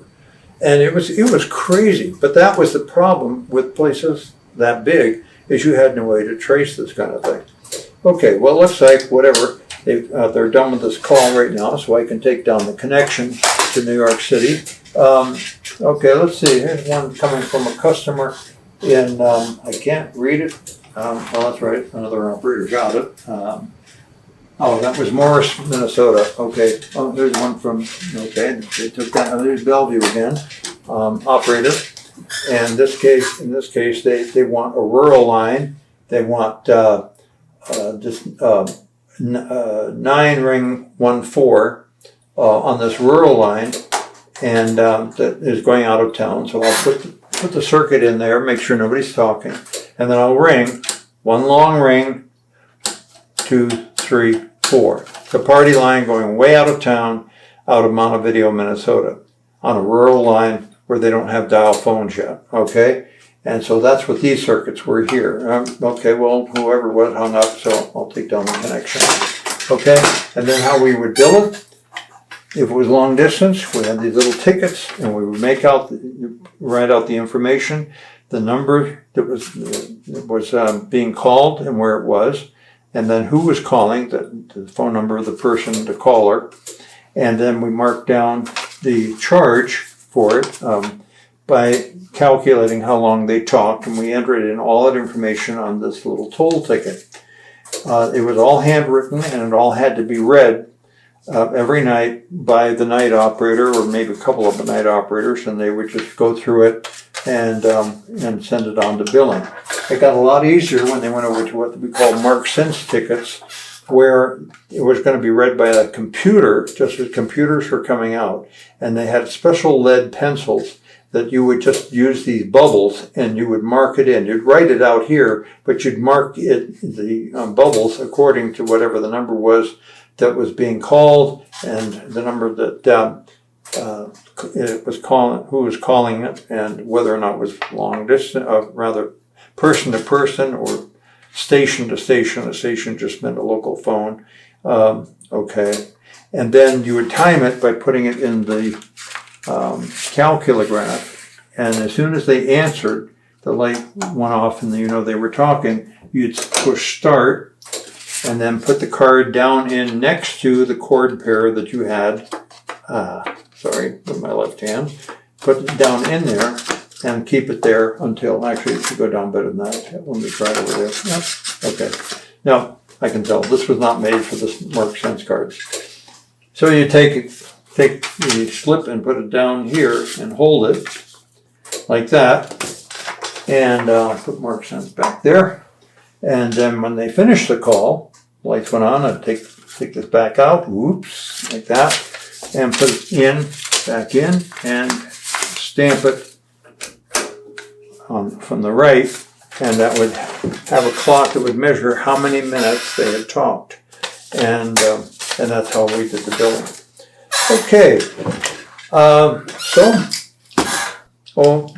Speaker 2: And it was crazy. But that was the problem with places that big, is you had no way to trace this kind of thing. Okay, well, it looks like whatever, they're done with this call right now, so I can take down the connection to New York City. Okay, let's see. Here's one coming from a customer in, I can't read it. Well, that's right, another operator got it. That was Morris, Minnesota. Okay, there's one from, okay, they took that, there's Bellevue again, operator. And in this case, they want a rural line. They want just 9 ring 14 on this rural line, and that is going out of town. So I'll put the circuit in there, make sure nobody's talking, and then I'll ring one long ring, 2, 3, 4. The party line going way out of town, out of Montevideo, Minnesota, on a rural line where they don't have dial phones yet. Okay, And so that's what these circuits were here. Okay, well, whoever was hung up, so I'll take down the connection. Okay, and then how we would bill it. If it was long distance, we had these little tickets, and we would write out the information, the number that was being called and where it was, and then who was calling, the phone number of the person, the caller, and then we marked down the charge for it by calculating how long they talked, and we entered in all that information on this little toll ticket. It was all handwritten, and it all had to be read every night by the night operator, or maybe a couple of the night operators, and they would just go through it and send it on to billing. It got a lot easier when they went over to what we call Mark Sense tickets, where it was going to be read by a computer, just as computers were coming out, and they had special lead pencils that you would just use these bubbles and you would mark it in. You'd write it out here, but you'd mark it, the bubbles according to whatever the number was that was being called, and the number that it was calling, who was calling it, and whether or not it was long distance, rather person to person or station to station. A station just meant a local phone. Okay, and then you would time it by putting it in the calculograph, and as soon as they answered, the light went off, and they were talking. You'd push start. And then put the card down in next to the cord pair that you had. With my left hand. Put it down in there and keep it there until, actually it should go down better than that. Let me try it over there. Yep. Okay. Now, I can tell this was not made for the Mark Sense cards. So you take the slip and put it down here and hold it like that. And put Mark Sense back there. And then when they finished the call, lights went on, I'd take this back out, whoops, like that, and put it back in, and stamp it from the right, and that would have a clock that would measure how many minutes they had talked. And that's how we did the billing. Okay,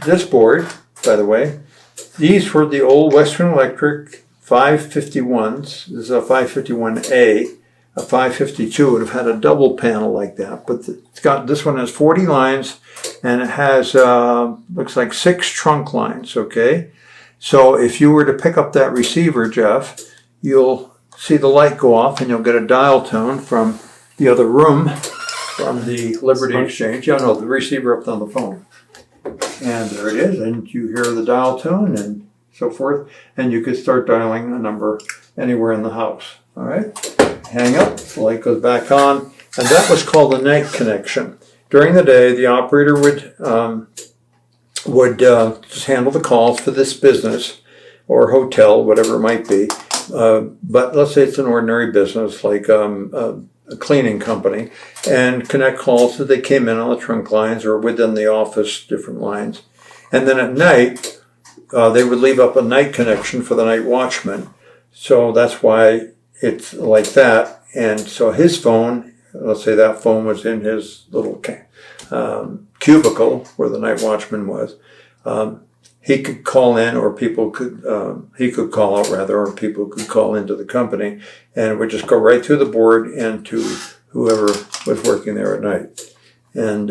Speaker 2: this board, by the way, these were the old Western Electric 551s. This is a 551A. A 552 would have had a double panel like that, but this one has 40 lines, and it has looks like 6 trunk lines. Okay, so if you were to pick up that receiver, Jeff, you'll see the light go off, and you'll get a dial tone from the other room, from the Liberty Exchange. Yeah, no, the receiver up on the phone, and there it is, and you hear the dial tone and so forth, and you could start dialing a number anywhere in the house. All right, hang up, the light goes back on, and that was called the night connection. During the day, the operator would just handle the calls for this business or hotel, whatever it might be. But let's say it's an ordinary business like a cleaning company, and connect calls that they came in on the trunk lines or within the office, different lines. And then at night, they would leave up a night connection for the night watchman. So that's why it's like that. And so his phone, let's say that phone was in his little cubicle where the night watchman was. He could call in, or people could, he could call out rather, or people could call into the company, and it would just go right through the board and to whoever was working there at night. And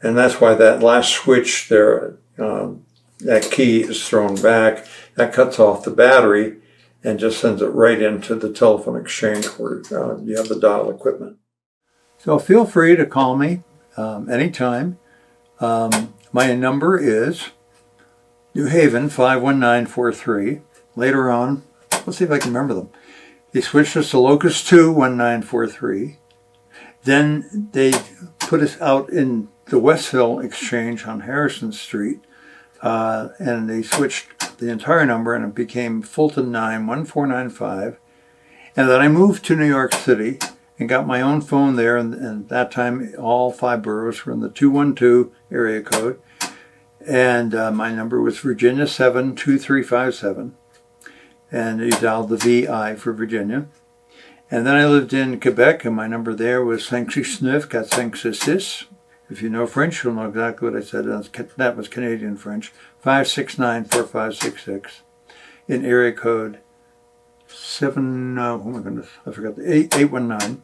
Speaker 2: that's why that last switch there, that key is thrown back, that cuts off the battery and just sends it right into the telephone exchange where you have the dial equipment. So feel free to call me anytime. My number is New Haven 51943. Later on, let's see if I can remember them. They switched us to Locust 2 1943. Then they put us out in the Westville Exchange on Harrison Street, and they switched the entire number, and it became Fulton 9 1495. And then I moved to New York City and got my own phone there, and at that time all 5 boroughs were in the 212 area code. And my number was Virginia 72357, and you dialed the VI for Virginia. And then I lived in Quebec, and my number there was 569-466. If you know French, you'll know exactly what I said. That was Canadian French. 569-4566 in area code 819.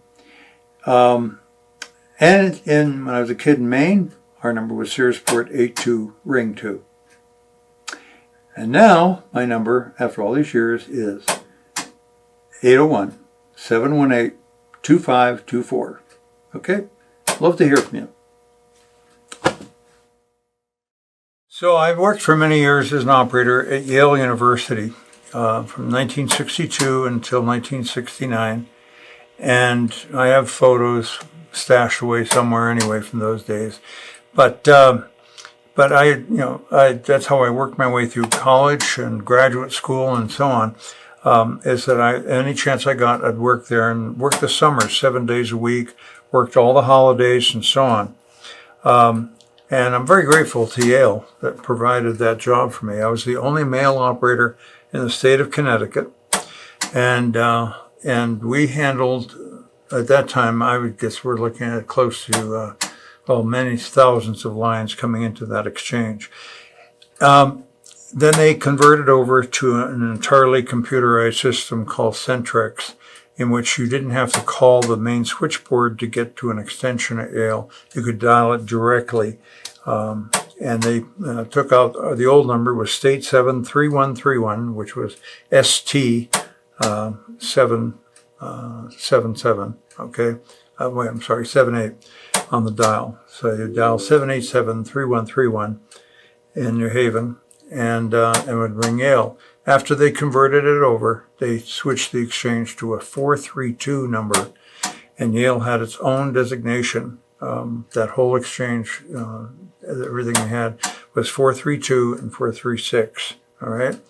Speaker 2: And when I was a kid in Maine, our number was Searsport 82 Ring 2. And now my number, after all these years, is 801-718-2524. Okay? Love to hear from you. So I've worked for many years as an operator at Yale University from 1962 until 1969. And I have photos stashed away somewhere anyway from those days. But that's how I worked my way through college and graduate school and so on, is that any chance I got, I'd work there and work the summers 7 days a week, worked all the holidays and so on. And I'm very grateful to Yale that provided that job for me. I was the only male operator in the state of Connecticut. And we handled, at that time, I would guess we're looking at close to, many thousands of lines coming into that exchange. Then they converted over to an entirely computerized system called Centrex, in which you didn't have to call the main switchboard to get to an extension at Yale. You could dial it directly. And they took out, the old number was State 73131, which was ST 777, okay? 78 on the dial. So you dial 787-3131 in New Haven, and it would ring Yale. After they converted it over, they switched the exchange to a 432 number, and Yale had its own designation. That whole exchange, everything they had was 432 and 436, all right?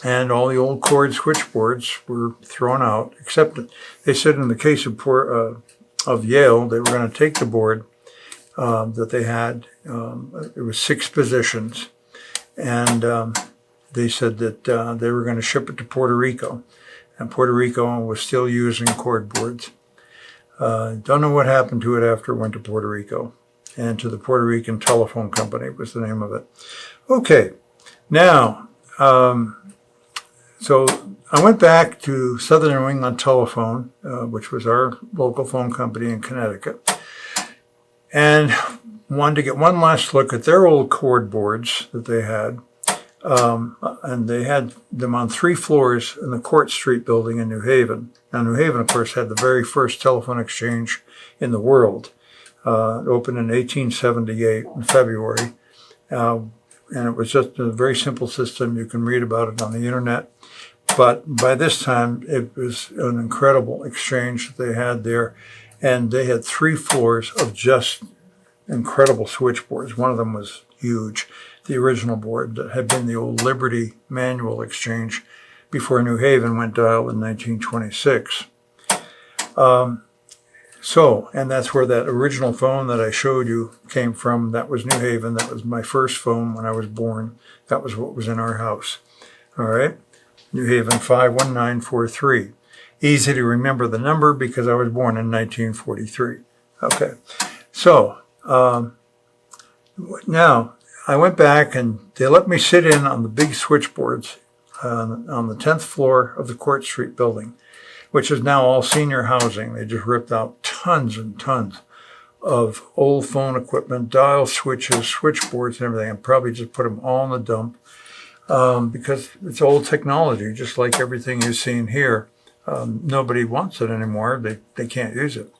Speaker 2: And all the old cord switchboards were thrown out, except that they said in the case of Yale, they were going to take the board that they had. It was 6 positions, and they said that they were going to ship it to Puerto Rico, and Puerto Rico was still using cord boards. Don't know what happened to it after it went to Puerto Rico, and to the Puerto Rican Telephone Company was the name of it. Okay, now, so I went back to Southern New England Telephone, which was our local phone company in Connecticut, and wanted to get one last look at their old cord boards that they had. And they had them on 3 floors in the Court Street building in New Haven. Now, New Haven, of course, had the very first telephone exchange in the world. It opened in 1878 in February. And it was just a very simple system. You can read about it on the internet. But by this time, it was an incredible exchange that they had there. And they had 3 floors of just incredible switchboards. One of them was huge. The original board that had been the old Liberty manual exchange before New Haven went dial in 1926. And that's where that original phone that I showed you came from. That was New Haven. That was my first phone when I was born. That was what was in our house. All right. New Haven 51943. Easy to remember the number because I was born in 1943. Okay. So, now, I went back and they let me sit in on the big switchboards on the 10th floor of the Court Street building, which is now all senior housing. They just ripped out tons and tons of old phone equipment, dial switches, switchboards and everything, and probably just put them all in the dump because it's old technology, just like everything you've seen here. Nobody wants it anymore. They can't use it.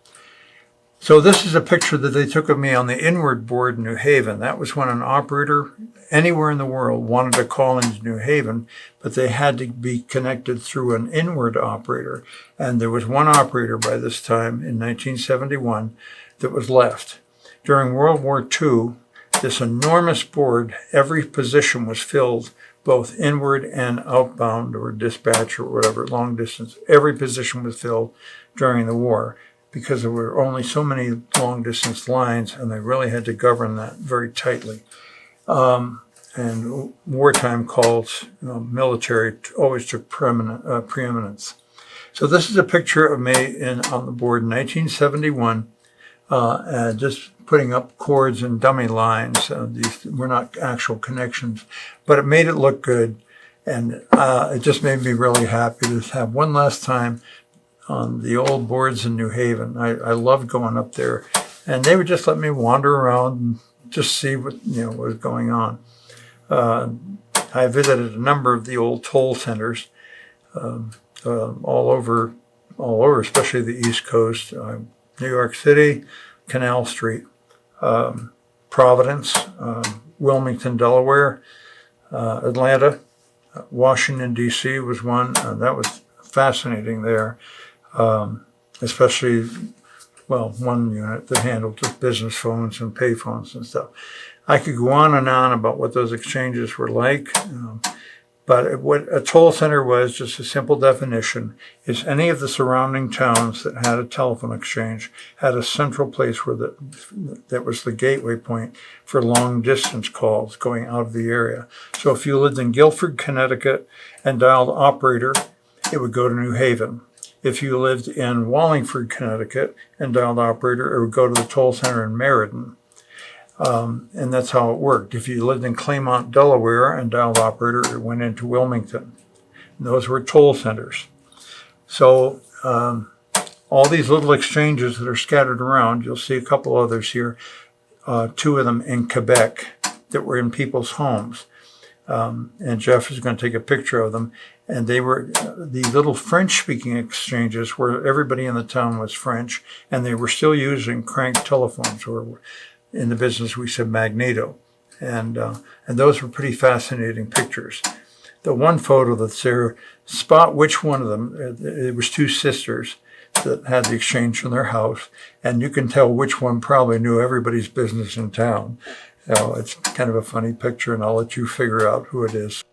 Speaker 2: So this is a picture that they took of me on the inward board in New Haven. That was when an operator anywhere in the world wanted to call into New Haven, but they had to be connected through an inward operator. And there was one operator by this time in 1971 that was left. During World War II, this enormous board, every position was filled, both inward and outbound or dispatch or whatever, long distance. Every position was filled during the war, because there were only so many long-distance lines, and they really had to govern that very tightly. And wartime calls, military always took preeminence. So this is a picture of me on the board in 1971 and just putting up cords and dummy lines. These were not actual connections, but it made it look good. And it just made me really happy to have one last time on the old boards in New Haven. I loved going up there, and they would just let me wander around and just see what was going on. I visited a number of the old toll centers all over, especially the East Coast, New York City, Canal Street, Providence, Wilmington, Delaware, Atlanta, Washington, D.C. was one. That was fascinating there, especially, one unit that handled just business phones and pay phones and stuff. I could go on and on about what those exchanges were like, but what a toll center was, just a simple definition, is any of the surrounding towns that had a telephone exchange had a central place where that was the gateway point for long distance calls going out of the area. So if you lived in Guilford, Connecticut, and dialed operator, it would go to New Haven. If you lived in Wallingford, Connecticut, and dialed operator, it would go to the toll center in Meriden. And that's how it worked. If you lived in Claymont, Delaware, and dialed operator, it went into Wilmington. And those were toll centers. So all these little exchanges that are scattered around, you'll see a couple others here, 2 of them in Quebec that were in people's homes. And Jeff is going to take a picture of them. And they were the little French-speaking exchanges where everybody in the town was French, and they were still using crank telephones, or in the business we said magneto. And those were pretty fascinating pictures. The one photo that's there, spot which one of them, it was 2 sisters that had the exchange in their house, and you can tell which one probably knew everybody's business in town. It's kind of a funny picture, and I'll let you figure out who it is.